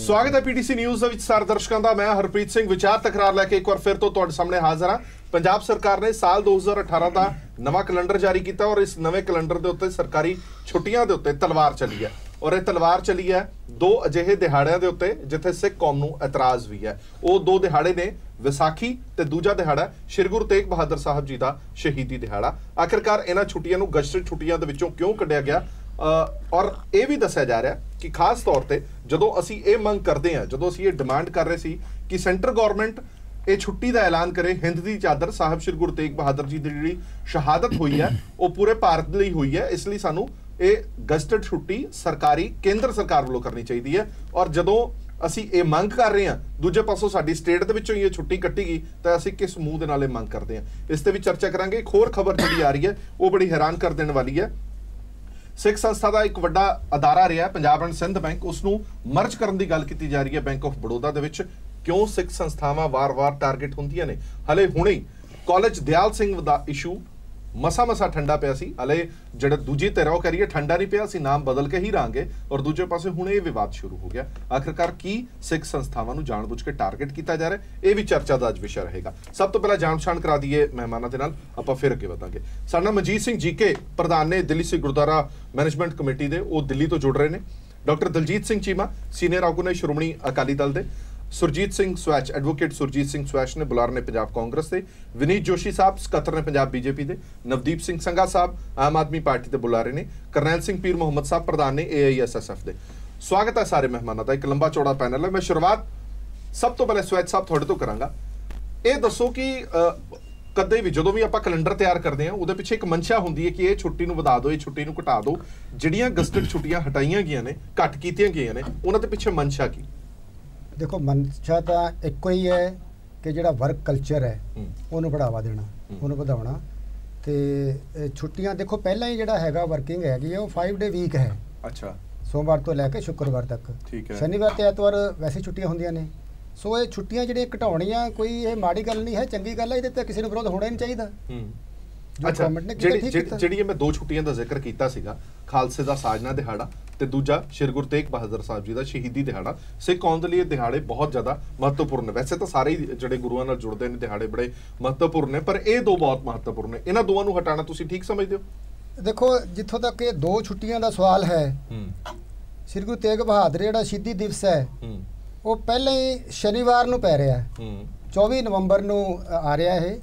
स्वागत है PTC news ਦੇ ਵਿੱਚ ਸਾਰੇ ਦਰਸ਼ਕਾਂ ਦਾ। ਮੈਂ ਹਰਪ੍ਰੀਤ ਸਿੰਘ ਵਿਚਾਰ ਤਕਰਾਰ ਲੈ ਕੇ ਇੱਕ ਵਾਰ ਫਿਰ ਤੋਂ ਤੁਹਾਡੇ ਸਾਹਮਣੇ ਹਾਜ਼ਰ ਹਾਂ। ਪੰਜਾਬ ਸਰਕਾਰ ਨੇ ਸਾਲ 2018 ਦਾ ਨਵਾਂ ਕੈਲੰਡਰ ਜਾਰੀ ਕੀਤਾ ਔਰ ਇਸ ਨਵੇਂ ਕੈਲੰਡਰ ਦੇ ਉੱਤੇ ਸਰਕਾਰੀ ਛੁੱਟੀਆਂ ਦੇ ਉੱਤੇ ਤਲਵਾਰ ਚੱਲੀ ਹੈ ਔਰ ਇਹ ਤਲਵਾਰ ਚੱਲੀ ਹੈ ਦੋ ਅਜਿਹੇ ਦਿਹਾੜਿਆਂ ਦੇ ਉੱਤੇ ਜਿੱਥੇ ਸਿੱਖ ਕੌਮ ਨੂੰ ਇਤਰਾਜ਼ ਵੀ ਹੈ। ਉਹ ਦੋ ਦਿਹਾੜੇ ਨੇ ਵਿਸਾਖੀ ਤੇ ਦੂਜਾ ਦਿਹਾੜਾ ਸ਼੍ਰੀ ਗੁਰੂ ਤੇਗ ਬਹਾਦਰ ਸਾਹਿਬ ਜੀ ਦਾ ਸ਼ਹੀਦੀ ਦਿਹਾੜਾ। ਆਖਿਰਕਾਰ ਇਹਨਾਂ ਛੁੱਟੀਆਂ ਨੂੰ ਗਜ਼ਟਿਡ ਛੁੱਟੀਆਂ ਦੇ ਵਿੱਚੋਂ ਕਿਉਂ ਕੱਢਿਆ ਗਿਆ और यह भी दस्या जा रहा कि खास तौर पर जो असी ये मंग करते हैं, जो असी ये डिमांड कर रहे सी कि सेंटर गौरमेंट ये छुट्टी का ऐलान करे, हिंद की चादर साहब श्री गुरु तेग बहादुर जी की जी शहादत हुई है वो पूरे भारत लिए हुई है, इसलिए सानू ये गजटेड छुट्टी सरकारी केंद्र सरकार वालों करनी चाहिए है। और जो ਅਸੀਂ ਇਹ ਮੰਗ ਕਰ ਰਹੇ ਹਾਂ ਦੂਜੇ ਪਾਸੋਂ ਸਾਡੀ ਸਟੇਟ ਦੇ ਵਿੱਚੋਂ ਇਹ ਛੁੱਟੀ ਕੱਟੀ ਗਈ ਤਾਂ ਅਸੀਂ ਕਿਸ ਮੂੰਹ ਦੇ ਨਾਲ ਇਹ ਮੰਗ ਕਰਦੇ ਹਾਂ, ਇਸ ਤੇ ਵੀ ਚਰਚਾ ਕਰਾਂਗੇ। ਇੱਕ ਹੋਰ ਖਬਰ ਜਿਹੜੀ ਆ ਰਹੀ ਹੈ ਉਹ ਬੜੀ ਹੈਰਾਨ ਕਰ ਦੇਣ ਵਾਲੀ ਹੈ। ਸਿੱਖ ਸੰਸਥਾ ਦਾ ਇੱਕ ਵੱਡਾ ਅਦਾਰਾ ਰਿਹਾ ਪੰਜਾਬ ਐਂਡ ਸਿੰਧ ਬੈਂਕ, ਉਸ ਨੂੰ ਮਰਜ ਕਰਨ ਦੀ ਗੱਲ ਕੀਤੀ ਜਾ ਰਹੀ ਹੈ ਬੈਂਕ ਆਫ ਬੜੌਦਾ ਦੇ ਵਿੱਚ। ਕਿਉਂ ਸਿੱਖ ਸੰਸਥਾਵਾਂ ਵਾਰ-ਵਾਰ ਟਾਰਗੇਟ ਹੁੰਦੀਆਂ ਨੇ? ਹਲੇ ਹੁਣੇ ਕਾਲਜ ਦਿਆਲ ਸਿੰਘ ਦਾ ਇਸ਼ੂ ਮਸਾ ਠੰਡਾ ਪਿਆ ਸੀ, ਹਲੇ ਜਿਹੜਾ ਦੂਜੀ ਧਿਰ ਉਹ ਕਰੀਏ ਠੰਡਾ ਨਹੀਂ ਪਿਆ, ਅਸੀਂ ਨਾਮ ਬਦਲ ਕੇ ਹੀ ਰਹਾਂਗੇ। ਔਰ ਦੂਜੇ ਪਾਸੇ ਹੁਣ ਇਹ ਵਿਵਾਦ ਸ਼ੁਰੂ ਹੋ ਗਿਆ। ਆਖਿਰਕਾਰ ਕੀ ਸਿੱਖ ਸੰਸਥਾਵਾਂ ਨੂੰ ਜਾਣਬੁੱਝ ਕੇ ਟਾਰਗੇਟ ਕੀਤਾ ਜਾ ਰਿਹਾ, ਇਹ ਵੀ ਚਰਚਾ ਦਾ ਅੱਜ ਵਿਸ਼ਾ ਰਹੇਗਾ। ਸਭ ਤੋਂ ਪਹਿਲਾਂ ਜਾਣ ਪਛਾਣ ਕਰਾ ਦਈਏ ਮਹਿਮਾਨਾਂ ਦੇ ਨਾਲ, ਆਪਾਂ ਫਿਰ ਅੱਗੇ ਵਧਾਂਗੇ। ਸਾਡੇ ਨਾਲ ਮਨਜੀਤ ਸਿੰਘ ਜੀਕੇ ਪ੍ਰਧਾਨ ਨੇ ਦਿੱਲੀ ਸਿੱਖ ਗੁਰਦੁਆਰਾ ਮੈਨੇਜਮੈਂਟ ਕਮੇਟੀ ਦੇ, ਉਹ ਦਿੱਲੀ ਤੋਂ ਜੁੜ ਰਹੇ ਨੇ। ਡਾਕਟਰ ਦਲਜੀਤ ਸਿੰਘ ਚੀਮਾ ਸੀਨੀਅਰ ਆਗੂ ਨੇ ਸ਼੍ਰੋਮਣੀ ਅਕਾਲੀ ਦਲ ਦੇ। सुरजीत सिंह स्वैच एडवोकेट सुरजीत सिंह स्वैच ने बुलार ने पंजाब कांग्रेस से। विनीत जोशी साहब सकत्तर ने पंजाब बीजेपी दे। नवदीप सिंह संघा साहब आम आदमी पार्टी के बुलारे ने। करनैल सिंह पीर मुहम्मद साहब प्रधान ने AISSF दे। स्वागत है सारे मेहमानों का, एक लंबा चौड़ा पैनल है। मैं शुरुआत सब तो पहले स्वैच साहब थोड़े तो करांगा। ये दसो कि कदे भी जो भी आप कैलेंडर तैयार करते हैं वो पिछे एक मंशा होंगी है कि ये छुट्टी नूं वधा दो, ये छुट्टी नूं घटा दो। जिहड़ियां गजटेड छुट्टियां हटाईयां गईयां ने, घट कीतियां गईयां ने, उन्हां दे पिछे मंशा की? देखो मंशा तो एक ही है कि जो वर्क कल्चर है उन्होंने बढ़ावा देना, उन्होंने ਵਧਾਉਣਾ। तो छुट्टियां देखो पहला ही जोड़ा है वर्किंग है वो 5 डे वीक है। अच्छा, सोमवार तो लैके शुक्रवार तक, शनिवार तो ऐतवार वैसे छुट्टियां होंदियां ने। सो ये छुट्टियां जिहड़ियां घटाउणियां कोई ये माड़ी गल नहीं है, चंगी गल है, इहदे ते किसी नूं विरोध होना ही नहीं चाहिए। अच्छा, ਜਿਹੜੀ ਮੈਂ ਦੋ ਛੁੱਟੀਆਂ ਦਾ ਜ਼ਿਕਰ ਕੀਤਾ ਸੀਗਾ, ਖਾਲਸੇ ਦਾ ਸਾਜਨਾ ਦਿਹਾੜਾ ਤੇ ਦੂਜਾ ਸ਼੍ਰੀ ਗੁਰੂ ਤੇਗ ਬਹਾਦਰ ਸਾਹਿਬ ਜੀ ਦਾ ਸ਼ਹੀਦੀ ਦਿਹਾੜਾ, ਸਿੱਖ ਕੌਮ ਦੇ ਲਈ ਇਹ ਦਿਹਾੜੇ ਬਹੁਤ ਜ਼ਿਆਦਾ ਮਹੱਤਵਪੂਰਨ ਨੇ। ਵੈਸੇ ਤਾਂ ਸਾਰੇ ਜਿਹੜੇ ਗੁਰੂਆਂ ਨਾਲ ਜੁੜਦੇ ਨੇ ਦਿਹਾੜੇ ਬੜੇ ਮਹੱਤਵਪੂਰਨ ਨੇ, ਪਰ ਇਹ ਦੋ ਬਹੁਤ ਮਹੱਤਵਪੂਰਨ ਨੇ। ਇਹਨਾਂ ਦੋਵਾਂ ਨੂੰ ਹਟਾਉਣਾ ਤੁਸੀਂ ਠੀਕ ਸਮਝਦੇ ਹੋ? ਦੇਖੋ ਜਿੱਥੋਂ ਤੱਕ ਇਹ ਦੋ ਛੁੱਟੀਆਂ ਦਾ ਸਵਾਲ ਹੈ, ਸ਼੍ਰੀ ਗੁਰੂ ਤੇਗ ਬਹਾਦਰ ਜਿਹੜਾ ਸ਼ਹੀਦੀ ਦਿਵਸ ਹੈ ਉਹ ਪਹਿਲਾਂ ਹੀ ਸ਼ਨੀਵਾਰ ਨੂੰ ਪੈ ਰਿਹਾ ਹੈ, 24 ਨਵੰਬਰ ਨੂੰ ਆ ਰਿਹਾ ਹੈ।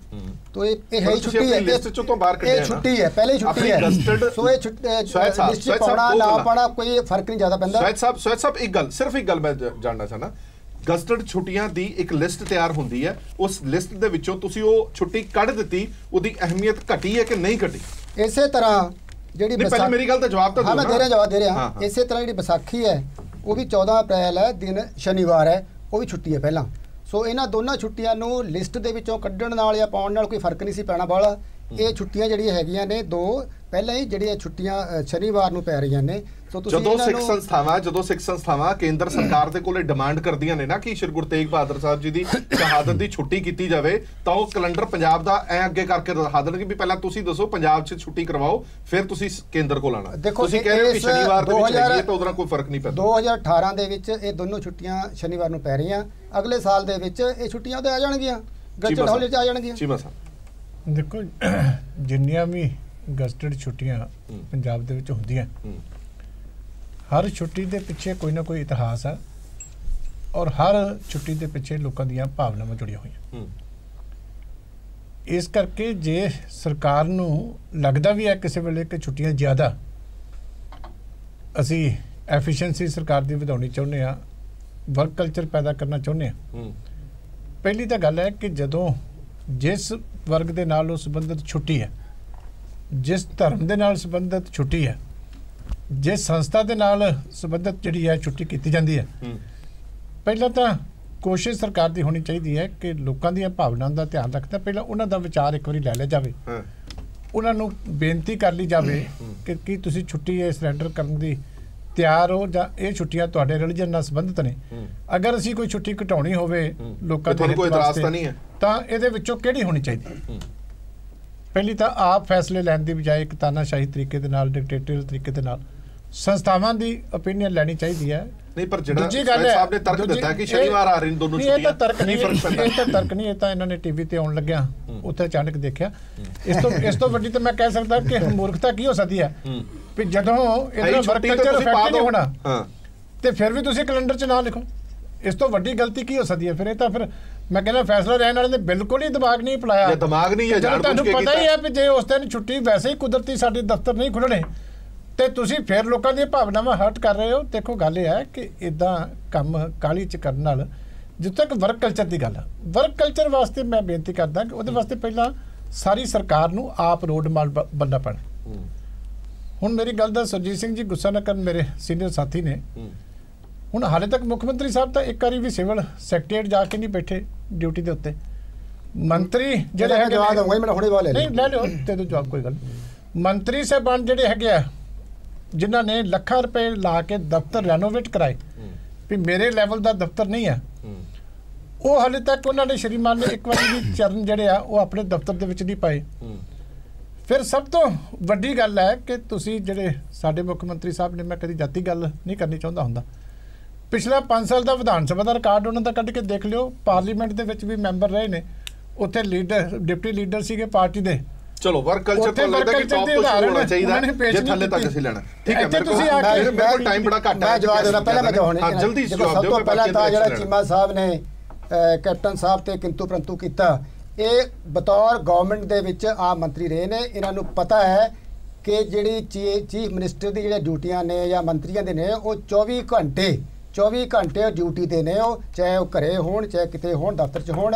तो ये है छुट्टी है, लिस्ट चों तो बाहर कढ़िया है, छुट्टी है, पहले छुट्टी है। सो ये लिस्ट च पाना ना पाना कोई फर्क नहीं ज्यादा पैंदा। स्वैच साहब एक गल, सिर्फ एक गल मैं जानना चाहना, गजटेड छुट्टियां दी एक लिस्ट तैयार होंदी है, उस लिस्ट दे विचों तुसी वो छुट्टी कढ़ दित्ती, उहदी अहमियत घटी है कि नहीं घटी? इसे तरह ਜਿਹੜੀ पहले मेरी गल दा जवाब तो हां मैं दे रहा, जवाब दे रहा। इसे तरह ਜਿਹੜੀ ਵਿਸਾਖੀ ਹੈ ਉਹ ਵੀ 14 ਅਪ੍ਰੈਲ ਹੈ, दिन शनिवार है, ਉਹ ਵੀ ਛੁੱਟੀ ਹੈ ਪਹਿਲਾਂ। ਸੋ ਇਹਨਾਂ ਦੋਨਾਂ ਛੁੱਟੀਆਂ ਨੂੰ ਲਿਸਟ ਦੇ ਵਿੱਚੋਂ ਕੱਢਣ ਨਾਲ ਜਾਂ ਪਾਉਣ ਨਾਲ ਕੋਈ ਫਰਕ ਨਹੀਂ ਸੀ ਪੈਣਾ ਬਾਹਲਾ। ਇਹ ਛੁੱਟੀਆਂ ਜਿਹੜੀਆਂ ਹੈਗੀਆਂ ਨੇ ਦੋ ਪਹਿਲਾਂ ਹੀ ਜਿਹੜੀਆਂ ਛੁੱਟੀਆਂ ਸ਼ਨੀਵਾਰ ਨੂੰ ਪੈ ਰਹੀਆਂ ਨੇ। ਸੋ ਤੁਸੀਂ ਜਦੋਂ ਸਿੱਖ ਸੰਸਥਾਵਾਂ ਕੇਂਦਰ ਸਰਕਾਰ ਦੇ ਕੋਲੇ ਡਿਮਾਂਡ ਕਰਦੀਆਂ ਨੇ ਨਾ ਕਿ ਸ਼੍ਰੀ ਗੁਰੂ ਤੇਗ ਬਹਾਦਰ ਸਾਹਿਬ ਜੀ ਦੀ ਸ਼ਹਾਦਤ ਦੀ ਛੁੱਟੀ ਕੀਤੀ ਜਾਵੇ, ਤਾਂ ਉਹ ਕੈਲੰਡਰ ਪੰਜਾਬ ਦਾ ਐ ਅੱਗੇ ਕਰਕੇ ਦਿਖਾ ਦੇਣਗੇ ਵੀ ਪਹਿਲਾਂ ਤੁਸੀਂ ਦੱਸੋ ਪੰਜਾਬ 'ਚ ਛੁੱਟੀ ਕਰਵਾਓ, ਫਿਰ ਤੁਸੀਂ ਕੇਂਦਰ ਕੋਲ ਆਣਾ। ਤੁਸੀਂ ਕਹਿ ਰਹੇ ਹੋ ਕਿ ਸ਼ਨੀਵਾਰ ਦੇ ਵਿੱਚ ਹੈਗੀ ਹੈ ਤਾਂ ਉਹਦੇ ਨਾਲ ਕੋਈ ਫਰਕ ਨਹੀਂ ਪੈਂਦਾ। 2018 ਦੇ ਵਿੱਚ ਇਹ ਦੋਨੋਂ ਛੁੱਟੀਆਂ ਸ਼ਨੀਵਾਰ ਨੂੰ ਪੈ ਰਹੀਆਂ, ਅਗਲੇ ਸਾਲ ਦੇ ਵਿੱਚ ਇਹ ਛੁੱਟੀਆਂ ਉਹਦੇ ਆ ਜਾਣਗੀਆਂ, ਗਜ਼ਟਿਡ ਹੌਲੀ 'ਚ ਆ ਜਾਣਗੀਆਂ। ਚੀਮਾ ਸਾਹਿਬ ਦੇਖੋ ਜਿੰਨੀਆਂ ਵੀ ਗਜ਼ਟਿਡ ਛੁੱਟੀਆਂ ਪੰਜਾਬ ਦੇ ਵਿੱਚ ਹੁੰਦੀਆਂ, ਹਰ ਛੁੱਟੀ ਦੇ ਪਿੱਛੇ ਕੋਈ ਨਾ ਕੋਈ ਇਤਿਹਾਸ ਹੈ ਔਰ ਹਰ ਛੁੱਟੀ ਦੇ ਪਿੱਛੇ ਲੋਕਾਂ ਦੀਆਂ ਭਾਵਨਾਵਾਂ ਜੁੜੀਆਂ ਹੋਈਆਂ। ਇਸ ਕਰਕੇ ਜੇ ਸਰਕਾਰ ਨੂੰ ਲੱਗਦਾ ਵੀ ਹੈ ਕਿਸੇ ਵੇਲੇ ਕਿ ਛੁੱਟੀਆਂ ਜ਼ਿਆਦਾ, ਅਸੀਂ ਐਫੀਸ਼ੀਐਂਸੀ ਸਰਕਾਰ ਦੀ ਵਧਾਉਣੀ ਚਾਹੁੰਦੇ ਹਾਂ, ਵਰਕ ਕਲਚਰ ਪੈਦਾ ਕਰਨਾ ਚਾਹੁੰਦੇ ਹਾਂ, ਪਹਿਲੀ ਤਾਂ ਗੱਲ ਹੈ ਕਿ ਜਦੋਂ ਜਿਸ ਵਰਗ ਦੇ ਨਾਲ ਉਹ ਸੰਬੰਧਿਤ ਛੁੱਟੀ ਹੈ, ਜਿਸ ਧਰਮ ਦੇ ਨਾਲ ਸੰਬੰਧਿਤ ਛੁੱਟੀ ਹੈ, ਜਿਸ ਸੰਸਥਾ ਦੇ ਨਾਲ ਸੰਬੰਧਿਤ ਜਿਹੜੀ ਹੈ ਛੁੱਟੀ ਕੀਤੀ ਜਾਂਦੀ ਹੈ, ਪਹਿਲਾਂ ਤਾਂ ਕੋਸ਼ਿਸ਼ ਸਰਕਾਰ ਦੀ ਹੋਣੀ ਚਾਹੀਦੀ ਹੈ ਕਿ ਲੋਕਾਂ ਦੀਆਂ ਭਾਵਨਾਵਾਂ ਦਾ ਧਿਆਨ ਰੱਖਦਾ ਪਹਿਲਾਂ ਉਹਨਾਂ ਦਾ ਵਿਚਾਰ ਇੱਕ ਵਾਰੀ ਲੈ ਲਿਆ ਜਾਵੇ, ਉਹਨਾਂ ਨੂੰ ਬੇਨਤੀ ਕਰ ਲਈ ਜਾਵੇ ਕਿ ਕੀ ਤੁਸੀਂ ਛੁੱਟੀ ਇਹ ਸਰੈਂਡਰ ਕਰਨ ਦੀ ਤਿਆਰ ਹੋ ਜਾਂ ਇਹ ਛੁੱਟੀਆਂ ਤੁਹਾਡੇ ਰਿਲੀਜਨ ਨਾਲ ਸੰਬੰਧਿਤ ਨੇ। ਅਗਰ ਅਸੀਂ ਕੋਈ ਛੁੱਟੀ ਘਟਾਉਣੀ ਹੋਵੇ ਲੋਕਾਂ ਦੇ ਕੋਈ ਇਤਰਾਜ਼ ਤਾਂ ਨਹੀਂ ਹੈ, ਤਾਂ ਇਹਦੇ ਵਿੱਚੋਂ ਕਿਹੜੀ ਹੋਣੀ ਚਾਹੀਦੀ? ਪਹਿਲੀ ਤਾਂ ਆਪ ਫੈਸਲੇ ਲੈਣ ਦੀ ਬਜਾਏ ਇੱਕ ਤਾਨਾਸ਼ਾਹੀ ਤਰੀਕੇ ਦੇ ਨਾਲ, ਡਿਕਟੇਟਰੀਅਲ ਤਰੀਕੇ ਦੇ ਨਾਲ ਸੰਸਥਾਵਾਂ ਦੀ ਓਪੀਨੀਅਨ ਲੈਣੀ ਚਾਹੀਦੀ ਹੈ। ਨਹੀਂ ਪਰ ਜਿਹੜਾ ਸਾਹਿਬ ਨੇ ਤਰਕ ਦਿੱਤਾ ਕਿ ਸ਼ਨੀਵਾਰ ਆ ਰਹੇ ਨੇ ਦੋਨੋਂ ਛੁੱਟੀਆਂ, ਇਹ ਤਾਂ ਤਰਕ ਨਹੀਂ, ਇਹ ਤਾਂ ਇਹਨਾਂ ਨੇ ਟੀਵੀ ਤੇ ਆਉਣ ਲੱਗਿਆ ਉੱਥੇ ਅਚਾਨਕ ਦੇਖਿਆ। ਇਸ ਤੋਂ ਵੱਡੀ ਤਾਂ ਮੈਂ ਕਹਿ ਸਕਦਾ ਕਿ ਮੂਰਖਤਾ ਕੀ ਹੋ ਸਕਦੀ ਹੈ ਵੀ ਜਦੋਂ ਇਹਦਾ ਵਰਕ ਕਲਚਰ ਇਫੈਕਟ ਨਹੀਂ ਹੋਣਾ ਤੇ ਫਿਰ ਵੀ ਤੁਸੀਂ ਕੈਲੰਡਰ 'ਚ ਨਾ ਲਿਖੋ। ਇਸ ਤੋਂ ਵੱਡੀ ਗਲਤੀ ਕੀ ਹੋ ਸਕਦੀ ਹੈ? ਫਿਰ ਇਹ ਤਾਂ ਫਿਰ ਮੈਂ ਕਹਿੰਦਾ ਫੈਸਲਾ ਲੈਣ ਵਾਲੇ ਨੇ ਬਿਲਕੁਲ ਹੀ ਦਿਮਾਗ ਨਹੀਂ ਪਲਾਇਆ। ਦਿਮਾਗ ਨਹੀਂ ਹੈ, ਤੁਹਾਨੂੰ ਪਤਾ ਹੀ ਹੈ ਵੀ ਜੇ ਉਸ ਦਿਨ ਛੁੱਟੀ ਵੈਸੇ ਹੀ ਕੁਦਰਤੀ ਸਾਡੇ ਦਫ਼ਤਰ ਨਹੀਂ ਖੁੱਲਣੇ ਤੇ ਤੁਸੀਂ ਫਿਰ ਲੋਕਾਂ ਦੀਆਂ ਭਾਵਨਾਵਾਂ ਹਰਟ ਕਰ ਰਹੇ ਹੋ। ਦੇਖੋ ਗੱਲ ਇਹ ਹੈ ਕਿ ਇਦਾਂ ਕੰਮ ਕਾਹਲੀ 'ਚ ਕਰਨ ਨਾਲ, ਜਿੱਥੇ ਤੱਕ ਵਰਕ ਕਲਚਰ ਦੀ ਗੱਲ ਹੈ, ਵਰਕ ਕਲਚਰ ਵਾਸਤੇ ਮੈਂ ਬੇਨਤੀ ਕਰਦਾ ਕਿ ਉਹਦੇ ਵਾਸਤੇ ਪਹਿਲਾਂ ਸਾਰੀ ਸਰਕਾਰ ਨੂੰ ਆਪ ਰੋਡ ਮਾਲ ਬਣਨਾ ਪੈਣਾ। ਹੁਣ ਮੇਰੀ ਗੱਲ ਦਾ ਸੁਰਜੀਤ ਸਿੰਘ ਜੀ ਗੁੱਸਾ ਨਾ ਕਰਨ, ਮੇਰੇ ਸੀਨੀਅਰ ਸਾਥੀ ਨੇ। ਹੁਣ ਹਾਲੇ ਤੱਕ ਮੁੱਖ ਮੰਤਰੀ ਸਾਹਿਬ ਤਾਂ ਇੱਕ ਵਾਰੀ ਵੀ ਸਿਵਲ ਸੈਕਟਰੀਏਟ ਜਾ ਕੇ ਨਹੀਂ ਬੈਠੇ ਡਿਊਟੀ ਦੇ ਉੱਤੇ। ਮੰਤਰੀ ਜਿਹੜੇ ਹੈਗੇ ਨਹੀਂ ਲੈ ਲਿਓ ਤੇ ਜਵਾਬ ਕੋਈ ਗੱਲ। ਮੰਤਰੀ ਸਾਹਿਬਾਨ ਜਿਹੜੇ ਹੈਗੇ ਆ ਜਿਨ੍ਹਾਂ ਨੇ ਲੱਖਾਂ ਰੁਪਏ ਲਾ ਕੇ ਦਫ਼ਤਰ ਰੈਨੋਵੇਟ ਕਰਾਏ ਵੀ ਮੇਰੇ ਲੈਵਲ ਦਾ ਦਫ਼ਤਰ ਨਹੀਂ ਹੈ, ਉਹ ਹਾਲੇ ਤੱਕ ਉਹਨਾਂ ਨੇ ਸ਼੍ਰੀਮਾਨ ਨੇ ਇੱਕ ਵਾਰੀ ਵੀ ਚਰਨ ਜਿਹੜੇ ਆ ਉਹ ਆਪਣੇ ਦਫ਼ਤਰ ਦੇ ਵਿੱਚ ਨਹੀਂ ਪਾਏ। ਫਿਰ ਸਭ ਤੋਂ ਵੱਡੀ ਗੱਲ ਹੈ ਕਿ ਤੁਸੀਂ ਜਿਹੜੇ ਸਾਡੇ ਮੁੱਖ ਮੰਤਰੀ ਸਾਹਿਬ ਨੇ, ਮੈਂ ਕਦੀ ਜਾਤੀ ਗੱਲ ਨਹੀਂ ਕਰਨੀ ਚਾਹੁੰਦਾ ਹੁੰਦਾ, ਪਿਛਲਾ 5 ਸਾਲ ਦਾ ਵਿਧਾਨ ਸਭਾ ਦਾ ਰਿਕਾਰਡ ਉਹਨਾਂ ਦਾ ਕੱਢ ਕੇ ਦੇਖ ਲਿਓ। ਪਾਰਲੀਮੈਂਟ ਦੇ ਵਿੱਚ ਵੀ ਮੈਂਬਰ ਰਹੇ ਨੇ, ਉੱਥੇ ਲੀਡਰ ਡਿਪਟੀ ਲੀਡਰ ਸੀਗੇ ਪਾਰਟੀ ਦੇ। ਚਲੋ ਵਰਕ ਕਲਚਰ ਤੋਂ ਲੱਗਦਾ ਕਿ ਟੌਪ ਤੋਂ ਸ਼ੁਰੂ ਹੋਣਾ ਚਾਹੀਦਾ ਜੇ ਥੱਲੇ ਤੱਕ ਅਸੀਂ ਲੈਣਾ। ਠੀਕ ਹੈ, ਮੇਰੇ ਕੋਲ ਟਾਈਮ ਬੜਾ ਘੱਟ ਹੈ। ਮੈਂ ਜਵਾਬ ਦੇਣਾ ਪਹਿਲਾਂ, ਮੈਂ ਜਵਾਬ ਜਲਦੀ ਜਵਾਬ ਦਿਓ। ਪਹਿਲਾਂ ਤਾਂ ਜਿਹੜਾ ਚੀਮਾ ਸਾਹਿਬ ਨੇ ਕੈਪਟਨ ਸਾਹਿਬ ਤੇ ਕਿੰਤੂ ਪ੍ਰੰਤੂ ਕੀਤਾ, ਇਹ ਬਤੌਰ ਗਵਰਨਮੈਂਟ ਦੇ ਵਿੱਚ ਆਮ ਮੰਤਰੀ ਰਹੇ ਨੇ। ਇਹਨਾਂ ਨੂੰ ਪਤਾ ਹੈ ਕਿ ਜਿਹੜੀ ਚੀਫ ਮਿਨਿਸਟਰ ਦੀ ਜਿਹੜੀਆਂ ਡਿਊਟੀਆਂ ਨੇ ਜਾਂ ਮੰਤਰੀਆਂ ਦੇ ਨੇ ਉਹ 24 ਘੰਟੇ ਡਿਊਟੀ ਦੇ ਨੇ। ਉਹ ਚਾਹੇ ਉਹ ਘਰੇ ਹੋਣ ਚਾਹੇ ਕਿਤੇ ਹੋਣ, ਦਫ਼ਤਰ 'ਚ ਹੋਣ,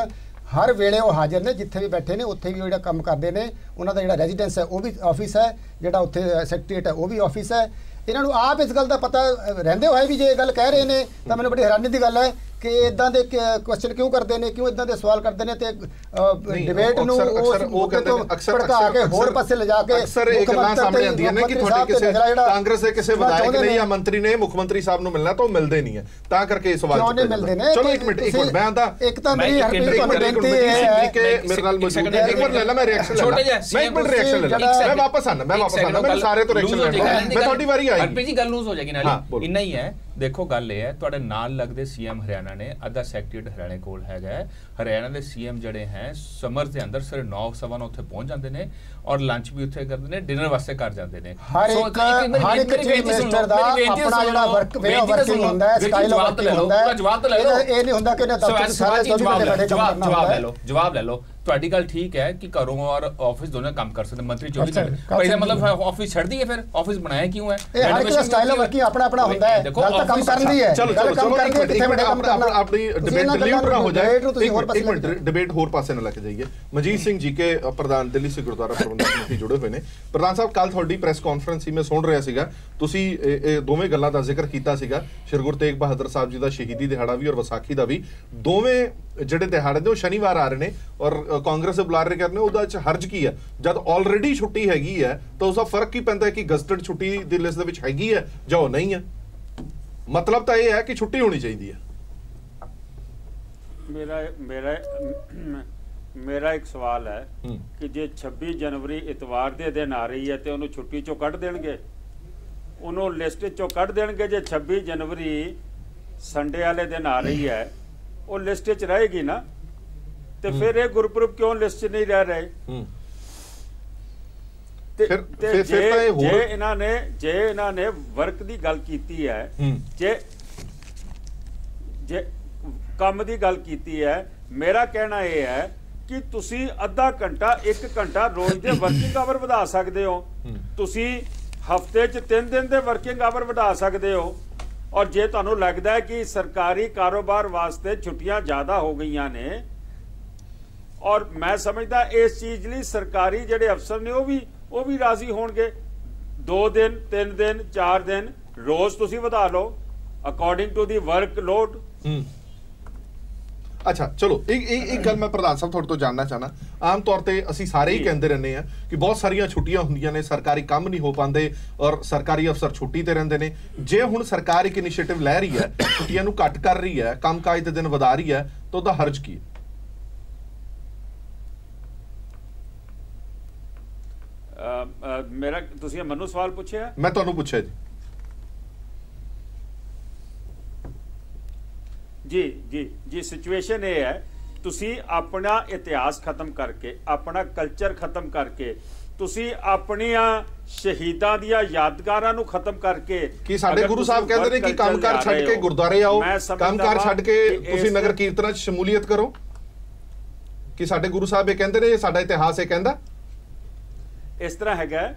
ਹਰ ਵੇਲੇ ਉਹ ਹਾਜ਼ਰ ਨੇ। ਜਿੱਥੇ ਵੀ ਬੈਠੇ ਨੇ ਉੱਥੇ ਵੀ ਜਿਹੜਾ ਕੰਮ ਕਰਦੇ ਨੇ, ਉਹਨਾਂ ਦਾ ਜਿਹੜਾ ਰੈਜ਼ੀਡੈਂਸ ਹੈ ਉਹ ਵੀ ਆਫਿਸ ਹੈ, ਜਿਹੜਾ ਉੱਥੇ ਸੈਕਟਰੀਏਟ ਹੈ ਉਹ ਵੀ ਆਫਿਸ ਹੈ। ਇਹਨਾਂ ਨੂੰ ਆਪ ਇਸ ਗੱਲ ਦਾ ਪਤਾ ਰਹਿੰਦੇ ਹੋਏ ਵੀ ਜੇ ਇਹ ਗੱਲ ਕਹਿ ਰਹੇ ਨੇ ਤਾਂ ਮੈਨੂੰ ਬੜੀ ਹੈਰਾਨੀ ਦੀ ਗੱਲ ਹੈ ਕਿ ਇਦਾਂ ਦੇ ਕੁਐਸਚਨ ਕਿਉਂ ਕਰਦੇ ਨੇ, ਕਿਉਂ ਇਦਾਂ ਦੇ ਸਵਾਲ ਕਰਦੇ ਨੇ ਤੇ ਡਿਬੇਟ ਨੂੰ ਉਹ ਭੜਕਾ ਕੇ ਹੋਰ ਪਾਸੇ ਲਿਜਾ ਕੇ ਅਕਸਰ ਇਹ ਗੱਲਾਂ ਸਾਹਮਣੇ ਆਉਂਦੀਆਂ ਨੇ ਕਿ ਤੁਹਾਡੇ ਕਿਸੇ ਕਾਂਗਰਸ ਦੇ ਕਿਸੇ ਵਿਧਾਇਕ ਨੇ ਜਾਂ ਮੰਤਰੀ ਨੇ ਮੁੱਖ ਮੰਤਰੀ ਸਾਹਿਬ ਨੂੰ ਮਿਲਣਾ ਤਾਂ ਉਹ ਮਿਲਦੇ ਨਹੀਂ ਹੈ, ਤਾਂ ਕਰਕੇ ਇਹ ਸਵਾਲ ਕਿਉਂ ਨਹੀਂ ਮਿਲਦੇ ਨੇ। ਚਲੋ ਇੱਕ ਮਿੰਟ ਮੈਂ ਆਂਦਾ ਇੱਕ ਤਾਂ ਮੇਰੀ ਬੇਨਤੀ ਹੈ ਕਿ ਮੇਰੇ ਨਾਲ ਮੌਜੂਦ ਹੈ, ਇੱਕ ਮਿੰਟ ਲੈ ਲਾ, ਮੈਂ ਰਿਐਕਸ਼ਨ ਲੈ ਲਾ, ਮੈਂ ਇੱਕ ਮਿੰਟ ਰਿਐਕਸ਼ਨ ਲੈ ਲਾ, ਮੈਂ ਵਾਪਸ ਆਣਾ ਮੈਂ ਸਾਰੇ ਤੋਂ ਰਿਐਕਸ਼ਨ ਲੈਣਾ, ਮੈਂ ਤੁਹਾਡੀ ਵਾਰੀ ਆਈ। ਹਰਪ੍ਰੀਤ ਜੀ ਗੱਲ ਲੂਜ਼ ਹੋ ਜਾਏਗੀ ਨਾਲੇ ਇੰਨਾ ਹੀ ਹੈ। ਦੇਖੋ ਗੱਲ ਇਹ ਹੈ, ਤੁਹਾਡੇ ਨਾਲ ਲੱਗਦੇ ਸੀਐਮ ਹਰਿਆਣਾ ਨੇ ਅੱਧਾ ਸੈਕਟਰੀਏਟ ਹਰਿਆਣੇ ਕੋਲ ਹੈਗਾ। ਹਰਿਆਣਾ ਦੇ ਸੀਐਮ ਜਿਹੜੇ ਹੈ ਸਮਰ ਦੇ ਅੰਦਰ ਸਿਰ 9:15 ਉੱਥੇ ਪਹੁੰਚ ਜਾਂਦੇ ਨੇ ਔਰ ਲੰਚ ਵੀ ਉੱਥੇ ਕਰਦੇ ਨੇ, ਡਿਨਰ ਵਾਸਤੇ ਕਰ ਜਾਂਦੇ ਨੇ। ਹਰ ਇੱਕ ਚੀਫ ਮਿਨਿਸਟਰ ਦਾ ਆਪਣਾ ਜਿਹੜਾ ਵਰਕਿੰਗ ਹੁੰਦਾ ਹੈ, ਸਟਾਈਲ ਆਫ ਵਰਕਿੰਗ ਹੁੰਦਾ ਹੈ। ਜਵਾਬ ਲੈ ਲਓ, ਇਹ ਨਹੀਂ ਹੁੰਦਾ ਕਿ ਦਫ਼ਤਰ ਸਾਰੇ ਜਵਾਬ ਲੈ ਲਓ। ਤੁਹਾਡੀ ਗੱਲ ਠੀਕ ਹੈ ਕਿ ਘਰੋਂ ਔਰ ਆਫਿਸ ਦੋਨੋਂ ਕੰਮ ਕਰ ਸਕਦੇ ਮੰਤਰੀ 24 ਘੰਟੇ, ਪਰ ਇਹਦਾ ਮਤਲਬ ਆਫਿਸ ਛੱਡ ਦਈਏ ਫਿਰ ਆਫਿਸ ਬਣਾਇਆ ਕਿਉਂ ਹੈ? ਇਹ ਹਰ ਇੱਕ ਸਟਾਈਲ ਆਫ ਵਰਕਿੰਗ ਆਪਣਾ ਆਪਣਾ ਹੁੰਦਾ ਹੈ, ਗੱਲ ਤਾਂ ਕੰਮ ਕਰਨ ਦੀ ਹੈ। ਚਲੋ ਕਿੱਥੇ ਵੱਡੇ ਕੰਮ ਕਰਨਾ, ਆਪਣੀ ਡਿਬੇਟ ਡਿਲੀਟ ਨਾ ਹੋ ਜਾਏ। ਇੱਕ ਮਿੰਟ ਡਿਬੇਟ ਹੋਰ ਪਾਸੇ ਨਾ ਲੈ ਕੇ ਜਾਈਏ। ਮਨਜੀਤ ਸਿੰਘ ਜੀ ਕੇ ਪ੍ਰਧਾਨ ਦਿੱਲੀ ਸਿੱਖ ਗੁਰਦੁਆਰਾ ਪ੍ਰਬੰਧਕ ਕਮੇਟੀ ਜੁੜੇ ਹੋਏ ਨੇ। ਪ੍ਰਧਾਨ ਸਾਹਿਬ ਕੱਲ ਤੁਹਾਡੀ ਪ੍ਰੈਸ ਕਾਨਫਰੰਸ ਸੀ, ਮੈਂ ਸੁਣ ਰਿਹਾ ਸੀਗਾ, ਤੁਸੀਂ ਇਹ ਦੋਵੇਂ ਗੱਲਾਂ ਦਾ ਜ਼ਿਕਰ ਕੀਤਾ ਸੀਗਾ, ਸ਼੍ਰੀ ਗੁਰੂ ਤੇਗ ਬਹਾਦਰ ਸਾਹਿਬ ਜੀ ਦਾ ਸ਼ਹੀਦੀ ਦਿਹਾੜਾ ਵੀ ਔਰ ਵਿਸਾਖੀ ਦਾ ਵੀ। ਦੋਵੇਂ ਜਿਹੜੇ ਦਿਹਾੜੇ ਨੇ ਉਹ ਸ਼ਨੀਵਾਰ ਆ ਰਹੇ ਨੇ ਔਰ ਕਾਂਗਰਸ ਦੇ ਬੁਲਾਰੇ ਕਰਨੇ, ਉਹਦਾ ਚ ਹਰਜ ਕੀ ਹੈ? ਜਦ ਆਲਰੇਡੀ ਛੁੱਟੀ ਹੈਗੀ ਹੈ ਤਾਂ ਉਸਦਾ ਫਰਕ ਕੀ ਪੈਂਦਾ ਹੈ ਕਿ ਗਜ਼ਟਡ ਛੁੱਟੀ ਦੀ ਲਿਸਟ ਦੇ ਵਿੱਚ ਹੈਗੀ ਹੈ ਜਾਂ ਉਹ ਨਹੀਂ ਹੈ? ਮਤਲਬ ਤਾਂ ਇਹ ਹੈ ਕਿ ਛੁੱਟੀ ਹੋਣੀ ਚਾਹੀਦੀ ਹੈ। ਮੇਰਾ ਇੱਕ ਸਵਾਲ ਹੈ ਕਿ ਜੇ 26 ਜਨਵਰੀ ਇਤਵਾਰ ਦੇ ਦਿਨ ਆ ਰਹੀ ਹੈ ਤੇ ਉਹਨੂੰ ਛੁੱਟੀ ਚੋਂ ਕੱਢ ਦੇਣਗੇ, ਉਹਨੂੰ ਲਿਸਟ ਚੋਂ ਕੱਢ ਦੇਣਗੇ। ਜੇ 26 ਜਨਵਰੀ ਸੰਡੇ ਵਾਲੇ ਦਿਨ ਆ ਰਹੀ ਹੈ ਉਹ ਲਿਸਟ 'ਚ ਰਹੇਗੀ ਨਾ, ਤੇ ਫਿਰ ਇਹ ਗੁਰਪੁਰਬ ਕਿਉਂ ਲਿਸਟ 'ਚ ਨਹੀਂ ਰਹਿ ਰਹੇ? ਜੇ ਇਹਨਾਂ ਨੇ ਵਰਕ ਦੀ ਗੱਲ ਕੀਤੀ ਹੈ, ਜੇ ਕੰਮ ਦੀ ਗੱਲ ਕੀਤੀ ਹੈ, ਮੇਰਾ ਕਹਿਣਾ ਇਹ ਹੈ ਕਿ ਤੁਸੀਂ ਅੱਧਾ ਘੰਟਾ 1 ਘੰਟਾ ਰੋਜ਼ ਦੇ ਵਰਕਿੰਗ ਆਵਰ ਵਧਾ ਸਕਦੇ ਹੋ। ਤੁਸੀਂ ਹਫਤੇ 'ਚ 3 ਦਿਨ ਦੇ ਵਰਕਿੰਗ ਆਵਰ ਵਧਾ ਸਕਦੇ ਹੋ। ਔਰ ਜੇ ਤੁਹਾਨੂੰ ਲੱਗਦਾ ਹੈ ਕਿ ਸਰਕਾਰੀ ਕਾਰੋਬਾਰ ਵਾਸਤੇ ਛੁੱਟੀਆਂ ਜ਼ਿਆਦਾ ਹੋ ਗਈਆਂ ਨੇ, ਔਰ ਮੈਂ ਸਮਝਦਾ ਇਸ ਚੀਜ਼ ਲਈ ਸਰਕਾਰੀ ਜਿਹੜੇ ਅਫਸਰ ਨੇ ਉਹ ਵੀ ਰਾਜ਼ੀ ਹੋਣਗੇ। 2 ਦਿਨ 3 ਦਿਨ 4 ਦਿਨ ਰੋਜ਼ ਤੁਸੀਂ ਵਧਾ ਲਓ according to the work load. ਅੱਛਾ ਚਲੋ ਇੱਕ ਗੱਲ ਮੈਂ ਪ੍ਰਧਾਨ ਸਾਹਿਬ ਤੁਹਾਡੇ ਤੋਂ ਜਾਣਨਾ ਚਾਹਨਾ। ਆਮ ਤੌਰ ਤੇ ਅਸੀਂ ਸਾਰੇ ਹੀ ਕਹਿੰਦੇ ਰਹਿੰਦੇ ਆ ਕਿ ਬਹੁਤ ਸਾਰੀਆਂ ਛੁੱਟੀਆਂ ਹੁੰਦੀਆਂ ਨੇ, ਸਰਕਾਰੀ ਕੰਮ ਨਹੀਂ ਹੋ ਪਾਉਂਦੇ ਔਰ ਸਰਕਾਰੀ ਅਫਸਰ ਛੁੱਟੀ ਤੇ ਰਹਿੰਦੇ ਨੇ। ਜੇ ਹੁਣ ਸਰਕਾਰ ਇੱਕ ਇਨੀਸ਼ੀਏਟਿਵ ਲੈ ਰਹੀ ਹੈ, ਛੁੱਟੀਆਂ ਨੂੰ ਘੱਟ ਕਰ ਰਹੀ ਹੈ, ਕੰਮਕਾਜ ਦੇ ਦਿਨ ਵਧਾ ਰਹੀ ਹੈ, ਤਾਂ ਉਹਦਾ ਹਰਜ ਕੀ ਹੈ? ਮੇਰਾ ਤੁਸੀਂ ਮੈਨੂੰ ਸਵਾਲ ਪੁੱਛਿਆ, ਮੈਂ ਤੁਹਾਨੂੰ ਪੁੱਛਿਆ ਜੀ। ਜੀ ਸਿਚੁਏਸ਼ਨ ਇਹ ਹੈ, ਤੁਸੀਂ ਆਪਣਾ ਇਤਿਹਾਸ ਖਤਮ ਕਰਕੇ, ਆਪਣਾ ਕਲਚਰ ਖਤਮ ਕਰਕੇ, ਤੁਸੀਂ ਆਪਣੀਆਂ ਸ਼ਹੀਦਾਂ ਦੀਆਂ ਯਾਦਗਾਰਾਂ ਨੂੰ ਖਤਮ ਕਰਕੇ, ਕਿ ਸਾਡੇ ਗੁਰੂ ਸਾਹਿਬ ਕਹਿੰਦੇ ਨੇ ਕਿ ਕੰਮਕਾਰ ਛੱਡ ਕੇ ਗੁਰਦੁਆਰੇ ਆਓ, ਕੰਮਕਾਰ ਛੱਡ ਕੇ ਤੁਸੀਂ ਨਗਰ ਕੀਰਤਨਾਂ 'ਚ ਸ਼ਮੂਲੀਅਤ ਕਰੋ, ਕਿ ਸਾਡੇ ਗੁਰੂ ਸਾਹਿਬ ਇਹ ਕਹਿੰਦੇ ਨੇ, ਸਾਡਾ ਇਤਿਹਾਸ ਇਹ ਕਹਿੰਦਾ। ਇਸ ਤਰ੍ਹਾਂ ਹੈਗਾ,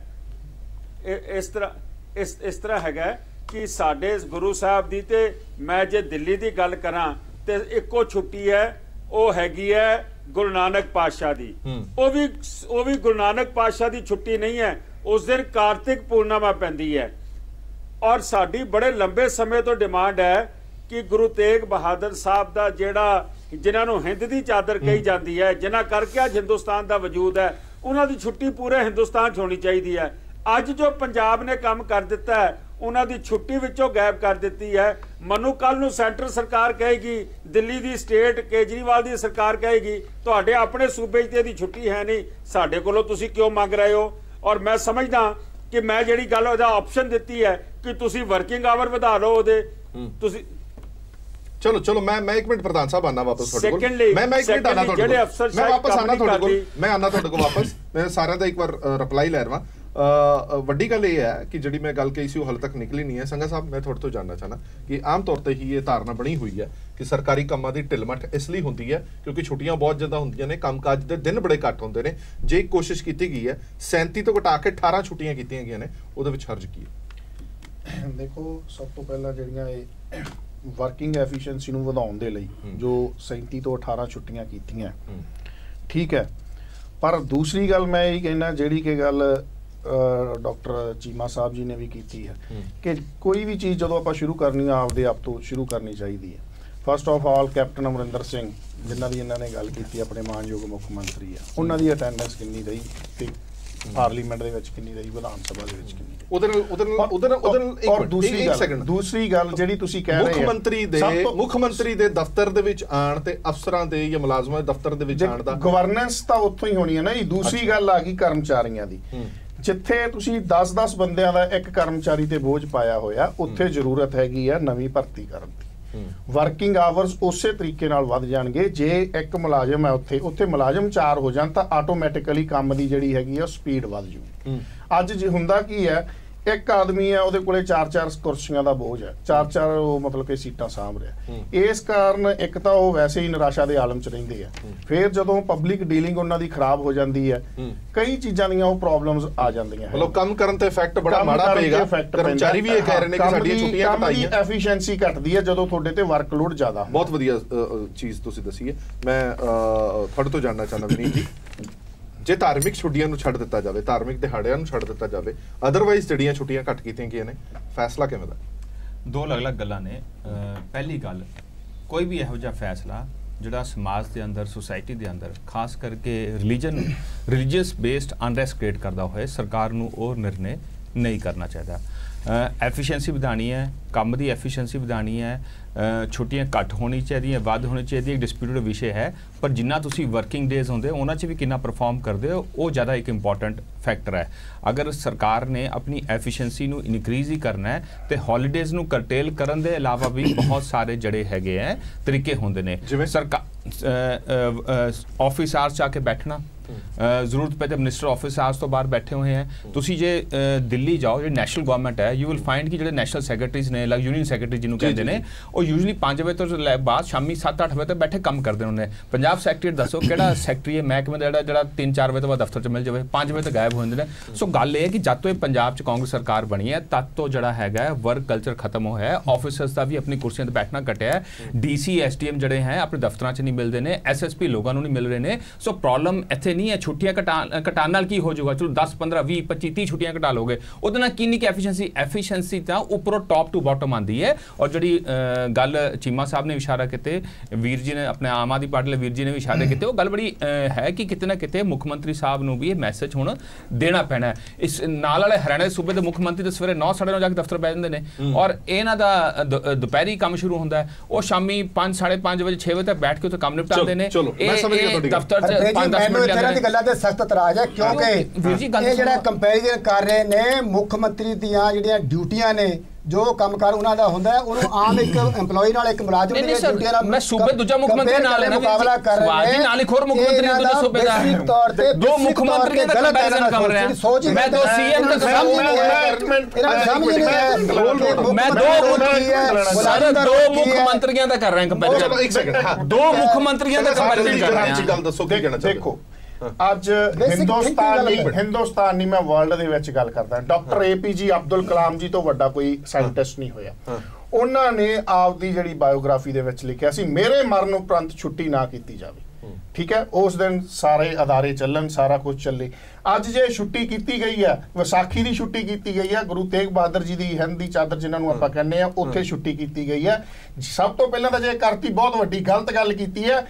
ਇਸ ਤਰ੍ਹਾਂ ਹੈਗਾ ਕਿ ਸਾਡੇ ਗੁਰੂ ਸਾਹਿਬ ਦੀ, ਤੇ ਮੈਂ ਜੇ ਦਿੱਲੀ ਦੀ ਗੱਲ ਕਰਾਂ ਤੇ ਇੱਕੋ ਛੁੱਟੀ ਹੈ, ਉਹ ਹੈਗੀ ਹੈ ਗੁਰੂ ਨਾਨਕ ਪਾਤਸ਼ਾਹ ਦੀ। ਉਹ ਵੀ ਗੁਰੂ ਨਾਨਕ ਪਾਤਸ਼ਾਹ ਦੀ ਛੁੱਟੀ ਨਹੀਂ ਹੈ, ਉਸ ਦਿਨ ਕਾਰਤਿਕ ਪੂਰਨਿਮਾ ਪੈਂਦੀ ਹੈ। ਔਰ ਸਾਡੀ ਬੜੇ ਲੰਬੇ ਸਮੇਂ ਤੋਂ ਡਿਮਾਂਡ ਹੈ ਕਿ ਗੁਰੂ ਤੇਗ ਬਹਾਦਰ ਸਾਹਿਬ ਦਾ ਜਿਹੜਾ, ਜਿਨ੍ਹਾਂ ਨੂੰ ਹਿੰਦ ਦੀ ਚਾਦਰ ਕਹੀ ਜਾਂਦੀ ਹੈ, ਜਿਨ੍ਹਾਂ ਕਰਕੇ ਅੱਜ ਹਿੰਦੁਸਤਾਨ ਦਾ ਵਜੂਦ ਹੈ, ਉਹਨਾਂ ਦੀ ਛੁੱਟੀ ਪੂਰੇ ਹਿੰਦੁਸਤਾਨ 'ਚ ਹੋਣੀ ਚਾਹੀਦੀ ਹੈ। ਅੱਜ ਜੋ ਪੰਜਾਬ ਨੇ ਕੰਮ ਕਰ ਦਿੱਤਾ ਹੈ, ਉਹਨਾਂ ਦੀ ਛੁੱਟੀ ਵਿੱਚੋਂ ਗਾਇਬ ਕਰ ਦਿੱਤੀ ਹੈ। ਮੈਨੂੰ ਕੱਲ ਨੂੰ ਸੈਂਟਰ ਸਰਕਾਰ ਕਹੇਗੀ, ਦਿੱਲੀ ਦੀ ਸਟੇਟ ਕੇਜਰੀਵਾਲ ਦੀ ਸਰਕਾਰ ਕਹੇਗੀ ਤੁਹਾਡੇ ਆਪਣੇ ਸੂਬੇ 'ਚ ਇਹਦੀ ਛੁੱਟੀ ਹੈ ਨਹੀਂ, ਸਾਡੇ ਕੋਲੋਂ ਤੁਸੀਂ ਕਿਉਂ ਮੰਗ ਰਹੇ ਹੋ? ਔਰ ਮੈਂ ਸਮਝਦਾ ਕਿ ਮੈਂ ਜਿਹੜੀ ਗੱਲ ਉਹਦਾ ਆਪਸ਼ਨ ਦਿੱਤੀ ਹੈ ਕਿ ਤੁਸੀਂ ਵਰਕਿੰਗ ਆਵਰ ਵਧਾ ਲਓ ਉਹਦੇ, ਤੁਸੀਂ ਚਲੋ ਮੈਂ 1 ਮਿੰਟ ਪ੍ਰਧਾਨ ਸਾਹਿਬ ਆਨਾ ਵਾਪਸ ਤੁਹਾਡੇ ਕੋਲ, ਮੈਂ 1 ਮਿੰਟ ਆਨਾ ਤੁਹਾਡੇ ਕੋਲ, ਮੈਂ ਵਾਪਸ ਆਨਾ ਤੁਹਾਡੇ ਕੋਲ, ਮੈਂ ਆਨਾ ਤੁਹਾਡੇ ਕੋਲ ਵਾਪਸ, ਮੈਂ ਸਾਰਿਆਂ ਦਾ ਇੱਕ ਵਾਰ ਰਿਪਲਾਈ ਲੈ ਰਵਾਂ। ਵੱਡੀ ਗੱਲ ਇਹ ਹੈ ਕਿ ਜਿਹੜੀ ਮੈਂ ਗੱਲ ਕਹੀ ਸੀ ਉਹ ਹਾਲੇ ਤੱਕ ਨਿਕਲੀ ਨਹੀਂ ਹੈ। ਸੰਘਾ ਸਾਹਿਬ, ਮੈਂ ਤੁਹਾਡੇ ਤੋਂ ਜਾਣਨਾ ਚਾਹਨਾ ਕਿ ਆਮ ਤੌਰ ਤੇ ਹੀ ਇਹ ਧਾਰਨਾ ਬਣੀ ਹੋਈ ਹੈ ਕਿ ਸਰਕਾਰੀ ਕੰਮਾਂ ਦੀ ਢਿੱਲਮੱਠ ਇਸ ਲਈ ਹੁੰਦੀ ਹੈ ਕਿਉਂਕਿ ਛੁੱਟੀਆਂ ਬਹੁਤ ਜ਼ਿਆਦਾ ਹੁੰਦੀਆਂ ਨੇ, ਕੰਮਕਾਜ ਦੇ ਦਿਨ ਬੜੇ ਘੱਟ ਹੁੰਦੇ ਨੇ। ਜੇ ਕੋਸ਼ਿਸ਼ ਕੀਤੀ ਗਈ ਹੈ 37 ਤੋਂ ਘਟਾ ਕੇ 18 ਛੁੱਟੀਆਂ ਕੀਤੀਆਂ ਗਈਆਂ ਨੇ, ਉਹਦੇ ਵਿੱਚ ਹਰਜ ਕੀ ਹੈ? ਦੇਖੋ, ਸਭ ਤੋਂ ਪਹਿਲਾਂ ਜਿਹੜੀਆਂ ਇਹ ਵਰਕਿੰਗ ਐਫੀਸ਼ੀਐਂਸੀ ਨੂੰ ਵਧਾਉਣ ਦੇ ਲਈ ਜੋ 37 ਤੋਂ 18 ਛੁੱਟੀਆਂ ਕੀਤੀਆਂ, ਠੀਕ ਹੈ, ਪਰ ਦੂਸਰੀ ਗੱਲ ਮੈਂ ਇਹ ਕਹਿਣਾ, ਜਿਹੜੀ ਕਿ ਗੱਲ ਡਾਕਟਰ ਚੀਮਾ ਸਾਹਿਬ ਜੀ ਨੇ ਵੀ ਕੀਤੀ ਹੈ ਕਿ ਕੋਈ ਵੀ ਚੀਜ਼ ਜਦੋਂ ਆਪਾਂ ਸ਼ੁਰੂ ਕਰਨੀ ਆ ਆਪਦੇ ਆਪ ਤੋਂ ਸ਼ੁਰੂ ਕਰਨੀ ਚਾਹੀਦੀ ਹੈ। First of all captain Amarinder Singh, ਜਿਨ੍ਹਾਂ ਦੀ ਇਹਨਾਂ ਨੇ ਗੱਲ ਕੀਤੀ, ਆਪਣੇ ਮਾਨਯੋਗ ਮੁੱਖ ਮੰਤਰੀ ਆ, ਉਹਨਾਂ ਦੀ ਅਟੈਂਡੈਂਸ ਕਿੰਨੀ ਰਹੀ ਤੇ ਪਾਰਲੀਮੈਂਟ ਦੇ ਵਿੱਚ ਕਿੰਨੀ ਰਹੀ, ਵਿਧਾਨ ਸਭਾ ਦੇ ਵਿੱਚ ਕਿੰਨੀ ਰਹੀ। ਔਰ ਦੂਸਰੀ ਗੱਲ ਜਿਹੜੀ ਤੁਸੀਂ ਕਹਿ ਰਹੇ ਹੋ, ਮੁੱਖ ਮੰਤਰੀ ਦੇ ਦਫ਼ਤਰ ਦੇ ਵਿੱਚ ਆਣ ਤੇ ਅਫਸਰਾਂ ਦੇ ਜਾਂ ਮੁਲਾਜ਼ਮਾਂ ਦੇ ਦਫ਼ਤਰ ਦੇ ਵਿੱਚ ਆਣ ਦਾ ਗਵਰਨੈਂਸ ਤਾਂ ਉੱਥੋਂ ਹੀ ਹੋਣੀ ਹੈ ਨਾ ਜੀ। ਦੂਸਰੀ ਗੱਲ ਆ ਗਈ ਕਰਮਚਾਰੀਆਂ ਦੀ। ਜਿੱਥੇ ਤੁਸੀਂ 10-10 ਬੰਦਿਆਂ ਦਾ ਇੱਕ ਕਰਮਚਾਰੀ ਤੇ ਬੋਝ ਪਾਇਆ ਹੋਇਆ, ਉੱਥੇ ਜ਼ਰੂਰਤ ਹੈਗੀ ਆ ਨਵੀਂ ਭਰਤੀ ਕਰਨ ਦੀ। ਵਰਕਿੰਗ ਆਵਰਸ ਉਸੇ ਤਰੀਕੇ ਨਾਲ ਵੱਧ ਜਾਣਗੇ। ਜੇ ਇੱਕ ਮੁਲਾਜ਼ਮ ਹੈ ਉੱਥੇ ਮੁਲਾਜ਼ਮ 4 ਹੋ ਜਾਣ ਤਾਂ ਆਟੋਮੈਟਿਕਲੀ ਕੰਮ ਦੀ ਜਿਹੜੀ ਹੈਗੀ ਆ ਸਪੀਡ ਵੱਧ ਜੂ। ਅੱਜ ਜੇ ਹੁੰਦਾ ਕੀ ਹੈ, ਇੱਕ ਆਦਮੀ ਹੈ, ਉਹਦੇ ਕੋਲੇ 4-4 ਕੁਰਸੀਆਂ ਦਾ ਬੋਝ ਹੈ, 4-4 ਉਹ ਮਤਲਬ ਕਿ ਸੀਟਾਂ ਸਾਂਭ ਰਿਹਾ। ਇਸ ਕਾਰਨ ਇੱਕ ਤਾਂ ਉਹ ਵੈਸੇ ਹੀ ਨਿਰਾਸ਼ਾ ਦੇ ਆਲਮ 'ਚ ਰਹਿੰਦੇ ਆ, ਫਿਰ ਜਦੋਂ ਪਬਲਿਕ ਡੀਲਿੰਗ ਉਹਨਾਂ ਦੀ ਖਰਾਬ ਹੋ ਜਾਂਦੀ ਹੈ, ਕਈ ਚੀਜ਼ਾਂ ਦੀਆਂ ਉਹ ਪ੍ਰੋਬਲਮਸ ਆ ਜਾਂਦੀਆਂ। ਮਤਲਬ ਕੰਮ ਕਰਨ ਤੇ ਇਫੈਕਟ ਬੜਾ ਮਾੜਾ ਪਏਗਾ। ਕਰਮਚਾਰੀ ਵੀ ਇਹ ਕਹਿ ਰਹੇ ਨੇ ਕਿ ਸਾਡੀਆਂ ਛੁੱਟੀਆਂ ਘਟਾਈਆਂ, ਐਫੀਸ਼ੀਐਂਸੀ ਘਟਦੀ ਹੈ ਜਦੋਂ ਤੁਹਾਡੇ ਤੇ ਵਰਕਲੋਡ ਜ਼ਿਆਦਾ। ਬਹੁਤ ਵਧੀਆ ਚੀਜ਼ ਤੁਸੀਂ ਦੱਸੀ ਹੈ। ਮੈਂ ਤੁਹਾਡੇ ਤੋਂ ਜਾਣਨਾ ਚਾਹੁੰਦਾ ਵਿਨੀਤ ਜੀ, ਜੇ ਧਾਰਮਿਕ ਛੁੱਟੀਆਂ ਨੂੰ ਛੱਡ ਦਿੱਤਾ ਜਾਵੇ, ਧਾਰਮਿਕ ਦਿਹਾੜਿਆਂ ਨੂੰ ਛੱਡ ਦਿੱਤਾ ਜਾਵੇ, ਅਦਰਵਾਈਜ਼ ਜਿਹੜੀਆਂ ਛੁੱਟੀਆਂ ਘੱਟ ਕੀਤੀਆਂ ਗਈਆਂ ਨੇ, ਫੈਸਲਾ ਕਿਵੇਂ ਦਾ? ਦੋ ਅਲੱਗ-ਅਲੱਗ ਗੱਲਾਂ ਨੇ। ਪਹਿਲੀ ਗੱਲ, ਕੋਈ ਵੀ ਇਹੋ ਜਿਹਾ ਫੈਸਲਾ ਜਿਹੜਾ ਸਮਾਜ ਦੇ ਅੰਦਰ, ਸੁਸਾਇਟੀ ਦੇ ਅੰਦਰ ਖਾਸ ਕਰਕੇ ਰਿਲੀਜੀਅਸ ਬੇਸਡ ਅਨਰੈਸਟ ਕ੍ਰੀਏਟ ਕਰਦਾ ਹੋਏ, ਸਰਕਾਰ ਨੂੰ ਉਹ ਨਿਰਣੇ ਨਹੀਂ ਕਰਨਾ ਚਾਹੀਦਾ। ਐਫੀਸ਼ੀਐਂਸੀ ਵਧਾਉਣੀ ਹੈ, ਕੰਮ ਦੀ ਐਫੀਸ਼ੀਐਂਸੀ ਵਧਾਉਣੀ ਹੈ, ਛੁੱਟੀਆਂ ਘੱਟ ਹੋਣੀ ਚਾਹੀਦੀਆਂ, ਵੱਧ ਹੋਣੀ ਚਾਹੀਦੀ, ਇੱਕ ਡਿਸਪਿਊਟਡ ਵਿਸ਼ੇ ਹੈ, ਪਰ ਜਿੰਨਾ ਤੁਸੀਂ ਵਰਕਿੰਗ ਡੇਜ਼ ਹੁੰਦੇ ਉਹਨਾਂ 'ਚ ਵੀ ਕਿੰਨਾ ਪਰਫਾਰਮ ਕਰਦੇ ਹੋ, ਉਹ ਜ਼ਿਆਦਾ ਇੱਕ ਇੰਪੋਰਟੈਂਟ ਫੈਕਟਰ ਹੈ। ਅਗਰ ਸਰਕਾਰ ਨੇ ਆਪਣੀ ਐਫੀਸ਼ੀਐਂਸੀ ਨੂੰ ਇਨਕਰੀਜ਼ ਹੀ ਕਰਨਾ ਹੈ ਤੇ ਹੌਲੀਡੇਜ਼ ਨੂੰ ਕਰਟੇਲ ਕਰਨ ਦੇ ਇਲਾਵਾ ਵੀ ਬਹੁਤ ਸਾਰੇ ਜਿਹੜੇ ਹੈਗੇ ਹੈ ਤਰੀਕੇ ਹੁੰਦੇ ਨੇ। ਸਰਕਾਰ ਆਫਿਸ ਆਵਰਸ 'ਚ ਆ ਕੇ ਬੈਠਣਾ, ਜ਼ਰੂਰਤ ਪਏ ਤਾਂ ਮਿਨਿਸਟਰ ਆਫਿਸ ਆਵਰਸ ਤੋਂ ਬਾਹਰ ਬੈਠੇ ਹੋਏ ਹੈ। ਤੁਸੀਂ ਜੇ ਦਿੱਲੀ ਜਾਓ, ਜਿਹੜੀ ਨੈਸ਼ਨਲ ਗਵਰਨਮੈਂਟ ਹੈ, ਯੂ ਵਿਲ ਫਾਈਂਡ ਕਿ ਜਿਹੜੇ ਨੈਸ਼ਨਲ ਸੈਕਟਰੀਜ਼ ਨੇ, ਲਾਈਕ ਯੂਨੀਅਨ ਸੈਕਟਰੀ ਜਿਹਨੂੰ ਕਹਿੰਦੇ ਨੇ, ਉਹ ਯੂਜਲੀ 5 ਵਜੇ ਤੋਂ ਬਾਅਦ ਸ਼ਾਮੀ 7-8 ਵਜੇ ਤੱਕ ਬੈਠੇ ਕੰਮ ਕਰਦੇ ਹੁੰਦੇ। ਪੰਜਾਬ ਸੈਕਟਰੀ ਦੱਸੋ ਕਿਹੜਾ ਸੈਕਟਰੀ ਹੈ ਮਹਿਕਮੇ ਦਾ ਜਿਹੜਾ 3-4 ਵਜੇ ਤੋਂ ਬਾਅਦ ਦਫ਼ਤਰ 'ਚ ਮਿਲ ਜਾਵੇ, 5 ਵਜੇ ਤੱਕ ਗਾਇਬ ਹੋ ਜਾਂਦੇ ਨੇ। ਸੋ ਗੱਲ ਇਹ ਹੈ ਕਿ ਜਦ ਤੋਂ ਇਹ ਪੰਜਾਬ 'ਚ ਕਾਂਗਰਸ ਸਰਕਾਰ ਬਣੀ ਹੈ, ਤਦ ਤੋਂ ਜਿਹੜਾ ਹੈਗਾ ਵਰਕ ਕਲਚਰ ਖਤਮ ਹੋਇਆ ਹੈ, ਆਫਿਸਰਸ ਦਾ ਵੀ ਆਪਣੀ ਕੁਰਸੀਆਂ ਤੇ ਬੈਠਣਾ ਘਟਿਆ ਹੈ, DC SDM ਜਿਹੜੇ ਹੈ ਆਪਣੇ ਦਫ਼ਤਰਾਂ 'ਚ ਨਹੀਂ ਮਿਲਦੇ ਨੇ, SSP ਲੋਕਾਂ ਨੂੰ ਨਹੀਂ ਮਿਲ ਰਹੇ ਨੇ। ਸੋ ਪ੍ਰੋਬਲਮ ਇੱਥੇ ਨਹੀਂ ਹੈ ਛੁੱਟੀਆਂ ਘਟਾਉਣ ਨਾਲ ਕੀ ਹੋ ਜਾਊਗਾ, ਚਲੋ 10, 15, 20, 25, 30 ਛੁੱਟੀਆਂ ਘਟਾ ਲੋਗੇ, ਉਹਦੇ ਨਾਲ ਕਿੰਨੀ ਕਿ ਐਫੀਸ਼ੀਐਂਸੀ ਤਾਂ ਉੱਪਰੋਂ ਟੌਪ ਟੂ ਬਾਟਮ ਆਉਂਦੀ ਹੈ। ਔਰ ਜਿਹੜੀ ਗੱਲ ਚੀਮਾ ਸਾਹਿਬ ਨੇ ਇਸ਼ਾਰਾ ਕੀਤੇ, ਵੀਰ ਜੀ ਨੇ ਆਪਣੇ ਆਮ ਆਦਮੀ ਪਾਰਟੀ ਦੇ ਵੀਰ ਜੀ ਨੇ ਵੀ ਇਸ਼ਾਰੇ ਕੀਤੇ, ਉਹ ਗੱਲ ਬੜੀ ਹੈ ਕਿ ਕਿਤੇ ਨਾ ਕਿਤੇ ਮੁੱਖ ਮੰਤਰੀ ਸਾਹਿਬ ਨੂੰ ਵੀ ਇਹ ਮੈਸੇਜ ਹੁਣ ਦੇਣਾ ਪੈਣਾ ਹੈ। ਇਸ ਨਾਲ ਵਾਲੇ ਹਰਿਆਣਾ ਦੇ ਸੂਬੇ ਦੇ ਮੁੱਖ ਮੰਤਰੀ ਤਾਂ ਸਵੇਰੇ 9, 9:30 ਜਾ ਕੇ ਦਫ਼ਤਰ ਬੈਠ ਜਾਂਦੇ ਨੇ, ਔਰ ਇਹਨਾਂ ਦਾ ਦੁਪਹਿਰੀ ਕੰਮ ਸ਼ੁਰੂ ਹੁੰਦਾ ਹੈ, ਉਹ ਸ਼ਾਮੀ 5, 5:30 ਵਜੇ 6 ਵਜੇ ਤੱਕ ਬੈਠ ਕੇ ਉੱਥੇ ਕੰਮ ਨਿਪਟਾਉਂਦੇ ਨੇ। ਇਹ ਦਫ਼ਤਰ 'ਚ 5-10 ਮਿੰਟ ਲੱਗਦੇ ਨੇ। ਗੱਲਾਂ ਤੇ ਸਖਤ ਇਤਰਾਜ਼ ਹੈ ਕਿਉਂਕਿ ਇਹ ਜਿਹੜਾ ਕੰਪੈਰੀਜ਼ਨ ਕਰ ਰਹੇ ਨੇ ਮੁੱਖ ਮੰਤਰੀ ਦੀਆਂ ਜਿਹੜੀਆਂ ਡਿਊਟੀਆਂ ਨੇ ਜੋ ਕੰਮਕਾਰ ਉਹਨਾਂ ਦਾ ਹੁੰਦਾ ਹੈ ਉਹਨੂੰ ਆਮ ਇੱਕ EMPLOYE ਨਾਲ ਇੱਕ ਮੁਲਾਜ਼ਮ ਦੀ ਡਿਊਟੀ ਨਾਲ ਮੈਂ ਸੂਬੇ ਦੂਜਾ ਮੁੱਖ ਮੰਤਰੀ ਨਾਲ ਲੈਣਾ ਮੁਕਾਬਲਾ ਕਰ ਰਹੇ ਨੇ ਨਾਲ ਹੀ ਖੋਰ ਮੁੱਖ ਮੰਤਰੀ ਦੂਜੇ ਸੂਬੇ ਦਾ ਤੌਰ ਤੇ ਦੋ ਮੁੱਖ ਮੰਤਰੀਆਂ ਦਾ ਕੰਪੈਰੀਜ਼ਨ ਕਰ ਰਿਹਾ ਮੈਂ ਦੋ ਸੀਐਮ ਦਾ ਮੈਂ ਦੋ ਮੁੱਖ ਮੰਤਰੀਆਂ ਦਾ ਕਰ ਰਿਹਾ ਕੰਪੈਰੀਜ਼ਨ ਇੱਕ ਸੈਕਿੰਡ ਦੋ ਮੁੱਖ ਮੰਤਰੀਆਂ ਦਾ ਕੰਪੈਰੀਜ਼ਨ ਕਰ ਰਿਹਾ ਗੱਲ ਦੱਸੋ ਕੀ ਕਹਿਣਾ ਚਾਹੁੰਦੇ ਦੇਖੋ ਅੱਜ ਹਿੰਦੁਸਤਾਨ ਨਹੀਂ ਮੈਂ ਵਰਲਡ ਦੇ ਵਿੱਚ ਗੱਲ ਕਰਦਾ ਡਾਕਟਰ APJ ਅਬਦੁਲ ਕਲਾਮ ਜੀ ਤੋਂ ਵੱਡਾ ਕੋਈ ਸਾਇੰਟਿਸਟ ਨਹੀਂ ਹੋਇਆ ਉਹਨਾਂ ਨੇ ਆਪਦੀ ਜਿਹੜੀ ਬਾਇਓਗ੍ਰਾਫੀ ਦੇ ਵਿੱਚ ਲਿਖਿਆ ਸੀ ਮੇਰੇ ਮਰਨ ਉਪਰੰਤ ਛੁੱਟੀ ਨਾ ਕੀਤੀ ਜਾਵੇ ਠੀਕ ਹੈ ਉਸ ਦਿਨ ਸਾਰੇ ਅਦਾਰੇ ਚੱਲਣ ਸਾਰਾ ਕੁਝ ਚੱਲੇ ਅੱਜ ਜੇ ਛੁੱਟੀ ਕੀਤੀ ਗਈ ਹੈ ਵਿਸਾਖੀ ਦੀ ਛੁੱਟੀ ਕੀਤੀ ਗਈ ਹੈ ਗੁਰੂ ਤੇਗ ਬਹਾਦਰ ਜੀ ਦੀ ਹਿੰਦ ਦੀ ਚਾਦਰ ਜਿਨ੍ਹਾਂ ਨੂੰ ਆਪਾਂ ਕਹਿੰਦੇ ਆ ਉੱਥੇ ਛੁੱਟੀ ਕੀਤੀ ਗਈ ਹੈ ਸਭ ਤੋਂ ਪਹਿਲਾਂ ਤਾਂ ਜੇ ਕਰਤੀ ਬਹੁਤ ਵੱਡੀ ਗਲਤ ਗੱਲ ਕੀਤੀ ਹੈ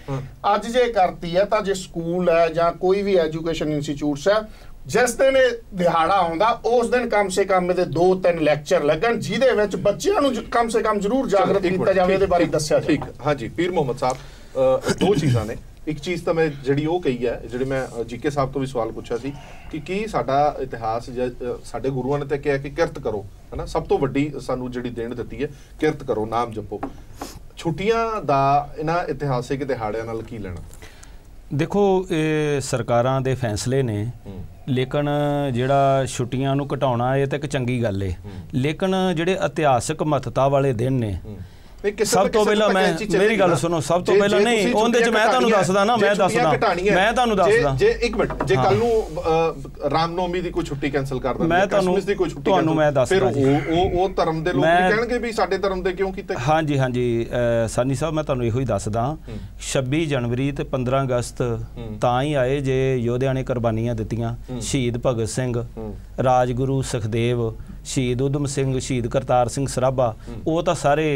ਅੱਜ ਜੇ ਕਰਤੀ ਹੈ ਤਾਂ ਜੇ ਸਕੂਲ ਹੈ ਜਾਂ ਕੋਈ ਵੀ ਐਜੂਕੇਸ਼ਨ ਇੰਸਟੀਚਿਊਟਸ ਹੈ ਜਿਸ ਦਿਨ ਇਹ ਦਿਹਾੜਾ ਆਉਂਦਾ ਉਸ ਦਿਨ ਕਮ ਸੇ ਕਮ ਇਹਦੇ 2-3 ਲੈਕਚਰ ਲੱਗਣ ਜਿਹਦੇ ਵਿੱਚ ਬੱਚਿਆਂ ਨੂੰ ਕਮ ਸੇ ਕਮ ਜ਼ਰੂਰ ਜਾਗਰਤ ਕੀਤਾ ਜਾਵੇ ਇਹਦੇ ਬਾਰੇ ਦੱਸਿਆ ਜਾਵੇ ਠੀਕ ਹਾਂਜੀ ਪੀਰ ਮੁਹੰਮਦ ਸਾਹਿਬ ਦੋ ਚੀਜ਼ਾਂ ਨੇ ਇੱਕ ਚੀਜ਼ ਤਾਂ ਮੈਂ ਜਿਹੜੀ ਉਹ ਕਹੀ ਹੈ ਜਿਹੜੀ ਮੈਂ ਜੀਕੇ ਸਾਹਿਬ ਤੋਂ ਵੀ ਸਵਾਲ ਪੁੱਛਿਆ ਸੀ ਕਿ ਕੀ ਸਾਡਾ ਇਤਿਹਾਸ ਸਾਡੇ ਗੁਰੂਆਂ ਨੇ ਤਾਂ ਕਿਹਾ ਕਿ ਕਿਰਤ ਕਰੋ ਹਨਾ ਸਭ ਤੋਂ ਵੱਡੀ ਸਾਨੂੰ ਜਿਹੜੀ ਦੇਣ ਦਿੱਤੀ ਹੈ ਕਿਰਤ ਕਰੋ ਨਾਮ ਜਪੋ ਛੁੱਟੀਆਂ ਦਾ ਇਹਨਾਂ ਇਤਿਹਾਸਿਕ ਦਿਹਾੜਿਆਂ ਨਾਲ ਕੀ ਲੈਣਾ ਦੇਖੋ ਇਹ ਸਰਕਾਰਾਂ ਦੇ ਫੈਸਲੇ ਨੇ ਲੇਕਿਨ ਜਿਹੜਾ ਛੁੱਟੀਆਂ ਨੂੰ ਘਟਾਉਣਾ ਇਹ ਤਾਂ ਇੱਕ ਚੰਗੀ ਗੱਲ ਏ ਲੇਕਿਨ ਜਿਹੜੇ ਇਤਿਹਾਸਿਕ ਮਹੱਤਤਾ ਵਾਲੇ ਦਿਨ ਨੇ ਸਭ ਤੋਂ ਪਹਿਲਾਂ ਮੈਂ ਮੇਰੀ ਗੱਲ ਸੁਣੋ ਸਭ ਤੋਂ ਪਹਿਲਾਂ ਨਹੀਂ ਉਹਦੇ ਚ ਮੈਂ ਤੁਹਾਨੂੰ ਦੱਸਦਾ ਨਾ ਮੈਂ ਤੁਹਾਨੂੰ ਦੱਸਦਾ ਜੇ ਇੱਕ ਮਿੰਟ ਜੇ ਕੱਲ ਨੂੰ ਰਾਮਨੌਮੀ ਦੀ ਕੋਈ ਛੁੱਟੀ ਕੈਨਸਲ ਕਰ ਦਿੰਦੇ ਮੈਂ ਤੁਹਾਨੂੰ ਮੈਂ ਦੱਸਦਾ ਫਿਰ ਉਹ ਧਰਮ ਦੇ ਲੋਕ ਵੀ ਕਹਿਣਗੇ ਵੀ ਸਾਡੇ ਧਰਮ ਦੇ ਕਿਉਂ ਕੀਤੇ ਹਾਂਜੀ ਸਾਨੀ ਸਾਹਿਬ ਮੈਂ ਤੁਹਾਨੂੰ ਇਹੋ ਹੀ ਦੱਸਦਾ 26 ਜਨਵਰੀ ਤੇ 15 ਅਗਸਤ ਤਾਂ ਹੀ ਆਏ ਜੇ ਯੋਧਿਆਂ ਨੇ ਕੁਰਬਾਨੀਆਂ ਦਿੱਤੀਆਂ ਸ਼ਹੀਦ ਭਗਤ ਸਿੰਘ ਰਾਜਗੁਰੂ ਸੁਖਦੇਵ ਸ਼ਹੀਦ ਊਧਮ ਸਿੰਘ ਸ਼ਹੀਦ ਕਰਤਾਰ ਸਿੰਘ ਸਰਾਭਾ ਉਹ ਤਾਂ ਸਾਰੇ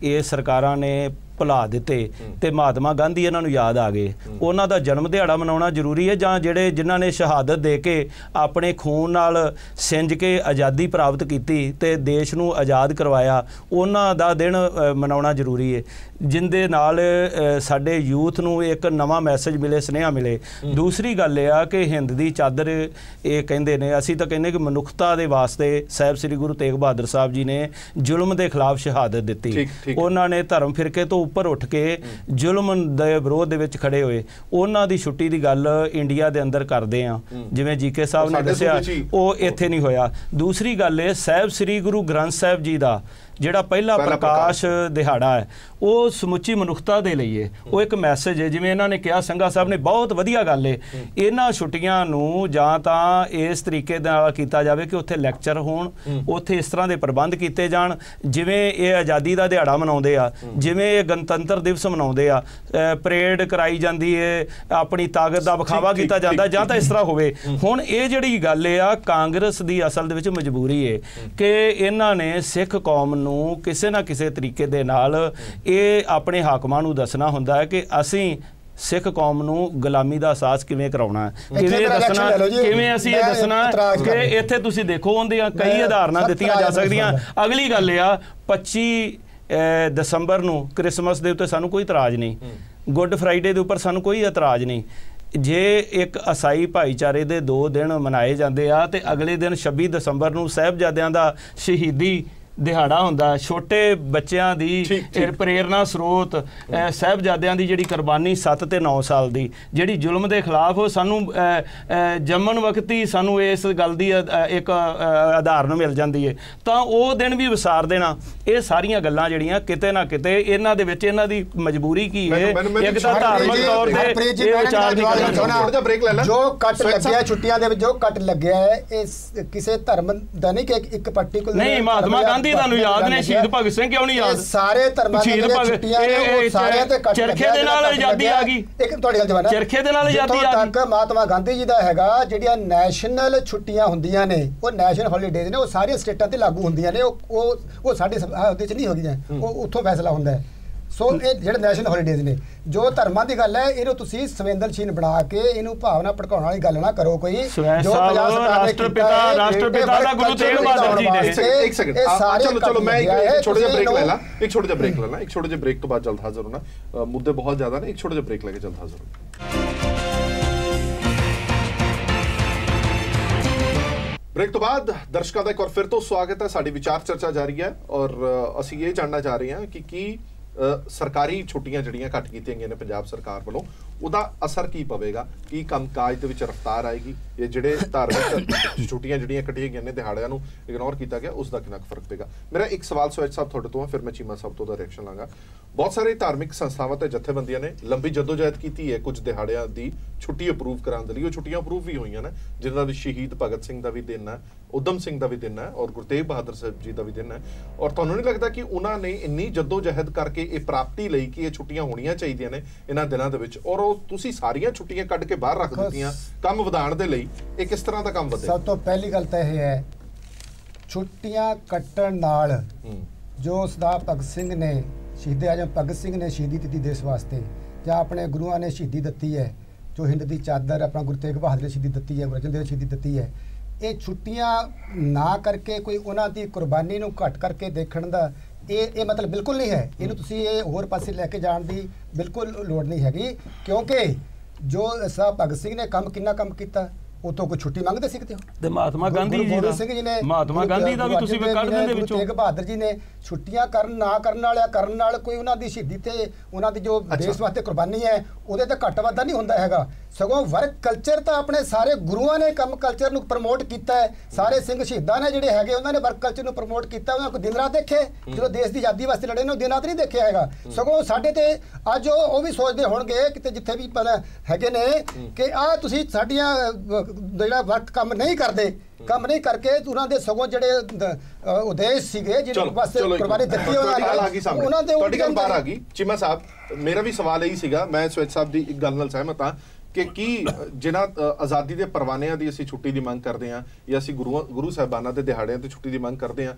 ਇਹ ਸਰਕਾਰਾਂ ਨੇ ਭੁਲਾ ਦਿੱਤੇ ਤੇ ਮਹਾਤਮਾ ਗਾਂਧੀ ਇਹਨਾਂ ਨੂੰ ਯਾਦ ਆ ਗਏ ਉਹਨਾਂ ਦਾ ਜਨਮ ਦਿਹਾੜਾ ਮਨਾਉਣਾ ਜ਼ਰੂਰੀ ਹੈ ਜਾਂ ਜਿਹੜੇ ਜਿਨ੍ਹਾਂ ਨੇ ਸ਼ਹਾਦਤ ਦੇ ਕੇ ਆਪਣੇ ਖੂਨ ਨਾਲ ਸਿੰਜ ਕੇ ਆਜ਼ਾਦੀ ਪ੍ਰਾਪਤ ਕੀਤੀ ਤੇ ਦੇਸ਼ ਨੂੰ ਆਜ਼ਾਦ ਕਰਵਾਇਆ ਉਹਨਾਂ ਦਾ ਦਿਨ ਮਨਾਉਣਾ ਜ਼ਰੂਰੀ ਹੈ ਜਿੰਦੇ ਨਾਲ ਸਾਡੇ ਯੂਥ ਨੂੰ ਇੱਕ ਨਵਾਂ ਮੈਸੇਜ ਮਿਲੇ ਸੁਨੇਹਾ ਮਿਲੇ ਦੂਸਰੀ ਗੱਲ ਇਹ ਆ ਕਿ ਹਿੰਦ ਦੀ ਚਾਦਰ ਇਹ ਕਹਿੰਦੇ ਨੇ ਅਸੀਂ ਤਾਂ ਕਹਿੰਦੇ ਕਿ ਮਨੁੱਖਤਾ ਦੇ ਵਾਸਤੇ ਸਾਹਿਬ ਸ੍ਰੀ ਗੁਰੂ ਤੇਗ ਬਹਾਦਰ ਸਾਹਿਬ ਜੀ ਨੇ ਜ਼ੁਲਮ ਦੇ ਖਿਲਾਫ ਸ਼ਹਾਦਤ ਦਿੱਤੀ ਉਹਨਾਂ ਨੇ ਧਰਮ ਫਿਰਕੇ ਤੋਂ ਉੱਪਰ ਉੱਠ ਕੇ ਜ਼ੁਲਮ ਦੇ ਵਿਰੋਧ ਦੇ ਵਿੱਚ ਖੜੇ ਹੋਏ ਉਹਨਾਂ ਦੀ ਛੁੱਟੀ ਦੀ ਗੱਲ ਇੰਡੀਆ ਦੇ ਅੰਦਰ ਕਰਦੇ ਆ ਜਿਵੇਂ ਜੀਕੇ ਸਾਹਿਬ ਨੇ ਦੱਸਿਆ ਉਹ ਇੱਥੇ ਨਹੀਂ ਹੋਇਆ ਦੂਸਰੀ ਗੱਲ ਇਹ ਸਾਹਿਬ ਸ੍ਰੀ ਗੁਰੂ ਗ੍ਰੰਥ ਸਾਹਿਬ ਜੀ ਦਾ ਜਿਹੜਾ ਪਹਿਲਾ ਪ੍ਰਕਾਸ਼ ਦਿਹਾੜਾ ਹੈ ਉਹ ਸਮੁੱਚੀ ਮਨੁੱਖਤਾ ਦੇ ਲਈ ਹੈ ਉਹ ਇੱਕ ਮੈਸੇਜ ਹੈ ਜਿਵੇਂ ਇਹਨਾਂ ਨੇ ਕਿਹਾ ਸੰਘਾ ਸਾਹਿਬ ਨੇ ਬਹੁਤ ਵਧੀਆ ਗੱਲ ਹੈ ਇਹਨਾਂ ਛੁੱਟੀਆਂ ਨੂੰ ਜਾਂ ਤਾਂ ਇਸ ਤਰੀਕੇ ਨਾਲ ਕੀਤਾ ਜਾਵੇ ਕਿ ਉੱਥੇ ਲੈਕਚਰ ਹੋਣ ਉੱਥੇ ਇਸ ਤਰ੍ਹਾਂ ਦੇ ਪ੍ਰਬੰਧ ਕੀਤੇ ਜਾਣ ਜਿਵੇਂ ਇਹ ਆਜ਼ਾਦੀ ਦਾ ਦਿਹਾੜਾ ਮਨਾਉਂਦੇ ਆ ਜਿਵੇਂ ਇਹ ਗਣਤੰਤਰ ਦਿਵਸ ਮਨਾਉਂਦੇ ਆ ਪਰੇਡ ਕਰਾਈ ਜਾਂਦੀ ਹੈ ਆਪਣੀ ਤਾਕਤ ਦਾ ਵਿਖਾਵਾ ਕੀਤਾ ਜਾਂਦਾ ਜਾਂ ਤਾਂ ਇਸ ਤਰ੍ਹਾਂ ਹੋਵੇ ਹੁਣ ਇਹ ਜਿਹੜੀ ਗੱਲ ਆ ਕਾਂਗਰਸ ਦੀ ਅਸਲ ਦੇ ਵਿੱਚ ਮਜਬੂਰੀ ਹੈ ਕਿ ਇਹਨਾਂ ਨੇ ਸਿੱਖ ਕੌਮ ਨੂੰ ਕਿਸੇ ਨਾ ਕਿਸੇ ਤਰੀਕੇ ਦੇ ਨਾਲ ਇਹ ਆਪਣੇ ਹਾਕਮਾਂ ਨੂੰ ਦੱਸਣਾ ਹੁੰਦਾ ਹੈ ਕਿ ਅਸੀਂ ਸਿੱਖ ਕੌਮ ਨੂੰ ਗੁਲਾਮੀ ਦਾ ਅਹਿਸਾਸ ਕਿਵੇਂ ਕਰਾਉਣਾ ਕਿਵੇਂ ਦੱਸਣਾ ਕਿਵੇਂ ਅਸੀਂ ਇਹ ਦੱਸਣਾ ਕਿ ਇੱਥੇ ਤੁਸੀਂ ਦੇਖੋ ਉਹਦੀਆਂ ਕਈ ਉਦਾਹਰਨਾਂ ਦਿੱਤੀਆਂ ਜਾ ਸਕਦੀਆਂ ਅਗਲੀ ਗੱਲ ਆ 25 ਦਸੰਬਰ ਨੂੰ ਕ੍ਰਿਸਮਸ ਦੇ ਉੱਤੇ ਸਾਨੂੰ ਕੋਈ ਇਤਰਾਜ਼ ਨਹੀਂ ਗੁੱਡ ਫਰਾਈਡੇ ਦੇ ਉੱਪਰ ਸਾਨੂੰ ਕੋਈ ਇਤਰਾਜ਼ ਨਹੀਂ ਜੇ ਇੱਕ ਈਸਾਈ ਭਾਈਚਾਰੇ ਦੇ 2 ਦਿਨ ਮਨਾਏ ਜਾਂਦੇ ਆ ਤੇ ਅਗਲੇ ਦਿਨ 26 ਦਸੰਬਰ ਨੂੰ ਸਾਹਿਬਜ਼ਾਦਿਆਂ ਦਾ ਸ਼ਹੀਦੀ ਦਿਹਾੜਾ ਹੁੰਦਾ ਛੋਟੇ ਬੱਚਿਆਂ ਦੀ ਪ੍ਰੇਰਨਾ ਸਰੋਤ ਸਾਹਿਬਜ਼ਾਦਿਆਂ ਦੀ ਜਿਹੜੀ ਕੁਰਬਾਨੀ 7 ਤੇ 9 ਸਾਲ ਦੀ ਜਿਹੜੀ ਜ਼ੁਲਮ ਦੇ ਖਿਲਾਫ ਸਾਨੂੰ ਜੰਮਣ ਵਕਤ ਹੀ ਸਾਨੂੰ ਇਸ ਗੱਲ ਦੀ ਇੱਕ ਉਦਾਹਰਨ ਮਿਲ ਜਾਂਦੀ ਹੈ ਤਾਂ ਉਹ ਦਿਨ ਵੀ ਵਿਸਾਰ ਦੇਣਾ ਇਹ ਸਾਰੀਆਂ ਗੱਲਾਂ ਜਿਹੜੀਆਂ ਕਿਤੇ ਨਾ ਕਿਤੇ ਇਹਨਾਂ ਦੇ ਵਿੱਚ ਇਹਨਾਂ ਦੀ ਮਜਬੂਰੀ ਕੀ ਹੈ ਇੱਕ ਤਾਂ ਧਾਰਮਿਕ ਤੌਰ ਤੇ ਇਹ ਵਿਚਾਰ ਦੀ ਗੱਲ ਜੋ ਕੱਟ ਲੱਗਿਆ ਛੁੱਟੀਆਂ ਦੇ ਵਿੱਚ ਜੋ ਕੱਟ ਲੱਗਿਆ ਹੈ ਇਹ ਕਿਸੇ ਧਰਮ ਦਾ ਨਹੀਂ ਕਿ ਇੱਕ ਪਾਰਟਿਕੂਲਰ ਨਹੀਂ ਮਹਾਤਮਾ ਗਾਂਧੀ ਤੁਹਾਨੂੰ ਯਾਦ ਨੇ ਸ਼ਹੀਦ ਭਗਤ ਸਿੰਘ ਕਿਉਂ ਨਹੀਂ ਯਾਦ ਸਾਰੇ ਧਰਮਾਂ ਦੀਆਂ ਛੁੱਟੀਆਂ ਨੇ ਸਾਰਿਆਂ ਤੇ ਕੱਟ ਚਰਖੇ ਦੇ ਨਾਲ ਆਜ਼ਾਦੀ ਆ ਗਈ ਇੱਕ ਤੁਹਾਡੀ ਗੱਲ ਜਵਾਨਾ ਚਰਖੇ ਦੇ ਨਾਲ ਆਜ਼ਾਦੀ ਆ ਗਈ ਤੱਕ ਮਹਾਤਮਾ ਗਾਂਧੀ ਜੀ ਦਾ ਹੈਗਾ ਜਿਹੜੀਆਂ ਨੈਸ਼ਨਲ ਛੁੱਟੀਆਂ ਹੁੰਦੀਆਂ ਨੇ ਉਹ ਨੈਸ਼ਨਲ ਹੌਲੀਡੇਜ਼ ਨੇ ਉਹ ਸਾਰੀਆਂ ਸਟੇਟਾਂ ਤੇ ਲਾਗੂ ਹੁੰਦੀਆਂ ਨੇ ਉਹ ਸਾਡੇ ਉਹਦੇ ਚ ਨਹੀਂ ਹੋ ਗਈਆਂ ਉਹ ਉੱਥੋਂ ਫੈਸਲਾ ਹੁੰਦਾ ਹੈ ਸੋ ਇਹ ਜਿਹੜੇ ਨੈਸ਼ਨਲ ਹੌਲੀਡੇਜ਼ ਨੇ ਜੋ ਧਰਮਾਂ ਦੀ ਗੱਲ ਹੈ ਇਹਨੂੰ ਤੁਸੀਂ ਸੰਵੇਦਨਸ਼ੀਲ ਬਣਾ ਕੇ ਇਹਨੂੰ ਭਾਵਨਾ ਭੜਕਾਉਣ ਵਾਲੀ ਗੱਲ ਨਾ ਕਰੋ ਕੋਈ ਜੋ ਰਾਸ਼ਟਰਪਿਤਾ ਦਾ ਗੁਰੂ ਤੇਗ ਬਹਾਦਰ ਜੀ ਨੇ ਇੱਕ ਸੈਕਿੰਡ ਚਲੋ ਮੈਂ ਇੱਕ ਛੋਟਾ ਜਿਹਾ ਬ੍ਰੇਕ ਲੈ ਲਾਂ ਇੱਕ ਛੋਟਾ ਜਿਹਾ ਬ੍ਰੇਕ ਤੋਂ ਬਾਅਦ ਜਲਦ ਹਾਜ਼ਰ ਹੋਣਾ ਮੁੱਦੇ ਬਹੁਤ ਜ਼ਿਆਦਾ ਨੇ ਇੱਕ ਛੋਟਾ ਜਿਹਾ ਬ੍ਰੇਕ ਲੈ ਕੇ ਜਲਦ ਹਾਜ਼ਰ ਹੋਣਾ ਬ੍ਰੇਕ ਤੋਂ ਬਾਅਦ ਦਰਸ਼ਕਾਂ ਦਾ ਇੱਕ ਵਾਰ ਫਿਰ ਤੋਂ ਸਵਾਗਤ ਹੈ। ਸਾਡੀ ਵਿਚਾਰ ਚਰਚਾ ਜਾਰੀ ਹੈ ਔਰ ਅਸੀਂ ਇਹ ਜਾਣਨਾ ਚਾਹ ਰਹੇ ਹਾਂ ਕਿ ਕੀ ਸਰਕਾਰੀ ਛੁੱਟੀਆਂ ਜਿਹੜੀਆਂ ਘੱਟ ਕੀਤੀਆਂ ਗਈਆਂ ਨੇ ਪੰਜਾਬ ਸਰਕਾਰ ਵੱਲੋਂ, ਉਹਦਾ ਅਸਰ ਕੀ ਪਵੇਗਾ, ਕੀ ਕੰਮਕਾਜ ਦੇ ਵਿੱਚ ਰਫ਼ਤਾਰ ਆਏਗੀ, ਇਹ ਜਿਹੜੇ ਧਾਰਮਿਕ ਛੁੱਟੀਆਂ ਜਿਹੜੀਆਂ ਕੱਟੀਆਂ ਗਈਆਂ ਨੇ, ਦਿਹਾੜਿਆਂ ਨੂੰ ਇਗਨੋਰ ਕੀਤਾ ਗਿਆ, ਉਸ ਦਾ ਕਿੰਨਾ ਕੁ ਫਰਕ ਪਏਗਾ। ਮੇਰਾ ਇੱਕ ਸਵਾਲ ਸੁਹੇਜ ਸਾਹਿਬ ਤੁਹਾਡੇ ਤੋਂ ਹੈ, ਫਿਰ ਮੈਂ ਚੀਮਾ ਸਾਹਿਬ ਤੋਂ ਦਾ ਰਿਐਕਸ਼ਨ ਲਾਂਗਾ। ਬਹੁਤ ਸਾਰੇ ਧਾਰਮਿਕ ਸੰਸਥਾਵਾਂ ਤੇ ਜਥੇਬੰਦੀਆਂ ਨੇ ਲੰਬੀ ਜਦੋਜਹਿਦ ਕੀਤੀ ਹੈ ਕੁਝ ਦਿਹਾੜਿਆਂ ਦੀ ਛੁੱਟੀ ਅਪਰੂਵ ਕਰਾਉਣ ਦੇ ਲਈ। ਉਹ ਛੁੱਟੀਆਂ ਅਪਰੂਵ ਵੀ ਹੋਈਆਂ ਨੇ, ਜਿਨ੍ਹਾਂ ਵਿੱਚ ਸ਼ਹੀਦ ਭਗਤ ਸਿੰਘ ਦਾ ਵੀ ਦਿਨ ਹੈ, ਉਦਮ ਸਿੰਘ ਦਾ ਵੀ ਦਿਨ ਹੈ ਔਰ ਗੁਰੂ ਤੇਗ ਬਹਾਦਰ ਸਾਹਿਬ ਜੀ ਦਾ ਵੀ ਦਿਨ ਹੈ। ਔਰ ਤੁਹਾਨੂੰ ਨਹੀਂ ਲੱਗਦਾ ਕਿ ਉਹਨਾਂ ਨੇ ਇੰਨੀ ਜਦੋਜਹਿਦ ਕਰਕੇ ਇਹ ਪ੍ਰਾਪਤੀ ਲਈ ਕਿ ਇਹ ਛੁੱਟੀਆਂ ਹੋਣੀਆਂ ਚਾਹੀਦੀਆਂ ਨੇ ਇਹਨਾਂ ਦਿਨਾਂ ਦੇ ਵਿੱਚ, ਔਰ ਉਹ ਤੁਸੀਂ ਸਾਰੀਆਂ ਛੁੱਟੀਆਂ ਕੱਢ ਕੇ ਬਾਹਰ ਰੱਖ ਦਿੱਤੀਆਂ ਕੰਮ ਵਧਾਉਣ ਦੇ ਲਈ, ਇਹ ਕਿਸ ਤਰ੍ਹਾਂ ਦਾ ਕੰਮ ਵਧੇ? ਸਭ ਤੋਂ ਪਹਿਲੀ ਗੱਲ ਤਾਂ ਇਹ ਹੈ, ਛੁੱਟੀਆਂ ਕੱਟਣ ਨਾਲ ਜੋ ਸਰਦਾਰ ਭਗਤ ਸਿੰਘ ਨੇ, ਸ਼ਹੀਦ ਆਜਮ ਭਗਤ ਸਿੰਘ ਨੇ ਸ਼ਹੀਦੀ ਦਿੱਤੀ ਦੇਸ਼ ਵਾਸਤੇ, ਜਾਂ ਆਪਣੇ ਗੁਰੂਆਂ ਨੇ ਸ਼ਹੀਦੀ ਦਿੱਤੀ ਹੈ, ਜੋ ਹਿੰਦ ਦੀ ਚਾਦਰ ਆਪਣਾ ਗੁਰੂ ਤੇਗ ਬਹਾਦਰ ਨੇ ਸ਼ਹੀਦੀ ਦਿੱਤੀ ਹੈ, ਗੁਰੂ ਅਰਜਨ ਦੇਵ ਨੇ ਸ਼ਹੀਦੀ ਦਿੱਤੀ ਹੈ, ਇਹ ਛੁੱਟੀਆਂ ਨਾ ਕਰਕੇ ਕੋਈ ਉਹਨਾਂ ਦੀ ਕੁਰਬਾਨੀ ਨੂੰ ਘੱਟ ਕਰਕੇ ਦੇਖਣ ਦਾ ਇਹ ਮਤਲਬ ਬਿਲਕੁਲ ਨਹੀਂ ਹੈ। ਇਹਨੂੰ ਤੁਸੀਂ ਇਹ ਹੋਰ ਪਾਸੇ ਲੈ ਕੇ ਜਾਣ ਦੀ ਬਿਲਕੁਲ ਲੋੜ ਨਹੀਂ ਹੈਗੀ, ਕਿਉਂਕਿ ਜੋ ਸਾਹਿਬ ਭਗਤ ਸਿੰਘ ਨੇ ਕਿੰਨਾ ਕੰਮ ਕੀਤਾ, ਉਹ ਤੋਂ ਕੋਈ ਛੁੱਟੀ ਮੰਗਦੇ ਸੀ ਕਿਤੇ? ਤੇ ਮਹਾਤਮਾ ਗਾਂਧੀ ਜੀ ਦਾ, ਮਹਾਤਮਾ ਗਾਂਧੀ ਦਾ ਵੀ ਤੁਸੀਂ ਕੱਢ ਦਿੰਦੇ ਵਿੱਚੋਂ। ਤੇਗ ਬਹਾਦਰ ਜੀ ਨੇ ਛੁੱਟੀਆਂ ਕਰਨ ਨਾਲ ਕੋਈ ਉਹਨਾਂ ਦੀ ਸ਼ਹੀਦੀ ਤੇ ਉਹਨਾਂ ਦੀ ਜੋ ਦੇਸ਼ ਵਾਸਤੇ ਕੁਰਬਾਨੀ ਹੈ ਉਹਦੇ ਤੇ ਘੱਟ ਵਾਧਾ ਨਹੀਂ ਹੁੰਦਾ ਹੈਗਾ। ਸਗੋਂ ਵਰਕ ਕਲਚਰ ਤਾਂ ਆਪਣੇ ਸਾਰੇ ਗੁਰੂਆਂ ਨੇ ਕੰਮ ਕਲਚਰ ਨੂੰ ਪ੍ਰਮੋਟ ਕੀਤਾ ਹੈ। ਸਾਰੇ ਸਿੰਘ ਸ਼ਹੀਦਾਂ ਨੇ ਜਿਹੜੇ ਹੈਗੇ ਉਹਨਾਂ ਨੇ ਵਰਕ ਕਲਚਰ ਨੂੰ ਪ੍ਰਮੋਟ ਕੀਤਾ। ਉਹਨਾਂ ਕੋਈ ਦਿਨ ਰਾਤ ਦੇਖੇ ਜਦੋਂ ਦੇਸ਼ ਦੀ ਆਜ਼ਾਦੀ ਵਾਸਤੇ ਲੜੇ ਨੇ, ਉਹ ਦਿਨ ਰਾਤ ਨਹੀਂ ਦੇਖਿਆ ਹੈਗਾ। ਸਗੋਂ ਸਾਡੇ ਤੇ ਅੱਜ ਉਹ ਵੀ ਸੋਚਦੇ ਹੋਣਗੇ ਕਿਤੇ ਜਿੱਥੇ ਵੀ ਹੈਗੇ ਨੇ ਕਿ ਆਹ ਤੁਸੀਂ ਸਾਡੀਆਂ ਜਿਹੜਾ ਵਰਕ ਕੰਮ ਨਹੀਂ ਕਰਕੇ ਉਹਨਾਂ ਦੇ ਸਗੋਂ ਜਿਹੜੇ ਉਦੇਸ਼ ਸੀਗੇ ਜਿਹਨਾਂ ਵਾਸਤੇ ਕੁਰਬਾਨੀ ਦਿੱਤੀ ਉਹਨਾਂ ਦੇ ਤੁਹਾਡੀ ਗੱਲ ਬਾਹਰ ਆ ਗਈ। ਚੀਮਾ ਸਾਹਿਬ, ਮੇਰਾ ਵੀ ਸਵਾਲ ਇਹੀ ਸੀਗਾ, ਮੈਂ ਸੁਹੇਜ ਸਾਹਿਬ ਦੀ ਇੱਕ ਗੱਲ ਨਾਲ ਸਹਿਮਤ ਹਾਂ ਕਿ ਕੀ ਜਿਹਨਾਂ ਆਜ਼ਾਦੀ ਦੇ ਪਰਵਾਨਿਆਂ ਦੀ ਅਸੀਂ ਛੁੱਟੀ ਦੀ ਮੰਗ ਕਰਦੇ ਹਾਂ ਜਾਂ ਅਸੀਂ ਗੁਰੂ ਸਾਹਿਬਾਨਾਂ ਦੇ ਦਿਹਾੜਿਆਂ ਤੇ ਛੁੱਟੀ ਦੀ ਮੰਗ ਕਰਦੇ ਹਾਂ,